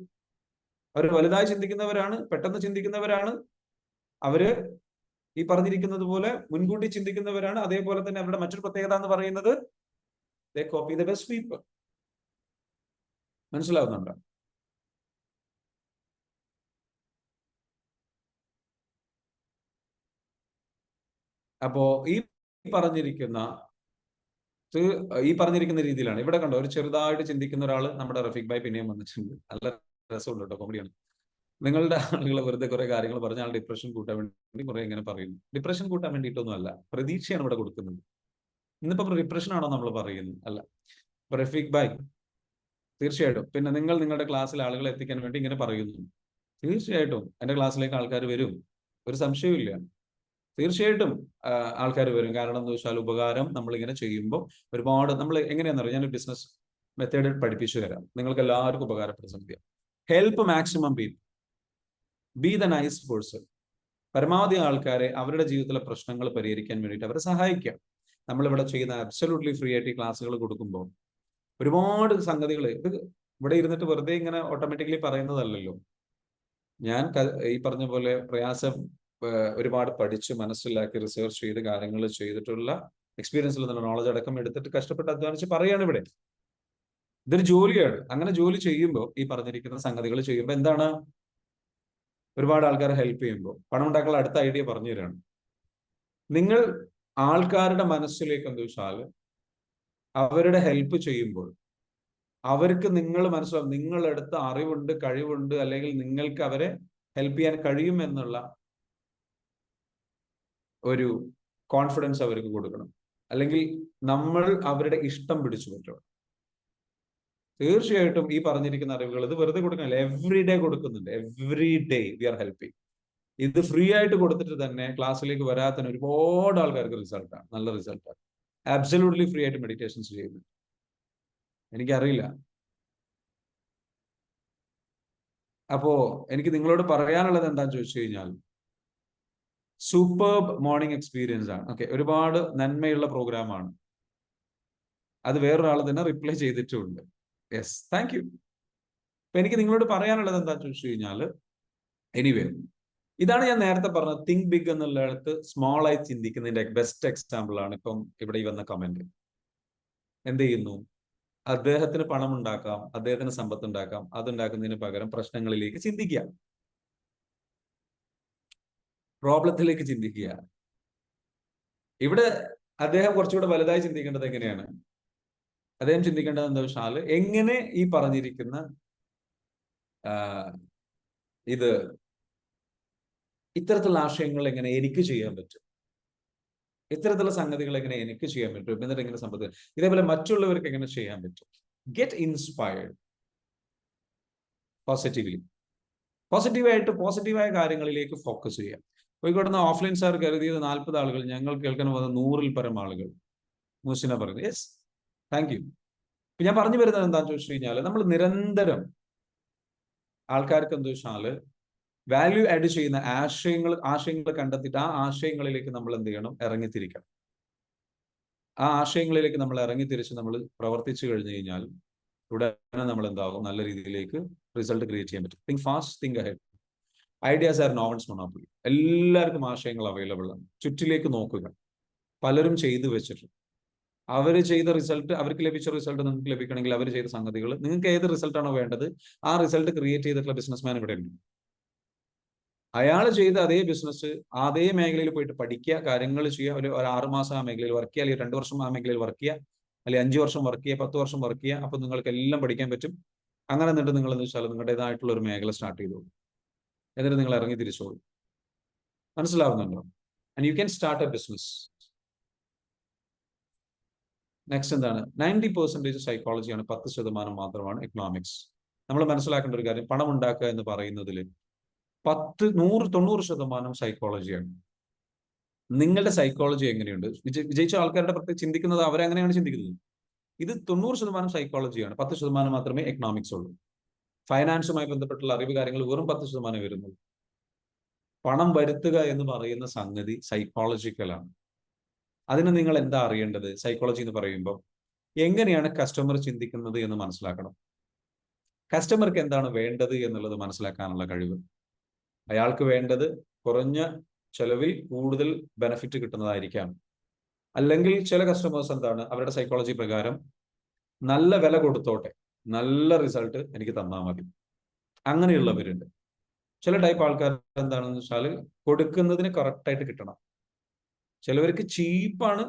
അവർ വലുതായി ചിന്തിക്കുന്നവരാണ്, പെട്ടെന്ന് ചിന്തിക്കുന്നവരാണ്. അവര് ഈ പറഞ്ഞിരിക്കുന്നത് പോലെ മുൻകൂട്ടി ചിന്തിക്കുന്നവരാണ്. അതേപോലെ തന്നെ അവരുടെ മറ്റൊരു പ്രത്യേകത എന്ന് പറയുന്നത് they copy the best people. മനസ്സിലാവുന്നുണ്ടോ? അപ്പോ ഈ പറഞ്ഞിരിക്കുന്ന രീതിയിലാണ്. ഇവിടെ കണ്ടോ, ഒരു ചെറുതായിട്ട് ചിന്തിക്കുന്ന ഒരാൾ നമ്മുടെ റഫീഖ് ഭായ് പിന്നെയും വന്നിട്ടുണ്ട്. നല്ല രസമുണ്ട് കേട്ടോ, കോമഡിയാണ്. നിങ്ങളുടെ ആളുകൾ വെറുതെ കുറെ കാര്യങ്ങൾ പറഞ്ഞ ആൾ ഡിപ്രഷൻ കൂട്ടാൻ വേണ്ടി കുറെ ഇങ്ങനെ പറയുന്നു. ഡിപ്രഷൻ കൂട്ടാൻ വേണ്ടിയിട്ടൊന്നും അല്ല, പ്രതീക്ഷയാണ് ഇവിടെ കൊടുക്കുന്നത്. ഇന്നിപ്പോ ഡിപ്രഷൻ ആണോ നമ്മൾ പറയുന്നത്? അല്ല. റഫീഖ് ഭായ് തീർച്ചയായിട്ടും പിന്നെ നിങ്ങളുടെ ക്ലാസ്സിൽ ആളുകളെ എത്തിക്കാൻ വേണ്ടി ഇങ്ങനെ പറയുന്നു. തീർച്ചയായിട്ടും എന്റെ ക്ലാസ്സിലേക്ക് ആൾക്കാർ വരും, ഒരു സംശയവുമില്ല. തീർച്ചയായിട്ടും ആൾക്കാർ വരും. കാരണം എന്താ വെച്ചാൽ ഉപകാരം നമ്മളിങ്ങനെ ചെയ്യുമ്പോൾ ഒരുപാട് നമ്മൾ എങ്ങനെയാണെന്നറിയാം. ഞാനൊരു ബിസിനസ് മെത്തേഡ് പഠിപ്പിച്ചു തരാം, നിങ്ങൾക്ക് എല്ലാവർക്കും ഉപകാരപ്പെടുന്ന സംഗതിയാണ്. Help maximum people, B the nice person. പരമാവധി ആൾക്കാരെ അവരുടെ ജീവിതത്തിലെ പ്രശ്നങ്ങൾ പരിഹരിക്കാൻ വേണ്ടിയിട്ട് അവരെ സഹായിക്കാം. നമ്മളിവിടെ ചെയ്യുന്ന അബ്സല്യൂട്ട്ലി ഫ്രീ ആയിട്ട് ഈ ക്ലാസ്സുകൾ കൊടുക്കുമ്പോൾ ഒരുപാട് സംഗതികൾ ഇത് ഇവിടെ ഇരുന്നിട്ട് വെറുതെ ഇങ്ങനെ ഓട്ടോമാറ്റിക്കലി പറയുന്നതല്ലല്ലോ. ഞാൻ ഈ പറഞ്ഞ പോലെ പ്രയാസം ഒരുപാട് പഠിച്ച് മനസ്സിലാക്കി റിസർച്ച് ചെയ്ത് കാര്യങ്ങൾ ചെയ്തിട്ടുള്ള എക്സ്പീരിയൻസിൽ നിന്നുള്ള നോളജ് അടക്കം എടുത്തിട്ട് കഷ്ടപ്പെട്ട് അധ്വാനിച്ച് പറയാണ് ഇവിടെ. ഇതൊരു ജോലിയാണ്. അങ്ങനെ ജോലി ചെയ്യുമ്പോൾ ഈ പറഞ്ഞിരിക്കുന്ന സംഗതികൾ ചെയ്യുമ്പോൾ എന്താണ്, ഒരുപാട് ആൾക്കാരെ ഹെൽപ്പ് ചെയ്യുമ്പോൾ പണം ഉണ്ടാക്കാനുള്ള അടുത്ത ഐഡിയ പറഞ്ഞു തരാണ്. നിങ്ങൾ ആൾക്കാരുടെ മനസ്സിലേക്ക് എന്താ വെച്ചാൽ അവരുടെ ഹെൽപ്പ് ചെയ്യുമ്പോൾ അവർക്ക് നിങ്ങൾ മനസ്സിലാവും, നിങ്ങളെടുത്ത് അറിവുണ്ട്, കഴിവുണ്ട്, അല്ലെങ്കിൽ നിങ്ങൾക്ക് അവരെ ഹെൽപ്പ് ചെയ്യാൻ കഴിയും എന്നുള്ള ഒരു കോൺഫിഡൻസ് അവർക്ക് കൊടുക്കണം. അല്ലെങ്കിൽ നമ്മൾ അവരുടെ ഇഷ്ടം പിടിച്ചു പറ്റണം. തീർച്ചയായിട്ടും ഈ പറഞ്ഞിരിക്കുന്ന അറിവുകൾ ഇത് വെറുതെ കൊടുക്കണില്ല, എവറി ഡേ കൊടുക്കുന്നുണ്ട്. Every day we are helping. ഇത് ഫ്രീ ആയിട്ട് കൊടുത്തിട്ട് തന്നെ ക്ലാസ്സിലേക്ക് വരാത്ത ഒരുപാട് ആൾക്കാർക്ക് റിസൾട്ടാണ്, നല്ല റിസൾട്ടാണ്. അബ്സല്യൂട്ട്ലി ഫ്രീ ആയിട്ട് മെഡിറ്റേഷൻസ് ചെയ്യുന്നു. എനിക്കറിയില്ല. അപ്പോ എനിക്ക് നിങ്ങളോട് പറയാനുള്ളത് എന്താണെന്ന് ചോദിച്ചു കഴിഞ്ഞാൽ, സൂപ്പർബ് മോർണിംഗ് എക്സ്പീരിയൻസ് ആണ്. ഓക്കെ, ഒരുപാട് നന്മയുള്ള പ്രോഗ്രാമാണ്. അത് വേറൊരാൾ തന്നെ റിപ്ലൈ ചെയ്തിട്ടുമുണ്ട്. Yes, thank you. അപ്പൊ എനിക്ക് നിങ്ങളോട് പറയാനുള്ളത് എന്താണെന്ന് ചോദിച്ചു കഴിഞ്ഞാൽ, എനിവേ ഇതാണ് ഞാൻ നേരത്തെ പറഞ്ഞത്, തിങ്ക് ബിഗ് എന്നുള്ളിടത്ത് സ്മോൾ ആയി ചിന്തിക്കുന്നതിന്റെ ബെസ്റ്റ് എക്സാമ്പിൾ ആണ് ഇപ്പം ഇവിടെ ഈ വന്ന കമന്റ്. എന്ത് ചെയ്യുന്നു? അദ്ദേഹത്തിന് പണം ഉണ്ടാക്കാം, അദ്ദേഹത്തിന് സമ്പത്ത് ഉണ്ടാക്കാം. അതുണ്ടാക്കുന്നതിന് പകരം പ്രശ്നങ്ങളിലേക്ക് ചിന്തിക്കുക, പ്രോബ്ലത്തിലേക്ക് ചിന്തിക്കുക. ഇവിടെ അദ്ദേഹം കുറച്ചുകൂടെ വലുതായി ചിന്തിക്കേണ്ടത് എങ്ങനെയാണ്? അദ്ദേഹം ചിന്തിക്കേണ്ടത് എന്താ വെച്ചാൽ, എങ്ങനെ ഈ പറഞ്ഞിരിക്കുന്ന ഇത് ഇത്തരത്തിലുള്ള ആശയങ്ങൾ എങ്ങനെ എനിക്ക് ചെയ്യാൻ പറ്റും, ഇത്തരത്തിലുള്ള സംഗതികൾ എങ്ങനെ എനിക്ക് ചെയ്യാൻ പറ്റും, എന്നിട്ട് എങ്ങനെ സംഭവിക്കും, ഇതേപോലെ മറ്റുള്ളവർക്ക് എങ്ങനെ ചെയ്യാൻ പറ്റും. Get inspired positively. പോസിറ്റീവായ കാര്യങ്ങളിലേക്ക് ഫോക്കസ് ചെയ്യാം. കോഴിക്കോട് ഓഫ്ലൈൻ സാർ കരുതിയത് 40 ആളുകൾ, ഞങ്ങൾ കേൾക്കാൻ പോകുന്നത് 100-ൽ പരം ആളുകൾ. മുസിന പറയുന്നത് യെസ്, താങ്ക് യു. ഞാൻ പറഞ്ഞു വരുന്നത് എന്താണെന്ന് ചോദിച്ചു കഴിഞ്ഞാൽ, നമ്മൾ നിരന്തരം ആൾക്കാർക്ക് എന്താ വെച്ചാൽ വാല്യൂ ആഡ് ചെയ്യുന്ന ആശയങ്ങൾ കണ്ടെത്തിയിട്ട് ആ ആശയങ്ങളിലേക്ക് നമ്മൾ എന്ത് ചെയ്യണം, ഇറങ്ങിത്തിരിക്കണം. ആ ആശയങ്ങളിലേക്ക് നമ്മൾ ഇറങ്ങിത്തിരിച്ച് നമ്മൾ പ്രവർത്തിച്ചു കഴിഞ്ഞു കഴിഞ്ഞാൽ ഉടനെ നമ്മൾ എന്താകും, നല്ല രീതിയിലേക്ക് റിസൾട്ട് ക്രിയേറ്റ് ചെയ്യാൻ പറ്റും. Think fast, think ahead. Ideas are no one's monopoly. എല്ലാവർക്കും ആശയങ്ങൾ അവൈലബിൾ ആണ്. ചുറ്റിലേക്ക് നോക്കുക, പലരും ചെയ്തു വെച്ചിട്ടുണ്ട്. അവർ ചെയ്ത റിസൾട്ട്, അവർക്ക് ലഭിച്ച റിസൾട്ട് നിങ്ങൾക്ക് ലഭിക്കണമെങ്കിൽ അവർ ചെയ്ത സംഗതികൾ, നിങ്ങൾക്ക് ഏത് റിസൾട്ടാണോ വേണ്ടത് ആ റിസൾട്ട് ക്രിയേറ്റ് ചെയ്തിട്ടുള്ള ബിസിനസ്മാൻ ഇവിടെ ഉണ്ട്. അയാൾ ചെയ്ത അതേ ബിസിനസ് അതേ മേഖലയിൽ പോയിട്ട് പഠിക്കുക, കാര്യങ്ങൾ ചെയ്യുക, ഒരു 6 മാസം ആ മേഖലയിൽ വർക്ക് ചെയ്യുക, അല്ലെങ്കിൽ 2 വർഷം ആ മേഖലയിൽ വർക്ക് ചെയ്യുക, അല്ലെങ്കിൽ 5 വർഷം വർക്ക് ചെയ്യുക, 10 വർഷം വർക്ക് ചെയ്യുക. അപ്പൊ നിങ്ങൾക്ക് എല്ലാം പഠിക്കാൻ പറ്റും. അങ്ങനെ എന്നിട്ട് നിങ്ങൾ എന്ന് വെച്ചാൽ നിങ്ങളുടേതായിട്ടുള്ള ഒരു മേഖല സ്റ്റാർട്ട് ചെയ്തോളൂ, എന്നിട്ട് നിങ്ങൾ ഇറങ്ങി തിരിച്ചോളൂ. മനസ്സിലാവുന്നുണ്ടോ? And you can start A business. Next എന്താണ്? 90% സൈക്കോളജിയാണ്, 10% മാത്രമാണ് എക്കണോമിക്സ്. നമ്മൾ മനസ്സിലാക്കേണ്ട ഒരു കാര്യം, പണം ഉണ്ടാക്കുക എന്ന് പറയുന്നതിൽ 90% സൈക്കോളജിയാണ്. നിങ്ങളുടെ സൈക്കോളജി എങ്ങനെയുണ്ട്? വിജയിച്ച ആൾക്കാരുടെ പ്രത്യേകം ചിന്തിക്കുന്നത് അവരെങ്ങനെയാണ് ചിന്തിക്കുന്നത്. ഇത് 90% സൈക്കോളജിയാണ്, 10% മാത്രമേ എക്കണോമിക്സ് ഉള്ളൂ. ഫൈനാൻസുമായി ബന്ധപ്പെട്ടുള്ള അറിവ് കാര്യങ്ങൾ വെറും 10% വരുന്നുള്ളൂ. പണം വരുത്തുക എന്ന് പറയുന്ന സംഗതി സൈക്കോളജിക്കലാണ്. അതിന് നിങ്ങൾ എന്താ അറിയേണ്ടത്? സൈക്കോളജി എന്ന് പറയുമ്പോൾ എങ്ങനെയാണ് കസ്റ്റമർ ചിന്തിക്കുന്നത് എന്ന് മനസ്സിലാക്കണം. കസ്റ്റമർക്ക് എന്താണ് വേണ്ടത് എന്നുള്ളത് മനസ്സിലാക്കാനുള്ള കഴിവ്. അയാൾക്ക് വേണ്ടത് കുറഞ്ഞ ചെലവിൽ കൂടുതൽ ബെനിഫിറ്റ് കിട്ടുന്നതായിരിക്കാം. അല്ലെങ്കിൽ ചില കസ്റ്റമേഴ്സ് എന്താണ്, അവരുടെ സൈക്കോളജി പ്രകാരം നല്ല വില കൊടുത്തോട്ടെ, നല്ല റിസൾട്ട് എനിക്ക് തന്നാൽ മതി, അങ്ങനെയുള്ളവരുണ്ട്. ചില ടൈപ്പ് ആൾക്കാർ എന്താണെന്ന് വെച്ചാൽ കൊടുക്കുന്നതിന് കറക്റ്റായിട്ട് കിട്ടണം. ചിലവർക്ക് ചീപ്പാണ്,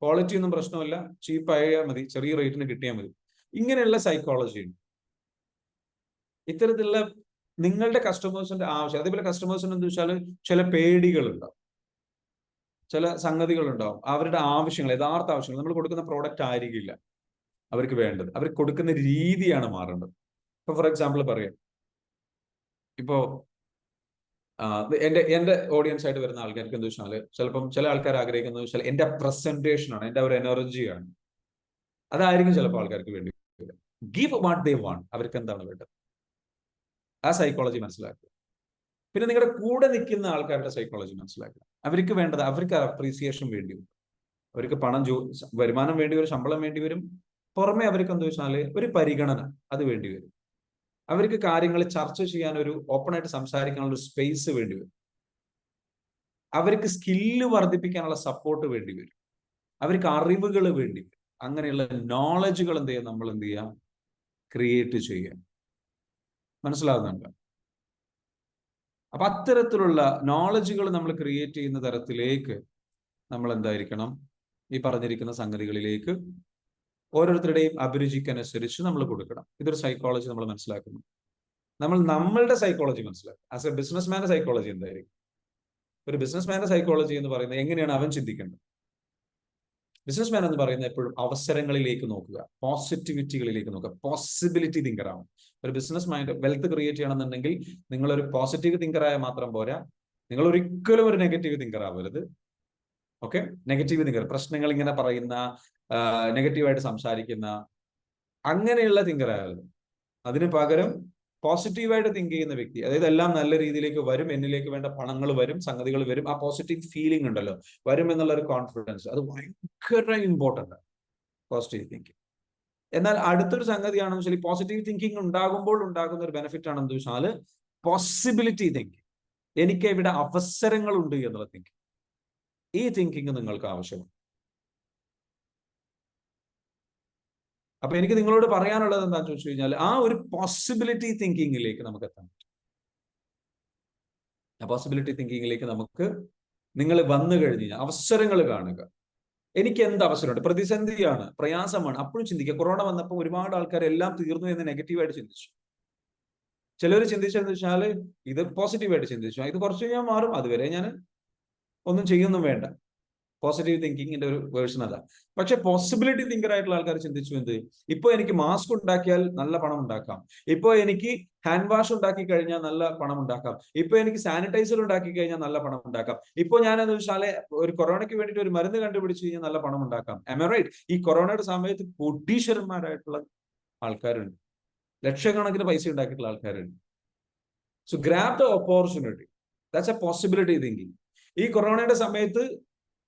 ക്വാളിറ്റി ഒന്നും പ്രശ്നമല്ല, ചീപ്പായാൽ മതി, ചെറിയ റേറ്റിന് കിട്ടിയാൽ മതി. ഇങ്ങനെയുള്ള സൈക്കോളജി ഉണ്ട്. ഇത്തരത്തിലുള്ള നിങ്ങളുടെ കസ്റ്റമേഴ്സിന്റെ ആവശ്യം, അതേപോലെ കസ്റ്റമേഴ്സിന് എന്താ വെച്ചാൽ ചില പേടികളുണ്ടാവും, ചില സംഗതികളുണ്ടാവും. അവരുടെ ആവശ്യങ്ങൾ, യഥാർത്ഥ ആവശ്യങ്ങൾ, നമ്മൾ കൊടുക്കുന്ന പ്രോഡക്റ്റ് ആയിരിക്കില്ല അവർക്ക് വേണ്ടത്. അവർ കൊടുക്കുന്ന രീതിയാണ് മാറേണ്ടത്. ഇപ്പൊ ഫോർ എക്സാമ്പിൾ പറയാം, ഇപ്പോ എന്റെ ഓഡിയൻസ് ആയിട്ട് വരുന്ന ആൾക്കാർക്ക് എന്താ വെച്ചാൽ ചിലപ്പം ചില ആൾക്കാർ ആഗ്രഹിക്കുന്നത് വെച്ചാൽ എന്റെ പ്രസന്റേഷൻ ആണ്, എന്റെ ഒരു എനർജിയാണ്, അതായിരിക്കും ചിലപ്പോൾ ആൾക്കാർക്ക് വേണ്ടി. Give what they want. അവർക്ക് എന്താണ് വേണ്ടത്, ആ സൈക്കോളജി മനസ്സിലാക്കുക. പിന്നെ നിങ്ങളുടെ കൂടെ നിൽക്കുന്ന ആൾക്കാരുടെ സൈക്കോളജി മനസ്സിലാക്കുക. അവർക്ക് വേണ്ടത്, അവർക്ക് അപ്രീസിയേഷൻ വേണ്ടി വരും, അവർക്ക് പണം, വരുമാനം വേണ്ടി വരും, ശമ്പളം വേണ്ടി വരും. പുറമെ അവർക്ക് എന്താ വെച്ചാൽ ഒരു പരിഗണന അത് വേണ്ടി വരും. അവർക്ക് കാര്യങ്ങൾ ചർച്ച ചെയ്യാൻ, ഒരു ഓപ്പൺ ആയിട്ട് സംസാരിക്കാനുള്ള ഒരു സ്പേസ് വേണ്ടി വരും. അവർക്ക് സ്കില്ല് വർദ്ധിപ്പിക്കാനുള്ള സപ്പോർട്ട് വേണ്ടി വരും. അവർക്ക് അറിവുകൾ വേണ്ടി വരും. അങ്ങനെയുള്ള നോളജുകൾ എന്ത് ചെയ്യാം, നമ്മൾ എന്ത് ചെയ്യാം, ക്രിയേറ്റ് ചെയ്യാം. മനസ്സിലാകുന്നുണ്ടോ? അപ്പൊ അത്തരത്തിലുള്ള നോളജുകൾ നമ്മൾ ക്രിയേറ്റ് ചെയ്യുന്ന തരത്തിലേക്ക് നമ്മൾ എന്തായിരിക്കണം, ഈ പറഞ്ഞിരിക്കുന്ന സംഗതികളിലേക്ക് ഓരോരുത്തരുടെയും അഭിരുചിക്കനുസരിച്ച് നമ്മൾ കൊടുക്കണം. ഇതൊരു സൈക്കോളജി നമ്മൾ മനസ്സിലാക്കുന്നു. നമ്മളുടെ സൈക്കോളജി മനസ്സിലാക്കും. ആസ് എ ബിസിനസ്മാന്റെ സൈക്കോളജി എന്തായിരിക്കും? ഒരു ബിസിനസ്മാന്റെ സൈക്കോളജി എന്ന് പറയുന്നത് എങ്ങനെയാണ് അവൻ ചിന്തിക്കേണ്ടത്? ബിസിനസ്മാൻ എന്ന് പറയുന്നത് എപ്പോഴും അവസരങ്ങളിലേക്ക് നോക്കുക, പോസിറ്റിവിറ്റികളിലേക്ക് നോക്കുക, പോസിബിലിറ്റി തിങ്കർ ആവും. ഒരു ബിസിനസ് മൈൻഡ് വെൽത്ത് ക്രിയേറ്റ് ചെയ്യണമെന്നുണ്ടെങ്കിൽ നിങ്ങളൊരു പോസിറ്റീവ് തിങ്കറായ മാത്രം പോരാ, നിങ്ങൾ ഒരിക്കലും ഒരു നെഗറ്റീവ് തിങ്കർ ആവരുത്. ഓക്കെ, നെഗറ്റീവ് തിങ്കർ, പ്രശ്നങ്ങൾ ഇങ്ങനെ പറയുന്ന, നെഗറ്റീവായിട്ട് സംസാരിക്കുന്ന, അങ്ങനെയുള്ള തിങ്കർ ആവരുത്. അതിന് പകരം പോസിറ്റീവായിട്ട് തിങ്ക് ചെയ്യുന്ന വ്യക്തി, അതായത് എല്ലാം നല്ല രീതിയിലേക്ക് വരും, എന്നിലേക്ക് വേണ്ട പണങ്ങൾ വരും, സംഗതികൾ വരും, ആ പോസിറ്റീവ് ഫീലിംഗ് ഉണ്ടല്ലോ, വരും എന്നുള്ള ഒരു കോൺഫിഡൻസ്, അത് ഭയങ്കര ഇമ്പോർട്ടൻ്റ് ആണ്, പോസിറ്റീവ് തിങ്കിങ്. എന്നാൽ അടുത്തൊരു സംഗതിയാണെന്ന് വെച്ചാൽ, പോസിറ്റീവ് തിങ്കിങ് ഉണ്ടാകുമ്പോൾ ഉണ്ടാകുന്ന ഒരു ബെനിഫിറ്റ് ആണെന്ന് വെച്ചാൽ പോസിബിലിറ്റി തിങ്കിങ്. എനിക്ക് ഇവിടെ അവസരങ്ങളുണ്ട് എന്നുള്ള തിങ്കിങ്. ഈ തിങ്കിങ് നിങ്ങൾക്ക് ആവശ്യമാണ്. അപ്പൊ എനിക്ക് നിങ്ങളോട് പറയാനുള്ളത് എന്താണെന്ന് ചോദിച്ചു കഴിഞ്ഞാൽ, ആ ഒരു പോസിബിലിറ്റി തിങ്കിങ്ങിലേക്ക് നമുക്ക് എത്താൻ പറ്റും. ആ പോസിബിലിറ്റി തിങ്കിങ്ങിലേക്ക് നമുക്ക് നിങ്ങൾ വന്നു കഴിഞ്ഞ് അവസരങ്ങൾ കാണുക. എനിക്ക് എന്ത് അവസരമുണ്ട്? പ്രതിസന്ധിയാണ്, പ്രയാസമാണ്, അപ്പോഴും ചിന്തിക്കുക. കൊറോണ വന്നപ്പോൾ ഒരുപാട് ആൾക്കാർ എല്ലാം തീർന്നു എന്ന് നെഗറ്റീവായിട്ട് ചിന്തിച്ചു. ചിലർ ചിന്തിച്ചതെന്ന് വെച്ചാൽ ഇത് പോസിറ്റീവായിട്ട് ചിന്തിച്ചു, ഇത് കുറച്ച് കഴിഞ്ഞാൽ മാറും, അതുവരെ ഞാൻ ഒന്നും ചെയ്യൊന്നും വേണ്ട. പോസിറ്റീവ് തിങ്കിങ്ങിന്റെ ഒരു വേർഷൻ അതാ. പക്ഷെ പോസിബിലിറ്റി തിങ്കർ ആയിട്ടുള്ള ആൾക്കാർ ചിന്തിച്ചു എന്ത്, ഇപ്പൊ എനിക്ക് മാസ്ക് ഉണ്ടാക്കിയാൽ നല്ല പണം ഉണ്ടാക്കാം, ഇപ്പൊ എനിക്ക് ഹാൻഡ് വാഷ് ഉണ്ടാക്കി കഴിഞ്ഞാൽ നല്ല പണം ഉണ്ടാക്കാം, ഇപ്പൊ എനിക്ക് സാനിറ്റൈസർ ഉണ്ടാക്കി കഴിഞ്ഞാൽ നല്ല പണം ഉണ്ടാക്കാം, ഇപ്പൊ ഞാനെന്ന് വെച്ചാൽ ഒരു കൊറോണയ്ക്ക് വേണ്ടിയിട്ട് ഒരു മരുന്ന് കണ്ടുപിടിച്ച് കഴിഞ്ഞാൽ നല്ല പണം ഉണ്ടാക്കാം. Am I right? ഈ കൊറോണയുടെ സമയത്ത് കോടീശ്വരന്മാരായിട്ടുള്ള ആൾക്കാരുണ്ട്, ലക്ഷക്കണക്കിന് പൈസ ഉണ്ടാക്കിയിട്ടുള്ള ആൾക്കാരുണ്ട്. So grab the opportunity, that's a possibility thinking. ഈ കൊറോണയുടെ സമയത്ത്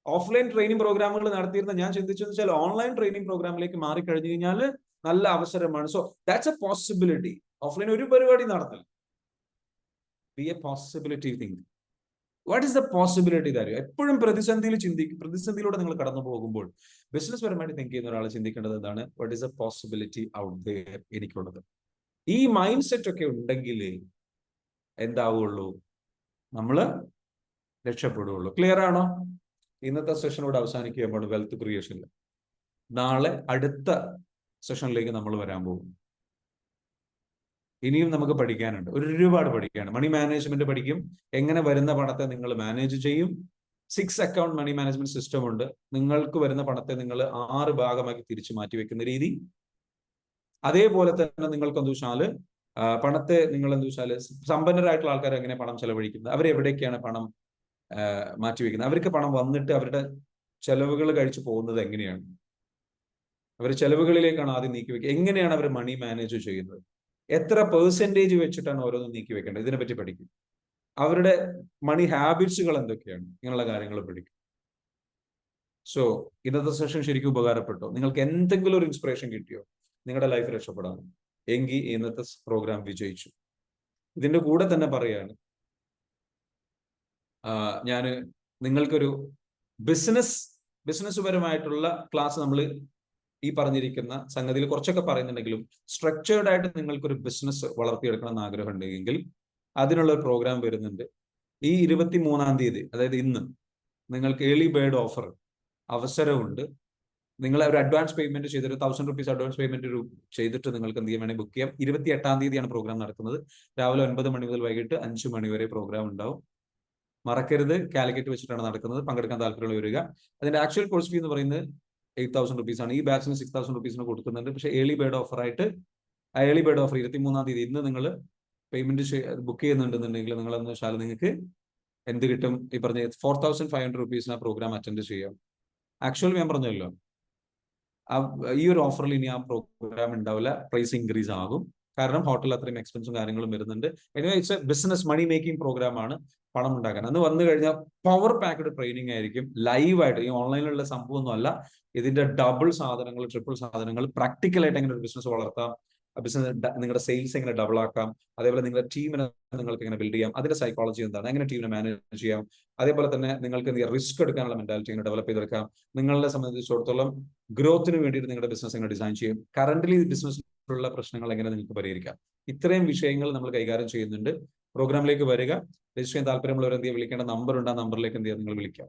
ഓഫ്ലൈൻ ട്രെയിനിങ് പ്രോഗ്രാമുകൾ നടത്തിയിരുന്ന ഞാൻ ചിന്തിച്ചെന്ന് വെച്ചാൽ ഓൺലൈൻ ട്രെയിനിങ് പ്രോഗ്രാമിലേക്ക് മാറി കഴിഞ്ഞു കഴിഞ്ഞാൽ നല്ല അവസരമാണ്. So that's a possibility. Offline ഒരു പരിപാടി നടത്തില്ല. Be a possibility think. What is the possibility തരും? എപ്പോഴും പ്രതിസന്ധിയിൽ ചിന്തിക്കും. പ്രതിസന്ധിയിലൂടെ നിങ്ങൾ കടന്നു പോകുമ്പോൾ ബിസിനസ് പരമായിട്ട് തിങ്ക് ചെയ്യുന്ന ഒരാൾ ചിന്തിക്കേണ്ടത് എന്താണ്? What is the possibility out there എനിക്കുള്ളത്? ഈ മൈൻഡ് സെറ്റ് ഒക്കെ ഉണ്ടെങ്കിൽ എന്താവുള്ളൂ? നമ്മള് രക്ഷപ്പെടുകയുള്ളൂ. ക്ലിയർ ആണോ? ഇന്നത്തെ സെഷനോട് അവസാനിക്കുകയാണ് വെൽത്ത് ക്രിയേഷനിൽ. നാളെ അടുത്ത സെഷനിലേക്ക് നമ്മൾ വരാൻ പോകും. ഇനിയും നമുക്ക് പഠിക്കാനുണ്ട്, ഒരുപാട് പഠിക്കാനുണ്ട്. മണി മാനേജ്മെന്റ് പഠിക്കും, എങ്ങനെ വരുന്ന പണത്തെ നിങ്ങൾ മാനേജ് ചെയ്യും. 6 അക്കൗണ്ട് മണി മാനേജ്മെന്റ് സിസ്റ്റം ഉണ്ട്. നിങ്ങൾക്ക് വരുന്ന പണത്തെ നിങ്ങൾ 6 ഭാഗമാക്കി തിരിച്ചു മാറ്റി വെക്കുന്ന രീതി. അതേപോലെ തന്നെ നിങ്ങൾക്ക് എന്ത് വെച്ചാൽ പണത്തെ നിങ്ങൾ എന്ത് വെച്ചാൽ സമ്പന്നരായിട്ടുള്ള ആൾക്കാർ എങ്ങനെ പണം ചെലവഴിക്കുന്നത്, അവരെവിടേക്കാണ് പണം മാറ്റിവെക്കുന്നത്, അവർക്ക് പണം വന്നിട്ട് അവരുടെ ചെലവുകൾ കഴിച്ചു പോകുന്നത് എങ്ങനെയാണ്, അവർ ചെലവുകളിലേക്കാണ് ആദ്യം നീക്കി വെക്കുക, എങ്ങനെയാണ് അവർ മണി മാനേജ് ചെയ്യുന്നത്, എത്ര പെർസെൻറ്റേജ് വെച്ചിട്ടാണ് ഓരോന്നും നീക്കി വെക്കേണ്ടത്, ഇതിനെപ്പറ്റി പഠിക്കും. അവരുടെ മണി ഹാബിറ്റ്സുകൾ എന്തൊക്കെയാണ്, ഇങ്ങനെയുള്ള കാര്യങ്ങൾ പഠിക്കും. സോ ഇന്നത്തെ സെഷൻ ശരിക്കും ഉപകാരപ്പെട്ടോ? നിങ്ങൾക്ക് എന്തെങ്കിലും ഒരു ഇൻസ്പിറേഷൻ കിട്ടിയോ നിങ്ങളുടെ ലൈഫ് രക്ഷപ്പെടാൻ? എങ്കിൽ ഇന്നത്തെ പ്രോഗ്രാം വിജയിച്ചു. ഇതിന്റെ കൂടെ തന്നെ പറയാണ്, ഞാൻ നിങ്ങൾക്കൊരു ബിസിനസ് പരമായിട്ടുള്ള ക്ലാസ് നമ്മൾ ഈ പറഞ്ഞിരിക്കുന്ന സംഗതിയിൽ കുറച്ചൊക്കെ പറയുന്നുണ്ടെങ്കിലും സ്ട്രക്ചേർഡ് ആയിട്ട് നിങ്ങൾക്കൊരു ബിസിനസ് വളർത്തിയെടുക്കണം എന്ന് ആഗ്രഹം ഉണ്ടെങ്കിൽ അതിനുള്ള ഒരു പ്രോഗ്രാം വരുന്നുണ്ട്. ഈ 23-ാം തീയതി, അതായത് ഇന്ന്, നിങ്ങൾക്ക് ഏർലി ബേർഡ് ഓഫർ അവസരമുണ്ട്. നിങ്ങൾ ഒരു അഡ്വാൻസ് പേയ്മെന്റ് ചെയ്തിട്ട് 1000 rupees അഡ്വാൻസ് പേയ്മെന്റ് ചെയ്തിട്ട് നിങ്ങൾക്ക് എന്ത് ചെയ്യാൻ വേണമെങ്കിൽ ബുക്ക് ചെയ്യാം. 28-ാം തീയതിയാണ് പ്രോഗ്രാം നടക്കുന്നത്. രാവിലെ 9 മണി മുതൽ വൈകിട്ട് 5 മണി വരെ പ്രോഗ്രാം ഉണ്ടാവും. മറക്കരുത്, കാലിക്കറ്റ് വെച്ചിട്ടാണ് നടക്കുന്നത്. പങ്കെടുക്കാൻ താല്പര്യമുള്ള വരിക. അതിന്റെ ആക്ച്വൽ കോഴ്സ് ഫീ എന്ന് പറയുന്നത് 8000 rupees ആണ്. ഈ ബാച്ചിന് 6000 rupees കൊടുക്കുന്നുണ്ട്. പക്ഷേ ഏർലി ബേർഡ് ഓഫർ ആയിട്ട്, ഏർലി ബേർഡ് ഓഫർ 23-ാം തീയതി ഇന്ന് നിങ്ങൾ പേയ്മെന്റ് ബുക്ക് ചെയ്യുന്നുണ്ടെന്നുണ്ടെങ്കിൽ നിങ്ങൾ എന്ന് വെച്ചാൽ നിങ്ങൾക്ക് എന്ത് കിട്ടും? ഈ പറഞ്ഞ 4500 rupees ആ പ്രോഗ്രാം അറ്റൻഡ് ചെയ്യാം. ആക്ച്വൽ ഞാൻ പറഞ്ഞല്ലോ, ഈ ഒരു ഓഫറിൽ ഇനി ആ പ്രോഗ്രാം ഉണ്ടാവില്ല, പ്രൈസ് ഇൻക്രീസ് ആകും. കാരണം ഹോട്ടൽ അത്രയും എക്സ്പെൻസും കാര്യങ്ങളും വരുന്നുണ്ട്. Anyway it's a business money making programme ആണ്, പണം ഉണ്ടാക്കാൻ. അന്ന് വന്നു കഴിഞ്ഞാൽ പവർ പാക്ഡ് ട്രെയിനിങ് ആയിരിക്കും, ലൈവായിട്ട്. ഈ ഓൺലൈനിലുള്ള സംഭവമൊന്നും അല്ല. ഇതിന്റെ ഡബിൾ സാധനങ്ങൾ, ട്രിപ്പിൾ സാധനങ്ങൾ, പ്രാക്ടിക്കലായിട്ട് എങ്ങനെ ഒരു ബിസിനസ് വളർത്താം, ബിസിനസ് നിങ്ങളുടെ സെയിൽസ് എങ്ങനെ ഡബിൾ ആക്കാം, അതേപോലെ നിങ്ങളുടെ ടീമിനെ നിങ്ങൾക്ക് എങ്ങനെ ബിൽഡ് ചെയ്യാം, അതിന്റെ സൈക്കോളജി എന്താണ്, എങ്ങനെ ടീമിനെ മാനേജ് ചെയ്യാം, അതേപോലെ തന്നെ നിങ്ങൾക്ക് റിസ്ക് എടുക്കാനുള്ള മെന്റാലിറ്റി എങ്ങനെ ഡെവലപ്പ് ചെയ്തെടുക്കാം, നിങ്ങളെ സംബന്ധിച്ചിടത്തോളം ഗ്രോത്തിന് വേണ്ടിയിട്ട് നിങ്ങളുടെ ബിസിനസ് എങ്ങനെ ഡിസൈൻ ചെയ്യും, കറന്റ്ലി ബിസിനസ്സിലുള്ള പ്രശ്നങ്ങൾ എങ്ങനെ നിങ്ങൾക്ക് പരിഹരിക്കാം. ഇത്രയും വിഷയങ്ങൾ നമ്മൾ കൈകാര്യം ചെയ്യുന്നുണ്ട്. പ്രോഗ്രാമിലേക്ക് വരിക. രജിസ്റ്റർ ചെയ്യാൻ താല്പര്യമുള്ളവർ എന്ത് ചെയ്യുക, വിളിക്കേണ്ട നമ്പർ ഉണ്ട്, ആ നമ്പറിലേക്ക് എന്ത് ചെയ്യുക, നിങ്ങൾ വിളിക്കാം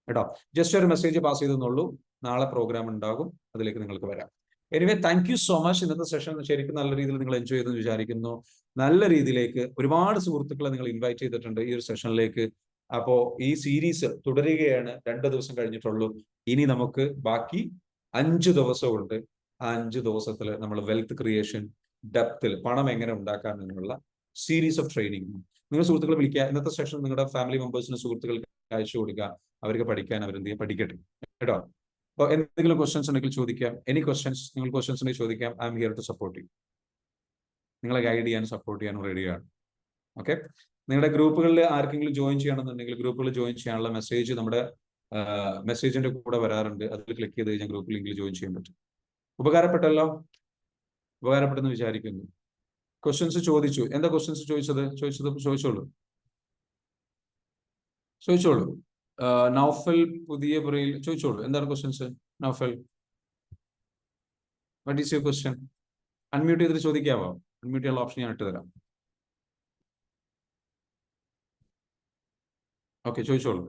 കേട്ടോ. ജസ്റ്റ് ഒരു മെസ്സേജ് പാസ് ചെയ്തെന്നുള്ളൂ. നാളെ പ്രോഗ്രാം ഉണ്ടാകും, അതിലേക്ക് നിങ്ങൾക്ക് വരാം. Anyway thank you so much. ഇന്നത്തെ സെഷൻ ശരിക്കും നല്ല രീതിയിൽ നിങ്ങൾ എൻജോയ് ചെയ്തെന്ന് വിചാരിക്കുന്നു. നല്ല രീതിയിലേക്ക് ഒരുപാട് സുഹൃത്തുക്കളെ നിങ്ങൾ ഇൻവൈറ്റ് ചെയ്തിട്ടുണ്ട് ഈ ഒരു സെഷനിലേക്ക്. അപ്പോ ഈ സീരീസ് തുടരുകയാണ്. 2 ദിവസം കഴിഞ്ഞിട്ടുള്ളൂ. ഇനി നമുക്ക് ബാക്കി 5 ദിവസമുണ്ട്. ആ 5 ദിവസത്തിൽ നമ്മൾ വെൽത്ത് ക്രിയേഷൻ ഡെപ്തിൽ പണം എങ്ങനെ ഉണ്ടാക്കാം എന്നുള്ള സീരീസ് ഓഫ് ട്രെയിനിങ് നിങ്ങൾ സുഹൃത്തുക്കളെ വിളിക്കുക. ഇന്നത്തെ സെഷൻ നിങ്ങളുടെ ഫാമിലി മെമ്പേഴ്സിന്, സുഹൃത്തുക്കൾക്ക് അയച്ചു കൊടുക്കുക. അവർക്ക് പഠിക്കാൻ അവരെന്ത് ചെയ്യാം, പഠിക്കട്ടെ കേട്ടോ. അപ്പോൾ എന്തെങ്കിലും ക്വസ്റ്റ്യൻസ് ഉണ്ടെങ്കിൽ ചോദിക്കാം. എനി ക്വസ്റ്റ്യൻസ്, നിങ്ങൾ ക്വസ്റ്റ്യൻസ് ഉണ്ടെങ്കിൽ ചോദിക്കാം. I'm here to support you. നിങ്ങളെ ഗൈഡ് ചെയ്യാനും സപ്പോർട്ട് ചെയ്യാനും റെഡിയാണ്. ഓക്കെ. നിങ്ങളുടെ ഗ്രൂപ്പുകളിൽ ആർക്കെങ്കിലും ജോയിൻ ചെയ്യണമെന്നുണ്ടെങ്കിൽ ഗ്രൂപ്പുകളിൽ ജോയിൻ ചെയ്യാനുള്ള മെസ്സേജ് നമ്മുടെ മെസ്സേജിന്റെ കൂടെ വരാറുണ്ട്. അതിൽ ക്ലിക്ക് ചെയ്ത് കഴിഞ്ഞാൽ ഗ്രൂപ്പ് ലിങ്കിൽ ജോയിൻ ചെയ്യാൻ പറ്റും. ഉപകാരപ്പെട്ടല്ലോ? ഉപകാരപ്പെട്ടെന്ന് വിചാരിക്കുന്നു. ക്വസ്റ്റ്യൻസ് ചോദിച്ചു. എന്താ ക്വസ്റ്റ്യൻസ് ചോദിച്ചോളൂ. നൗഫൽ പുതിയ പുറയിൽ ചോദിച്ചോളൂ. എന്താണ് ക്വസ്റ്റ്യൻസ്? Noufal, what is your question? Unmute ചെയ്തിട്ട് ചോദിക്കാവോ? അൺമ്യൂട്ട് ചെയ്യാനുള്ള ഓപ്ഷൻ ഞാൻ ഇട്ട് തരാം. ഓക്കെ, ചോദിച്ചോളൂ.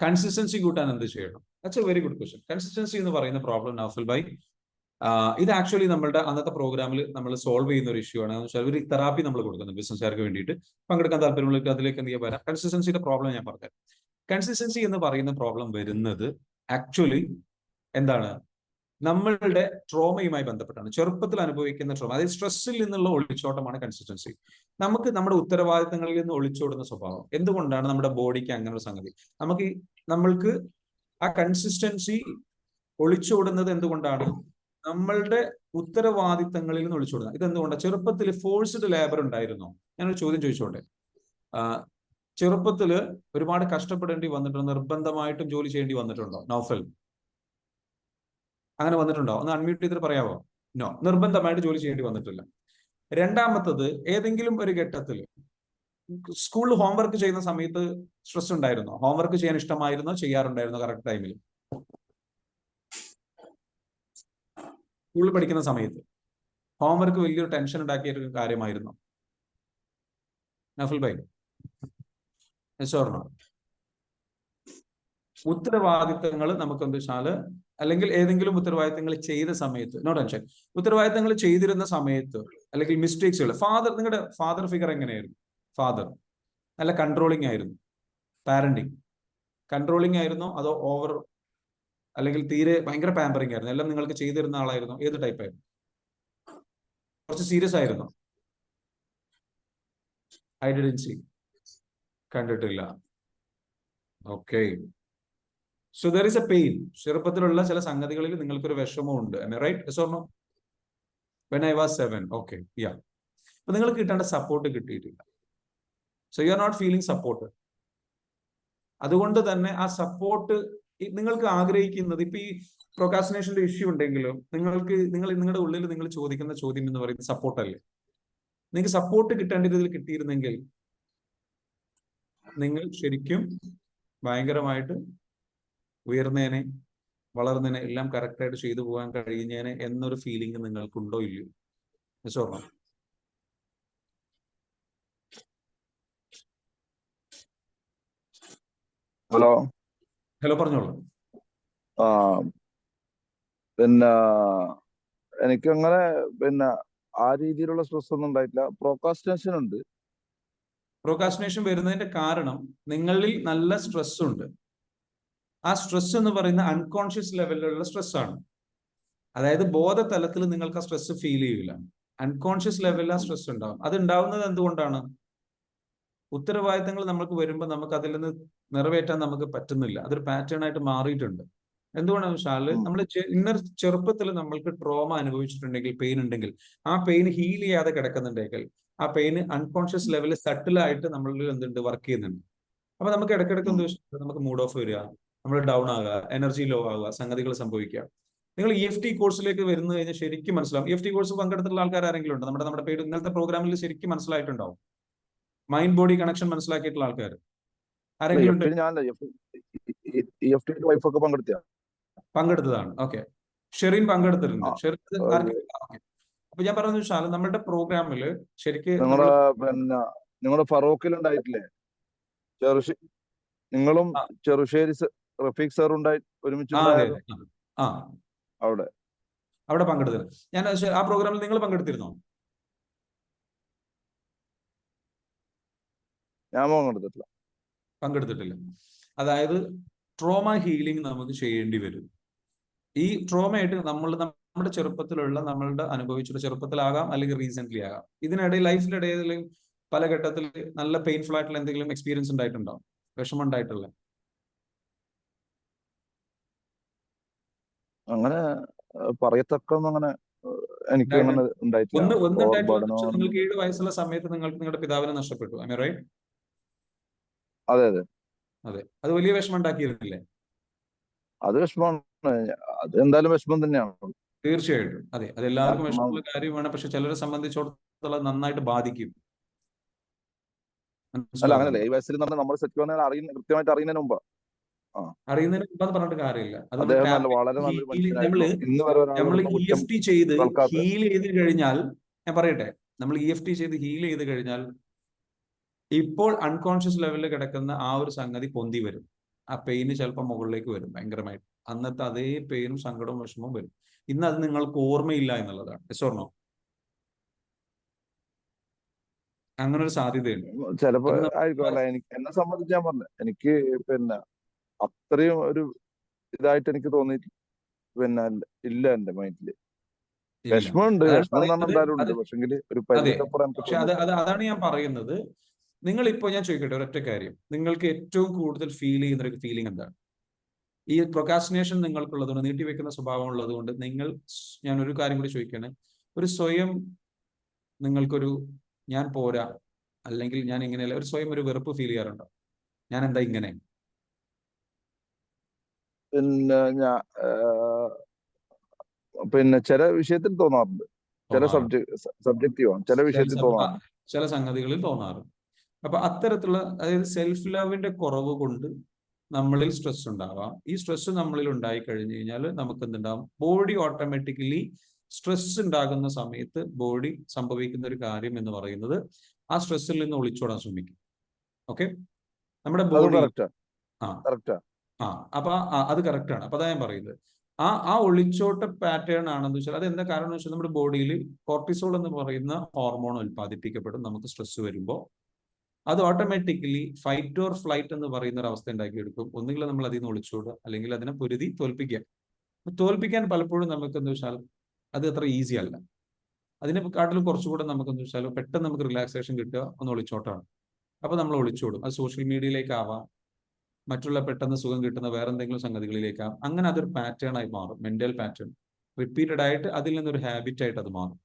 കൺസിസ്റ്റൻസി കൂട്ടാൻ എന്ത് ചെയ്യണം? That's A very good question. Consistency എന്ന് പറയുന്ന പ്രോബ്ലം നൗഫൽ ഭായ്, ഇത് ആക്ച്വലി നമ്മളുടെ അന്നത്തെ പ്രോഗ്രാമിൽ നമ്മൾ സോൾവ് ചെയ്യുന്ന ഒരു ഇഷ്യൂ ആണ്. ഒരു തെറാപ്പി നമ്മൾ കൊടുക്കുന്നത് ബിസിനസ്സുകാർക്ക് വേണ്ടിയിട്ട്. പങ്കെടുക്കാൻ താല്പര്യമുള്ളവർക്ക് അതിലേക്ക് എന്ത് ചെയ്യാൻ വരാം. കൺസിസ്റ്റൻസിയുടെ പ്രോബ്ലം ഞാൻ പറഞ്ഞത്. കൺസിസ്റ്റൻസി എന്ന് പറയുന്ന പ്രോബ്ലം വരുന്നത് ആക്ച്വലി എന്താണ്? നമ്മളുടെ ട്രോമയുമായി ബന്ധപ്പെട്ടാണ്. ചെറുപ്പത്തിൽ അനുഭവിക്കുന്ന ട്രോമ, അതായത് സ്ട്രെസ്സിൽ നിന്നുള്ള ഒളിച്ചോട്ടമാണ് കൺസിസ്റ്റൻസി. നമുക്ക് നമ്മുടെ ഉത്തരവാദിത്തങ്ങളിൽ നിന്ന് ഒളിച്ചോടുന്ന സ്വഭാവം. എന്തുകൊണ്ടാണ് നമ്മുടെ ബോഡിക്ക് അങ്ങനെ ഒരു സംഗതി? നമ്മൾക്ക് ആ കൺസിസ്റ്റൻസി ഒളിച്ചോടുന്നത് എന്തുകൊണ്ടാണ്? നമ്മളുടെ ഉത്തരവാദിത്തങ്ങളിൽ നിന്ന് ഒളിച്ചോടുന്നത്. ഇതെന്തുകൊണ്ടാണ്? ചെറുപ്പത്തിൽ ഫോഴ്സ്ഡ് ലേബർ ഉണ്ടായിരുന്നോ? ഞാനൊരു ചോദ്യം ചോദിച്ചോട്ടെ. ചെറുപ്പത്തിൽ ഒരുപാട് കഷ്ടപ്പെടേണ്ടി വന്നിട്ടുണ്ടോ? നിർബന്ധമായിട്ടും ജോലി ചെയ്യേണ്ടി വന്നിട്ടുണ്ടോ നൗഫൽ? അങ്ങനെ വന്നിട്ടുണ്ടോ? ഒന്ന് അൺമ്യൂട്ട് ചെയ്തിട്ട് പറയാമോ? നോ, നിർബന്ധമായിട്ട് ജോലി ചെയ്യേണ്ടി വന്നിട്ടില്ല. രണ്ടാമത്തത്, ഏതെങ്കിലും ഒരു ഘട്ടത്തിൽ സ്കൂളിൽ ഹോംവർക്ക് ചെയ്യുന്ന സമയത്ത് സ്ട്രെസ് ഉണ്ടായിരുന്നോ? ഹോംവർക്ക് ചെയ്യാൻ ഇഷ്ടമായിരുന്നോ? ചെയ്യാറുണ്ടായിരുന്നോ കറക്റ്റ് ടൈമിൽ? സ്കൂളിൽ പഠിക്കുന്ന സമയത്ത് ഹോംവർക്ക് വലിയൊരു ടെൻഷൻ ഉണ്ടാക്കിയ ഒരു കാര്യമായിരുന്നു നഫൽ ഭായ്? യെസ്. ഉത്തരവാദിത്തങ്ങൾ നമുക്ക് എന്ത് വെച്ചാൽ, അല്ലെങ്കിൽ ഏതെങ്കിലും ഉത്തരവാദിത്തങ്ങൾ ചെയ്ത സമയത്ത് നോ ടെൻഷൻ. ഉത്തരവാദിത്തങ്ങൾ ചെയ്തിരുന്ന സമയത്ത് അല്ലെങ്കിൽ മിസ്റ്റേക്സുകൾ, നിങ്ങളുടെ ഫാദർ ഫിഗർ എങ്ങനെയായിരുന്നു? ഫാദർ നല്ല കൺട്രോളിങ് ആയിരുന്നു? പാരന്റിങ് കൺട്രോളിങ് ആയിരുന്നോ? അതോ ഓവർ, അല്ലെങ്കിൽ തീരെ ഭയങ്കര പാമ്പറിങ് ആയിരുന്നു? എല്ലാം നിങ്ങൾക്ക് ചെയ്തിരുന്ന ആളായിരുന്നു? ഏത് ടൈപ്പ് ആയിരുന്നു? കുറച്ച് സീരിയസ് ആയിരുന്നു? ഐ ഡിഡ്ന്റ് സീ, കണ്ടിട്ടില്ല. Okay, so there is a pain. ചെറുപ്പത്തിലുള്ള ചില സംഗതികളിൽ നിങ്ങൾക്കൊരു വിഷമമുണ്ട്. Right? Yes or no? When I was 7. Okay, ya. അപ്പൊ നിങ്ങൾക്ക് കിട്ടേണ്ട സപ്പോർട്ട് കിട്ടിയിട്ടില്ല. So you are not feeling support. അതുകൊണ്ട് തന്നെ ആ സപ്പോർട്ട് നിങ്ങൾക്ക് ആഗ്രഹിക്കുന്നത്, ഇപ്പൊ ഈ പ്രൊക്കാസ്റ്റിനേഷന്റെ ഇഷ്യൂ ഉണ്ടെങ്കിലും നിങ്ങളുടെ ഉള്ളിൽ നിങ്ങൾ ചോദിക്കുന്ന ചോദ്യം എന്ന് പറയുന്നത് സപ്പോർട്ടല്ലേ? നിങ്ങൾക്ക് സപ്പോർട്ട് കിട്ടേണ്ട രീതിയിൽ കിട്ടിയിരുന്നെങ്കിൽ നിങ്ങൾ ശരിക്കും ഭയങ്കരമായിട്ട് ഉയർന്നേനെ, വളർന്നേനെ, എല്ലാം കറക്റ്റായിട്ട് ചെയ്തു പോകാൻ കഴിഞ്ഞേനെ എന്നൊരു ഫീലിംഗ് നിങ്ങൾക്കുണ്ടോ ഇല്ലയോ? യെസ്. ഹലോ, പറഞ്ഞോളൂ. പിന്നെ എനിക്കങ്ങനെ ആ രീതിയിലുള്ള സ്ട്രെസ് ഒന്നും ഉണ്ടായിട്ടില്ല. പ്രോക്രാസ്റ്റിനേഷൻ ഉണ്ട്. പ്രോക്രാസ്റ്റിനേഷൻ വരുന്നതിന്റെ കാരണം നിങ്ങളിൽ നല്ല സ്ട്രെസ് ഉണ്ട്. ആ സ്ട്രെസ് എന്ന് പറയുന്ന അൺകോൺഷ്യസ് ലെവലിലുള്ള സ്ട്രെസ് ആണ്. അതായത് ബോധതലത്തിൽ നിങ്ങൾക്ക് ആ സ്ട്രെസ് ഫീൽ ചെയ്യില്ല. അൺകോൺഷ്യസ് ലെവലിൽ ആ സ്ട്രെസ് ഉണ്ടാവും. അത് ഉണ്ടാവുന്നത് എന്തുകൊണ്ടാണ്? ഉത്തരവാദിത്തങ്ങൾ നമുക്ക് വരുമ്പോൾ നമുക്ക് അതിൽ നിന്ന് നിറവേറ്റാൻ നമുക്ക് പറ്റുന്നില്ല. അതൊരു പാറ്റേൺ ആയിട്ട് മാറിയിട്ടുണ്ട്. എന്തുകൊണ്ടാണെന്ന് വെച്ചാൽ നമ്മൾ ചെറുപ്പത്തിൽ നമ്മൾക്ക് ട്രോമ അനുഭവിച്ചിട്ടുണ്ടെങ്കിൽ, പെയിൻ ഉണ്ടെങ്കിൽ, ആ പെയിൻ ഹീൽ ചെയ്യാതെ കിടക്കുന്നുണ്ടെങ്കിൽ, ആ പെയിൻ അൺകോൺഷ്യസ് ലെവലിൽ സട്ടിലായിട്ട് നമ്മളിൽ എന്തുണ്ട്, വർക്ക് ചെയ്യുന്നുണ്ട്. അപ്പൊ നമുക്ക് ഇടയ്ക്കിടയ്ക്ക് എന്ത് വെച്ചാൽ നമുക്ക് മൂഡ് ഓഫ് വരിക, നമ്മൾ ഡൗൺ ആകുക, എനർജി ലോ ആകുക, സംഗതികൾ സംഭവിക്കുക. നിങ്ങൾ EFT കോഴ്സിലേക്ക് വരുന്നു കഴിഞ്ഞാൽ ശരിക്കും മനസ്സിലാവും. EFT കോഴ്സ് പങ്കെടുത്തുള്ള ആൾക്കാർ ആരെങ്കിലും ഉണ്ട്? നമ്മുടെ പേര് ഇന്നത്തെ പ്രോഗ്രാമിൽ ശരിക്കും മനസ്സിലായിട്ടുണ്ടാവും. മൈൻഡ് ബോഡി കണക്ഷൻ മനസ്സിലാക്കിയിട്ടുള്ള ആൾക്കാർ ആരെങ്കിലും ഉണ്ട്? പങ്കെടുത്തതാണ്. ഓക്കെ, ഷെറിൻ പങ്കെടുത്തിട്ടുണ്ട്. അപ്പൊ ഞാൻ പറഞ്ഞു വെച്ചാൽ നമ്മുടെ പ്രോഗ്രാമിൽ ശരിക്കും നിങ്ങളുടെ ഫറൂഖിൽ ഉണ്ടായിട്ടില്ലേ? നിങ്ങളും ചെറുശ്ശേരി റഫീഖ് സാർ ഒരുമിച്ച് അവിടെ പങ്കെടുത്തത്. ഞാൻ ആ പ്രോഗ്രാമിൽ നിങ്ങൾ പങ്കെടുത്തിരുന്നോ? ഞാൻ പങ്കെടുത്തിട്ടില്ല. അതായത് ട്രോമ ഹീലിംഗ് നമുക്ക് ചെയ്യേണ്ടി വരും. ഈ ട്രോമയായിട്ട് നമ്മുടെ ചെറുപ്പത്തിലുള്ള നമ്മളുടെ അനുഭവിച്ചിട്ട്, ചെറുപ്പത്തിലാകാം അല്ലെങ്കിൽ റീസെന്റ് ആകാം, ഇതിനിടയിൽ ലൈഫിലിടയിൽ പല ഘട്ടത്തിൽ നല്ല പെയിൻഫുൾ ആയിട്ടുള്ള എന്തെങ്കിലും എക്സ്പീരിയൻസ് ഉണ്ടായിട്ടുണ്ടോ? വിഷമം ഉണ്ടായിട്ടുള്ള? അങ്ങനെ പറയത്തക്കൊന്നും അങ്ങനെ എനിക്ക് ഉണ്ടായിട്ടില്ല. നിങ്ങൾക്ക് 7 വയസ്സുള്ള സമയത്ത് നിങ്ങൾക്ക് നിങ്ങളുടെ പിതാവിനെ നഷ്ടപ്പെട്ടു. I right? അതെ. അത് വലിയ വിഷമം ഉണ്ടാക്കിയിരുന്നില്ലേ? അത് വിഷമമാണ്. അത് എന്തായാലും വിഷമം തന്നെയാണ്. തീർച്ചയായിട്ടും. അതെ, അത് എല്ലാവർക്കും വിഷമമുള്ള കാര്യമാണ്. പക്ഷെ ചിലരെ സംബന്ധിച്ചിടത്തോളം നന്നായിട്ട് ബാധിക്കും. അല്ല, അങ്ങനല്ലേ? ഈ വയസ്സിൽ നമ്മൾ കൃത്യമായിട്ട് അറിയുന്നതിന് മുമ്പ് പറഞ്ഞിട്ട് കാര്യമില്ല. നമ്മൾ EFT ചെയ്ത് ഹീൽ ചെയ്ത് കഴിഞ്ഞാൽ, ഞാൻ പറയട്ടെ, നമ്മൾ EFT ചെയ്ത് ഹീൽ ചെയ്ത് കഴിഞ്ഞാൽ ഇപ്പോൾ അൺകോൺഷ്യസ് ലെവലിൽ കിടക്കുന്ന ആ ഒരു സംഗതി പൊന്തി വരും. ആ പെയിന് ചിലപ്പോൾ മുകളിലേക്ക് വരും ഭയങ്കരമായിട്ട്. അന്നത്തെ അതേ പെയിനും സങ്കടവും വിഷമവും വരും. ഇന്ന് അത് നിങ്ങൾക്ക് ഓർമ്മയില്ല എന്നുള്ളതാണ്. Yes or no? അങ്ങനെ ഒരു സാധ്യതയുണ്ട്. ചിലപ്പോ അത് ആയിരിക്കും. എനിക്ക് എന്നെ സംബന്ധിച്ച് ഞാൻ പറഞ്ഞു, എനിക്ക് പിന്നെ അത്രയും ഒരു ഇതായിട്ട് എനിക്ക് തോന്നിയിട്ട് ഇല്ല എന്റെ മൈൻഡില്. ഇല്ല. വിഷമമുണ്ട്, അതാണ് വിഷമം എന്ന് പറഞ്ഞാൽ പറയുന്നത്. എന്തായാലും അത് ഉണ്ട്. പക്ഷെങ്കിൽ ഒരു അതെ. പരിധിക്കപ്പുറം എനിക്ക് പക്ഷെ തോന്നിയിട്ടില്ല. അതാണ് ഞാൻ പറയുന്നത്. നിങ്ങളിപ്പോ ഞാൻ ചോദിക്കട്ടെ ഒരൊറ്റ കാര്യം. നിങ്ങൾക്ക് ഏറ്റവും കൂടുതൽ ഫീൽ ചെയ്യുന്ന ഒരു ഫീലിംഗ് എന്താണ്? ഈ പ്രൊക്കാസ്റ്റിനേഷൻ നിങ്ങൾക്കുള്ളതുകൊണ്ട്, നീട്ടിവെക്കുന്ന സ്വഭാവം ഉള്ളതുകൊണ്ട് ഞാൻ ഒരു കാര്യം കൂടി ചോദിക്കുകയാണ്. ഒരു സ്വയം നിങ്ങൾക്കൊരു ഞാൻ പോരാ, അല്ലെങ്കിൽ ഞാൻ ഇങ്ങനെയല്ല, ഒരു സ്വയം ഒരു വെറുപ്പ് ഫീൽ ചെയ്യാറുണ്ടോ? ഞാൻ എന്താ ഇങ്ങനെ? പിന്നെ ഞാൻ ചില വിഷയത്തിൽ തോന്നാറുണ്ട്. ചില തോന്നാറുണ്ട്. സബ്ജക്റ്റീവാണ്. ചില ചില വിഷയത്തിൽ തോന്നാറുണ്ട്. ചില സംഗതികളിൽ തോന്നാറുണ്ട്. അപ്പൊ അത്തരത്തിലുള്ള, അതായത് സെൽഫ് ലവിന്റെ കുറവ് കൊണ്ട് നമ്മളിൽ സ്ട്രെസ് ഉണ്ടാവാം. ഈ സ്ട്രെസ് നമ്മളിൽ ഉണ്ടായി കഴിഞ്ഞു കഴിഞ്ഞാൽ നമുക്ക് എന്തുണ്ടാവും? ബോഡി ഓട്ടോമാറ്റിക്കലി സ്ട്രെസ് ഉണ്ടാകുന്ന സമയത്ത് ബോഡി സംഭവിക്കുന്ന ഒരു കാര്യം എന്ന് പറയുന്നത് ആ സ്ട്രെസ്സിൽ നിന്ന് ഒളിച്ചോടാൻ ശ്രമിക്കും. ഓക്കെ, നമ്മുടെ അത് ബോഡി കറക്റ്റാ, ആ കറക്റ്റാ. ആ അപ്പൊ അത് കറക്റ്റ് ആണ്. അപ്പൊ അതാ ഞാൻ പറയുന്നത്. ആ ഒളിച്ചോട്ട പാറ്റേൺ ആണെന്ന് വെച്ചാൽ അത് എന്താ കാരണം എന്ന് വെച്ചാൽ നമ്മുടെ ബോഡിയിൽ കോർട്ടിസോൾ എന്ന് പറയുന്ന ഹോർമോൺ ഉൽപ്പാദിപ്പിക്കപ്പെടും നമുക്ക് സ്ട്രെസ് വരുമ്പോൾ. അത് ഓട്ടോമാറ്റിക്കലി ഫൈറ്റ് ഓർ ഫ്ലൈറ്റ് എന്ന് പറയുന്ന ഒരു അവസ്ഥ ഉണ്ടാക്കിയെടുക്കും. ഒന്നുകിൽ നമ്മൾ അതിൽ നിന്ന് ഒളിച്ചോടുക, അല്ലെങ്കിൽ അതിനെ പൊരുതി തോൽപ്പിക്കുക. തോൽപ്പിക്കാൻ പലപ്പോഴും നമുക്ക് എന്താ വെച്ചാൽ അത് അത്ര ഈസി അല്ല. അതിനെക്കാട്ടിലും കുറച്ചുകൂടെ നമുക്ക് എന്താ വെച്ചാൽ പെട്ടെന്ന് നമുക്ക് റിലാക്സേഷൻ കിട്ടുക ഒന്ന് ഒളിച്ചോട്ടാണ്. അപ്പൊ നമ്മൾ ഒളിച്ചോടും. അത് സോഷ്യൽ മീഡിയയിലേക്കാവാം, മറ്റുള്ള പെട്ടെന്ന് സുഖം കിട്ടുന്ന വേറെ എന്തെങ്കിലും സംഗതികളിലേക്കാവും. അങ്ങനെ അതൊരു പാറ്റേൺ ആയി മാറും, മെന്റൽ പാറ്റേൺ. റിപ്പീറ്റഡ് ആയിട്ട് അതിൽ നിന്നൊരു ഹാബിറ്റ് ആയിട്ട് അത് മാറും.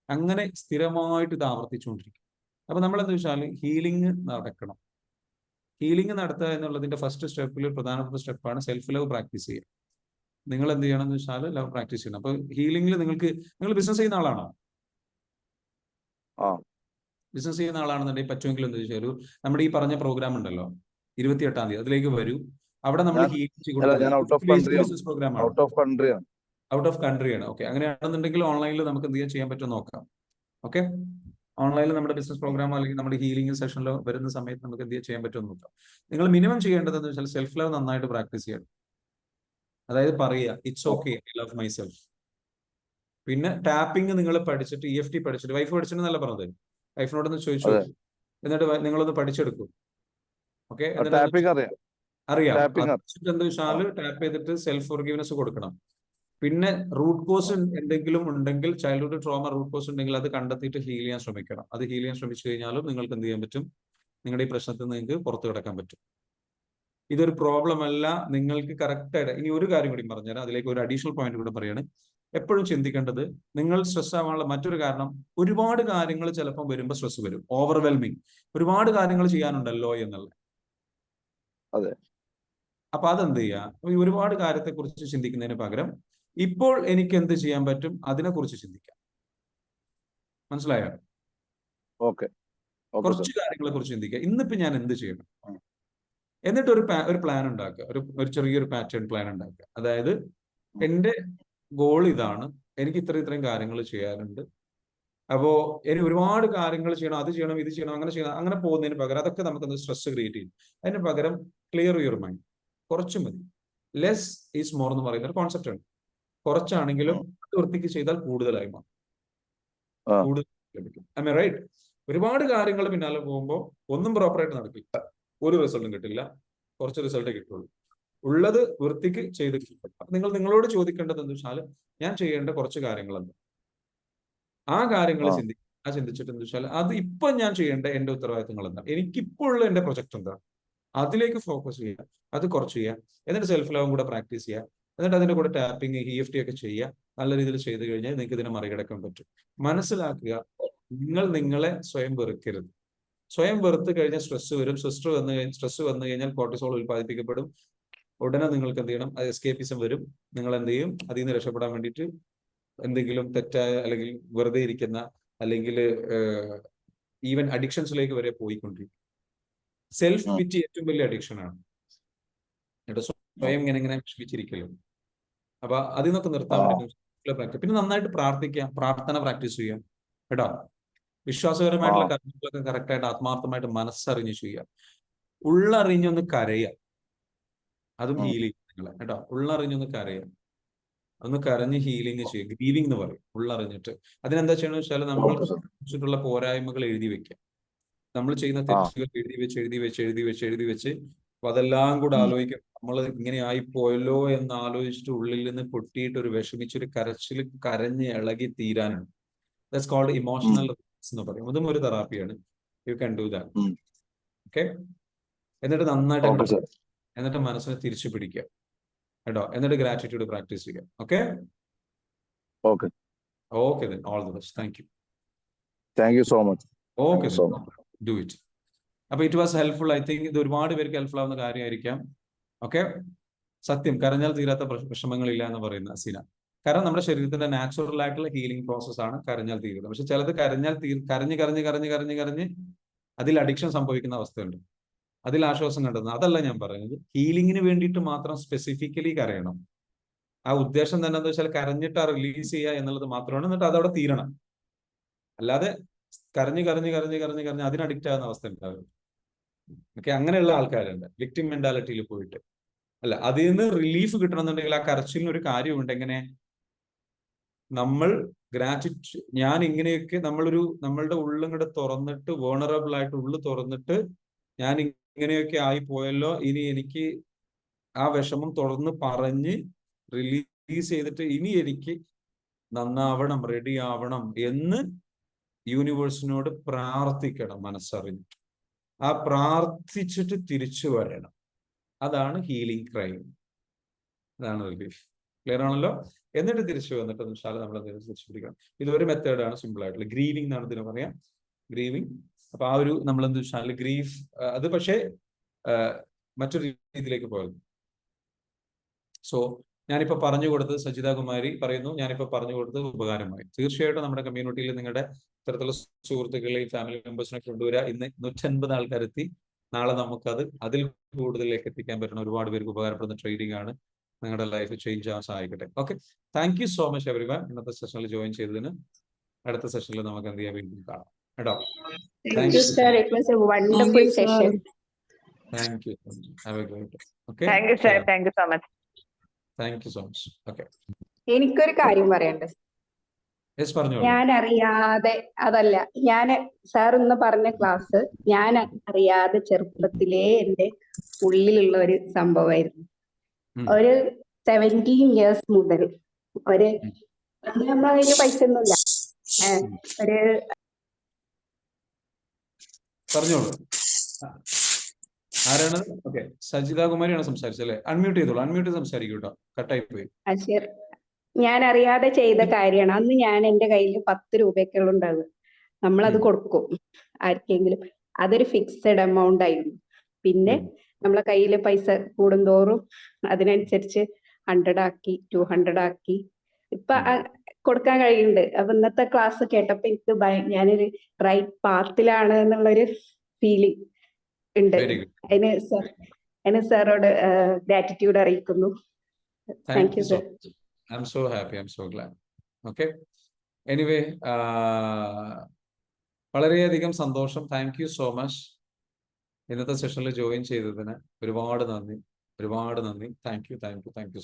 അങ്ങനെ സ്ഥിരമായിട്ട് ഇത് ആവർത്തിച്ചുകൊണ്ടിരിക്കും. അപ്പൊ നമ്മൾ എന്താ വെച്ചാൽ ഹീലിംഗ് നടക്കണം. ഹീലിംഗ് നടത്തുക എന്നുള്ളതിന്റെ ഫസ്റ്റ് സ്റ്റെപ്പിൽ പ്രധാനപ്പെട്ട സ്റ്റെപ്പാണ് സെൽഫ് ലവ് പ്രാക്ടീസ് ചെയ്യുക. നിങ്ങൾ എന്ത് ചെയ്യണം എന്ന് വെച്ചാൽ ലവ് പ്രാക്ടീസ് ചെയ്യണം. അപ്പൊ ഹീലിംഗിൽ നിങ്ങൾ ബിസിനസ് ചെയ്യുന്ന ആളാണോ? ആ ബിസിനസ് ചെയ്യുന്ന ആളാണെന്നുണ്ടെങ്കിൽ പറ്റുമെങ്കിൽ എന്താ വെച്ചാൽ നമ്മുടെ ഈ പറഞ്ഞ പ്രോഗ്രാം ഉണ്ടല്ലോ 28-ാം തീയതി, അതിലേക്ക് വരൂ. അവിടെ നമ്മൾ ഞാൻ ഹീലിംഗ് അല്ല, കൊടുക്കുന്നത് ഞാൻ ഔട്ട് ഓഫ് ബേസ്ഡ് കൺട്രിയാണ്. ബിസിനസ് പ്രോഗ്രാം ആണ്. ഔട്ട് ഓഫ് കൺട്രിയാണ്. ഔട്ട് ഓഫ് കൺട്രിയാണ്. ഓക്കെ, അങ്ങനെയാണെന്നുണ്ടെങ്കിൽ ഓൺലൈനിൽ നമുക്ക് എന്ത് ചെയ്യാൻ പറ്റുമോ നോക്കാം. ഓക്കെ, ഓൺലൈനിൽ നമ്മുടെ ബിസിനസ് പ്രോഗ്രാമോ അല്ലെങ്കിൽ നമ്മുടെ ഹീലിംഗ് സെഷനിലോ വരുന്ന സമയത്ത് നമുക്ക് എന്ത് ചെയ്യാൻ പറ്റുമോ നോക്കാം. നിങ്ങൾ മിനിമം ചെയ്യേണ്ടതെന്ന് വെച്ചാൽ സെൽഫ് ലവ് നന്നായിട്ട് പ്രാക്ടീസ് ചെയ്യണം. അതായത് പറയുക it's okay, I love my self. പിന്നെ ടാപ്പിംഗ് നിങ്ങൾ പഠിച്ചിട്ട് EFT പഠിച്ചിട്ട്, വൈഫ് പഠിച്ചിട്ട് പറഞ്ഞത്, വൈഫിനോടൊന്ന് ചോദിച്ചു അതെ, എന്നിട്ട് നിങ്ങളൊന്ന് പഠിച്ചെടുക്കും. ഓക്കെ, എന്നിട്ട് ടാപ്പിംഗ് അറിയാം. അറിയാം. ടാപ്പിംഗ് എന്താ വെച്ചാൽ ടാപ്പ് ചെയ്തിട്ട് സെൽഫ് ഫോർഗീവ്നെസ് കൊടുക്കണം. പിന്നെ റൂട്ട് കോസ് എന്തെങ്കിലും ഉണ്ടെങ്കിൽ, ചൈൽഡ്ഹുഡ് ട്രോമ റൂട്ട് കോസ് ഉണ്ടെങ്കിൽ അത് കണ്ടെത്തിയിട്ട് ഹീൽ ചെയ്യാൻ ശ്രമിക്കണം. അത് ഹീൽ ചെയ്യാൻ ശ്രമിച്ചു കഴിഞ്ഞാലും നിങ്ങൾക്ക് എന്ത് ചെയ്യാൻ പറ്റും? നിങ്ങളുടെ ഈ പ്രശ്നത്തിൽ നിന്ന് നിങ്ങൾക്ക് പുറത്തു കിടക്കാൻ പറ്റും. ഇതൊരു പ്രോബ്ലം അല്ല. നിങ്ങൾക്ക് കറക്റ്റായിട്ട് ഇനി ഒരു കാര്യം കൂടി പറഞ്ഞുതരാം. അതിലേക്ക് ഒരു അഡീഷണൽ പോയിന്റ് കൂടെ പറയാണ്. എപ്പോഴും ചിന്തിക്കേണ്ടത്, നിങ്ങൾ സ്ട്രെസ് ആവാനുള്ള മറ്റൊരു കാരണം, ഒരുപാട് കാര്യങ്ങൾ ചിലപ്പോൾ വരുമ്പോൾ സ്ട്രെസ് വരും. ഓവർവെൽമിങ്, ഒരുപാട് കാര്യങ്ങൾ ചെയ്യാനുണ്ടല്ലോ എന്നുള്ള. അതെ. അപ്പൊ അതെന്ത് ചെയ്യുക? ഈ ഒരുപാട് കാര്യത്തെക്കുറിച്ച് ചിന്തിക്കുന്നതിന് പകരം ഇപ്പോൾ എനിക്ക് എന്ത് ചെയ്യാൻ പറ്റും അതിനെക്കുറിച്ച് ചിന്തിക്കാം. മനസ്സിലായോ? Okay, okay sir. കുറച്ച് കാര്യങ്ങളെ കുറിച്ച് ചിന്തിക്കുക. ഇന്നിപ്പോ ഞാൻ എന്ത് ചെയ്യണം, എന്നിട്ട് ഒരു പ്ലാൻ ഉണ്ടാക്കുക. ഒരു ചെറിയൊരു പാറ്റേൺ പ്ലാൻ ഉണ്ടാക്കുക. അതായത് എന്റെ ഗോൾ ഇതാണ്, എനിക്ക് ഇത്രയും കാര്യങ്ങൾ ചെയ്യാനുണ്ട്. അപ്പോ എനിക്ക് ഒരുപാട് കാര്യങ്ങൾ ചെയ്യണം, അത് ചെയ്യണം, ഇത് ചെയ്യണം, അങ്ങനെ ചെയ്യണം, അങ്ങനെ പോകുന്നതിന് പകരം അതൊക്കെ നമുക്ക് സ്ട്രെസ് ക്രിയേറ്റ് ചെയ്യും. അതിന് പകരം ക്ലിയർ യുവർ മൈൻഡ്. കുറച്ച് മതി. ലെസ് ഈസ് മോർ എന്ന് പറയുന്ന ഒരു കോൺസെപ്റ്റ് ഉണ്ട്. കുറച്ചാണെങ്കിലും അത് വൃത്തിക്ക് ചെയ്താൽ കൂടുതലായി മാറും, കൂടുതൽ ലഭിക്കും. I mean right? ഒരുപാട് കാര്യങ്ങൾ പിന്നാലെ പോകുമ്പോൾ ഒന്നും പ്രോപ്പറായിട്ട് നടക്കില്ല, ഒരു റിസൾട്ടും കിട്ടില്ല, കുറച്ച് റിസൾട്ടേ കിട്ടുള്ളൂ. ഉള്ളത് വൃത്തിക്ക് ചെയ്ത് കിട്ടും. അപ്പൊ നിങ്ങളോട് ചോദിക്കേണ്ടത് എന്താ വെച്ചാൽ, ഞാൻ ചെയ്യേണ്ട കുറച്ച് കാര്യങ്ങൾ എന്താ, ആ കാര്യങ്ങൾ ചിന്തിച്ചിട്ട് എന്താ വെച്ചാൽ അത് ഇപ്പൊ ഞാൻ ചെയ്യേണ്ട എന്റെ ഉത്തരവാദിത്തങ്ങൾ എന്താ, എനിക്കിപ്പോൾ ഉള്ള എന്റെ പ്രൊജക്ട് എന്താ, അതിലേക്ക് ഫോക്കസ് ചെയ്യുക. അത് കുറച്ച് ചെയ്യുക. എന്നിട്ട് സെൽഫ് ലവും കൂടെ പ്രാക്ടീസ് ചെയ്യുക. എന്നിട്ട് അതിന്റെ കൂടെ ടാപ്പിംഗ്, EFT ഒക്കെ ചെയ്യുക. നല്ല രീതിയിൽ ചെയ്തു കഴിഞ്ഞാൽ നിങ്ങൾക്ക് ഇതിനെ മറികടക്കാൻ പറ്റും. മനസ്സിലാക്കുക, നിങ്ങൾ നിങ്ങളെ സ്വയം വെറുക്കരുത്. സ്വയം വെറുത്ത് കഴിഞ്ഞാൽ സ്ട്രെസ് വരും. സ്ട്രെസ് വന്നു കഴിഞ്ഞാൽ കോർട്ടിസോൾ ഉൽപ്പാദിപ്പിക്കപ്പെടും. ഉടനെ നിങ്ങൾക്ക് എന്ത് ചെയ്യണം? അത് എസ്കേപ്പിസം വരും. നിങ്ങൾ എന്ത് ചെയ്യും? അതിൽ നിന്ന് രക്ഷപ്പെടാൻ വേണ്ടിയിട്ട് എന്തെങ്കിലും തെറ്റായ അല്ലെങ്കിൽ വെറുതെ ഇരിക്കുന്ന അല്ലെങ്കിൽ ഈവൻ അഡിക്ഷൻസിലേക്ക് വരെ പോയിക്കൊണ്ടിരിക്കും. സെൽഫ് പിറ്റി ഏറ്റവും വലിയ അഡിക്ഷൻ ആണ്. സ്വയം ഇങ്ങനെ വിഷമിച്ചിരിക്കലും. അപ്പൊ അതിൽ നിന്നൊക്കെ നിർത്താൻ വേണ്ടി പിന്നെ നന്നായിട്ട് പ്രാർത്ഥിക്കുക, പ്രാർത്ഥന പ്രാക്ടീസ് ചെയ്യുക കേട്ടോ. വിശ്വാസപരമായിട്ടുള്ള കാര്യങ്ങളൊക്കെ കറക്റ്റായിട്ട് ആത്മാർത്ഥമായിട്ട് മനസ്സറിഞ്ഞ് ചെയ്യുക. ഉള്ളറിഞ്ഞൊന്ന് കരയുക. അതും ഹീലിംഗ് നിങ്ങളെ കേട്ടോ. ഉള്ളറിഞ്ഞൊന്ന് കരയാം, ഒന്ന് കരഞ്ഞ് ഹീലിംഗ് ചെയ്യുക. ഗ്രീവിംഗ് എന്ന് പറയും, ഉള്ളറിഞ്ഞിട്ട്. അതിനെന്താ ചെയ്യണമെന്ന് വെച്ചാൽ നമ്മൾ ഓക്കെ സാർ. വെച്ചിട്ടുള്ള പോരായ്മകൾ എഴുതി വെക്കാം. നമ്മൾ ചെയ്യുന്ന തെറ്റുകൾ എഴുതി വെച്ച് അപ്പൊ അതെല്ലാം കൂടെ ആലോചിക്കാം. നമ്മൾ ഇങ്ങനെ ആയിപ്പോയല്ലോ എന്ന് ആലോചിച്ചിട്ട് ഉള്ളിൽ നിന്ന് പൊട്ടിയിട്ട് ഒരു വിഷമിച്ചൊരു കരച്ചിൽ കരഞ്ഞ് ഇളകി തീരാനാണ്. ദാറ്റ്സ് കോൾഡ് ഇമോഷണൽ എന്ന് പറയും. അതും ഒരു തെറാപ്പിയാണ്. You can do that. Okay. എന്നിട്ട് നന്നായിട്ട് എന്നിട്ട് മനസ്സിനെ തിരിച്ചു പിടിക്കുക കേട്ടോ. എന്നിട്ട് ഗ്രാറ്റിറ്റ്യൂഡ് പ്രാക്ടീസ് ചെയ്യുക. Okay okay okay then all the best. Thank you. Thank you so much. Okay do it. അപ്പൊ it was helpful. I think ഇത് ഒരുപാട് പേർക്ക് ഹെൽപ്ഫുൾ ആവുന്ന കാര്യമായിരിക്കാം. ഓക്കെ. സത്യം, കരഞ്ഞാൽ തീരാത്ത വിഷമങ്ങളില്ല എന്ന് പറയുന്ന സീന. കാരണം നമ്മുടെ ശരീരത്തിന്റെ നാച്ചുറൽ ആയിട്ടുള്ള ഹീലിംഗ് പ്രോസസ് ആണ് കരഞ്ഞാൽ തീരുന്നത്. പക്ഷെ ചിലത് കരഞ്ഞാൽ കരഞ്ഞ് കരഞ്ഞ് കരഞ്ഞ് കരഞ്ഞ് കരഞ്ഞ് അതിൽ അഡിക്ഷൻ സംഭവിക്കുന്ന അവസ്ഥയുണ്ട്. അതിൽ ആശ്വാസം കണ്ടെത്തുന്നത് അതല്ല ഞാൻ പറയുന്നത്. ഹീലിംഗിന് വേണ്ടിയിട്ട് മാത്രം സ്പെസിഫിക്കലി കരയണം. ആ ഉദ്ദേശം തന്നെ എന്താ വെച്ചാൽ കരഞ്ഞിട്ട് ആ റിലീസ് ചെയ്യുക എന്നുള്ളത് മാത്രമാണ്. എന്നിട്ട് അതവിടെ തീരണം. അല്ലാതെ കരഞ്ഞ് കരഞ്ഞ് കരഞ്ഞ് കരഞ്ഞ് കരഞ്ഞ് അതിന് അഡിക്റ്റ് ആകുന്ന അവസ്ഥ ഉണ്ടാവും. ഓക്കെ. അങ്ങനെയുള്ള ആൾക്കാരുണ്ട് വിക്ടിം മെന്റാലിറ്റിയിൽ പോയിട്ട്. അല്ല, അതിൽ നിന്ന് റിലീഫ് കിട്ടണമെന്നുണ്ടെങ്കിൽ ആ കരച്ചിലിന് ഒരു കാര്യമുണ്ട്. എങ്ങനെ നമ്മൾ ഞാൻ ഇങ്ങനെയൊക്കെ നമ്മളുടെ ഉള്ളും കൂടെ തുറന്നിട്ട് വോണറബിൾ ആയിട്ട് ഉള്ളു തുറന്നിട്ട് ഞാൻ ഇങ്ങനെയൊക്കെ ആയി പോയല്ലോ, ഇനി എനിക്ക് ആ വിഷമം തുറന്ന് പറഞ്ഞ് റിലീസ് ചെയ്തിട്ട് ഇനി എനിക്ക് നന്നാവണം, റെഡി ആവണം എന്ന് യൂണിവേഴ്സിനോട് പ്രാർത്ഥിക്കണം മനസ്സറിഞ്ഞ്. ആ പ്രാർത്ഥിച്ചിട്ട് തിരിച്ചു വരണം. അതാണ് ഹീലിംഗ് ക്രൈ. അതാണ് റിലീഫ്. ക്ലിയർ ആണല്ലോ? എന്നിട്ട് തിരിച്ചു വന്നിട്ട് നമ്മൾ തിരിച്ചു പിടിക്കണം. ഇതൊരു മെത്തേഡാണ്, സിമ്പിൾ ആയിട്ടുള്ള. ഗ്രീവിംഗ് എന്നാണ് ഇതിന് പറയാം. ഗ്രീവിംഗ്. അപ്പൊ ആ ഒരു നമ്മളെന്ത് വെച്ചാൽ ഗ്രീഫ് അത് പക്ഷേ മറ്റൊരു രീതിയിലേക്ക് പോയത്. സോ ഞാനിപ്പോ പറഞ്ഞു കൊടുത്തത് സജിത കുമാരി പറയുന്നു, ഞാനിപ്പോ പറഞ്ഞു കൊടുത്തത് ഉപകാരമായി. തീർച്ചയായിട്ടും നമ്മുടെ കമ്മ്യൂണിറ്റിയിൽ നിങ്ങളുടെ ഇത്തരത്തിലുള്ള സുഹൃത്തുക്കളെയും ഫാമിലി മെമ്പേഴ്സിനൊക്കെ കൊണ്ടുവരിക. ഇന്ന് 150 ആൾക്കാരെത്തി. നാളെ നമുക്കത് അതിൽ കൂടുതലേക്ക് എത്തിക്കാൻ പറ്റുന്ന ഒരുപാട് പേർക്ക് ഉപകാരപ്പെടുന്ന ട്രെയിനിങ് ആണ്. നിങ്ങളുടെ ലൈഫ് ചേഞ്ച് ആവാൻ സഹായിക്കട്ടെ. Okay. Thank you so much everyone. ഇന്നത്തെ സെഷനിൽ ജോയിൻ ചെയ്തതിന്. അടുത്ത സെഷനിൽ നമുക്ക് എന്ത് ചെയ്യാൻ വീണ്ടും കാണാം കേട്ടോ. Thank you, sir. It was a wonderful session. Thank you. Have a great day. Okay. Thank you, sir. Thank you so much. Thank you so much. Okay. എനിക്കൊരു കാര്യം പറയണ്ടേ? Yes, പറഞ്ഞോളൂ. ഞാൻ അറിയാതെ അതല്ല, സാർ ഇന്ന് പറഞ്ഞ ക്ലാസ് ഞാൻ അറിയാതെ ചെറുപ്പത്തിലേ എൻ്റെ ഉള്ളിലുള്ള ഒരു സംഭവമായിരുന്നു. ഒരു 17 years മുതൽ നമ്മളെ കയ്യിൽ പൈസ ഒന്നുമില്ല. പറഞ്ഞോളൂ. ആരാണ്? ഓക്കെ, സജിത കുമാരിയാണ് സംസാരിച്ചല്ലേ? അൺമ്യൂട്ട് ചെയ്തോളൂ. അൺമ്യൂട്ട് ചെയ്ത് സംസാരിക്കൂ കേട്ടോ. കട്ടായി പോയി. ഞാൻ അറിയാതെ ചെയ്ത കാര്യമാണ്. അന്ന് ഞാൻ എൻ്റെ കയ്യിൽ 10 രൂപയൊക്കെ ഉണ്ടാവുക. നമ്മളത് കൊടുക്കും ആർക്കെങ്കിലും. അതൊരു ഫിക്സഡ് എമൗണ്ട് ആയിരുന്നു. പിന്നെ നമ്മളെ കയ്യിൽ പൈസ കൂടുന്തോറും അതിനനുസരിച്ച് 100 ആക്കി, 200 ആക്കി ഇപ്പൊ കൊടുക്കാൻ കഴിയുന്നുണ്ട്. അപ്പൊ ഇന്നത്തെ ക്ലാസ് കേട്ടപ്പോ എനിക്ക് ഞാനൊരു റൈറ്റ് പാത്തിലാണ് എന്നുള്ളൊരു ഫീലിംഗ് ഉണ്ട്. അതിന് സാറോട് ഗ്രാറ്റിറ്റ്യൂഡ് അറിയിക്കുന്നു. Thank you sir. I'm so happy. I'm so glad. Okay. Anyway, വളരെയധികം സന്തോഷം. Thank you so much. ഇന്നത്തെ സെഷനിൽ ജോയിൻ ചെയ്തതിന് ഒരുപാട് നന്ദി. Thank you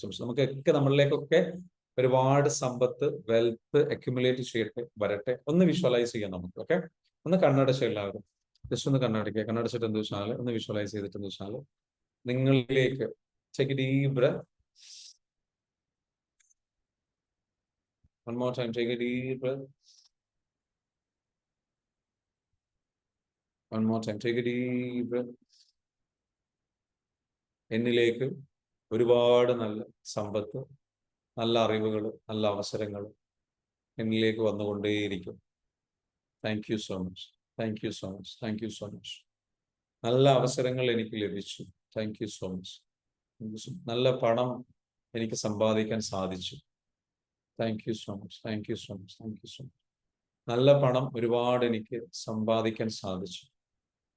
so much. നമുക്കൊക്കെ നമ്മളിലേക്കൊക്കെ ഒരുപാട് സമ്പത്ത്, വെൽത്ത് അക്യുമുലേറ്റ് ചെയ്യട്ടെ, വരട്ടെ. ഒന്ന് വിഷ്വലൈസ് ചെയ്യാം നമുക്ക്. ഓക്കെ. ഒന്ന് കണ്ണടച്ച് എല്ലാവരും ജസ്റ്റ് ഒന്ന് കണ്ണടയ്ക്കുക. കണ്ണടച്ചിട്ട് എന്ത് വെച്ചാൽ ഒന്ന് വിഷ്വലൈസ് ചെയ്തിട്ട് എന്ത് വെച്ചാൽ നിങ്ങളിലേക്ക് take a deep breath. One more time, take a deep breath. One more time, take a deep breath. എന്നിലേക്ക് ഒരുപാട് നല്ല സമ്പത്ത്, നല്ല അറിവുകൾ, നല്ല അവസരങ്ങൾ എന്നിലേക്ക് വന്നുകൊണ്ടേയിരിക്കും. Thank you so much. Thank you so much. Thank you so much. നല്ല അവസരങ്ങൾ എനിക്ക് ലഭിച്ചു. Thank you so much. നല്ല പണം എനിക്ക് സമ്പാദിക്കാൻ സാധിച്ചു. Thank you so much. Thank you so much. Thank you so much. നല്ല പണം ഒരുപാട് എനിക്ക് സമ്പാദിക്കാൻ സാധിച്ചു.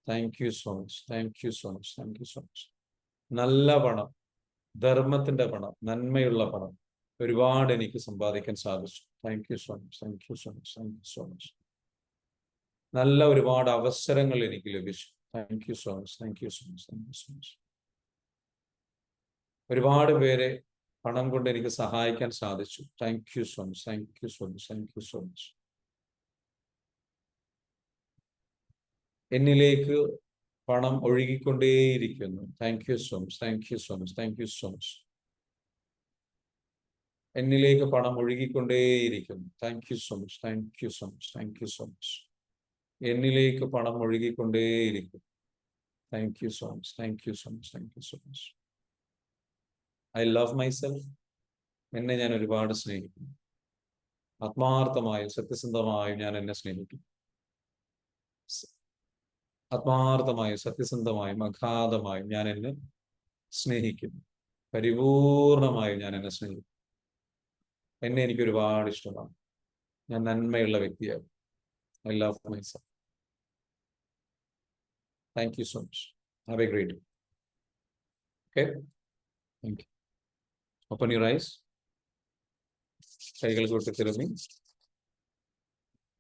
Thank you so much. Thank you so much. Thank you so much. നല്ല പണം, ധർമ്മത്തിന്റെ പണം, നന്മയുള്ള പണം ഒരുപാട് എനിക്ക് സമ്പാദിക്കാൻ സാധിച്ചു. Thank you so much. Thank you so much. Thank you so much. നല്ല ഒരുപാട് അവസരങ്ങൾ എനിക്ക് ലഭിച്ചു. Thank you so much. Thank you so much. Thank you so much. ഒരുപാട് പേരെ പണം കൊണ്ട് എനിക്ക് സഹായിക്കാൻ സാധിച്ചു. Thank you so much, thank you so much, thank you so much. എന്നിലേക്ക് പണം ഒഴുകിക്കൊണ്ടേയിരിക്കുന്നു. Thank you so much, thank you so much, thank you so much. എന്നിലേക്ക് പണം ഒഴുകിക്കൊണ്ടേയിരിക്കുന്നു. Thank you so much, thank you so much, thank you so much. എന്നിലേക്ക് പണം ഒഴുകിക്കൊണ്ടേയിരിക്കുന്നു. Thank you so much, thank you so much, thank you so much. I love myself. എന്നെ ഞാൻ ഒരുപാട് സ്നേഹിക്കുന്നു. ആത്മാർത്ഥമായും സത്യസന്ധമായും ഞാൻ എന്നെ സ്നേഹിക്കുന്നു. ആത്മാർത്ഥമായും സത്യസന്ധമായും അഗാധമായും ഞാൻ എന്നെ സ്നേഹിക്കുന്നു. പരിപൂർണമായും ഞാൻ എന്നെ സ്നേഹിക്കുന്നു. എന്നെ എനിക്ക് ഒരുപാട് ഇഷ്ടമാണ്. ഞാൻ നന്മയുള്ള വ്യക്തിയാണ്. I love myself. Thank you so much. Have A great day. Okay, thank you. Open your eyes. കൈകൾ കൂട്ടി തിരുമ്മി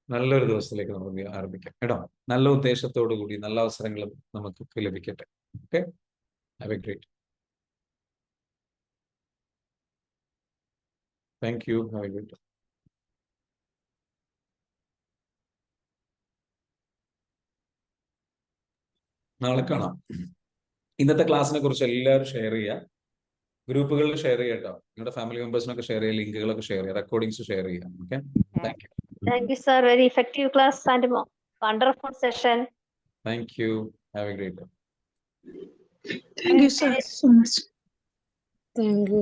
നല്ലൊരു ദിവസത്തിലേക്ക് നമുക്ക് ആരംഭിക്കാം കേട്ടോ. നല്ല ഉദ്ദേശത്തോടു കൂടി നല്ല അവസരങ്ങളും നമുക്ക് ലഭിക്കട്ടെ. Okay, have A great. Thank you. Have A great. നാളെ കാണാം. ഇന്നത്തെ ക്ലാസ്സിനെ കുറിച്ച് എല്ലാവരും ഷെയർ ചെയ്യുക. ഗ്രൂപ്പുകളിൽ ഷെയർ ചെയ്യുക കേട്ടോ. നിങ്ങളുടെ ഫാമിലി മെമ്പേഴ്സിനൊക്കെ ഷെയർ ചെയ്യുക. ലിങ്കുകളൊക്കെ ഷെയർ ചെയ്യുക. റെക്കോർഡിങ്സ് ഷെയർ ചെയ്യുക. Okay, thank you. Thank you, sir. Very effective class and wonderful session. Thank you. Have A great day. Thank you, sir, so much. Thank you.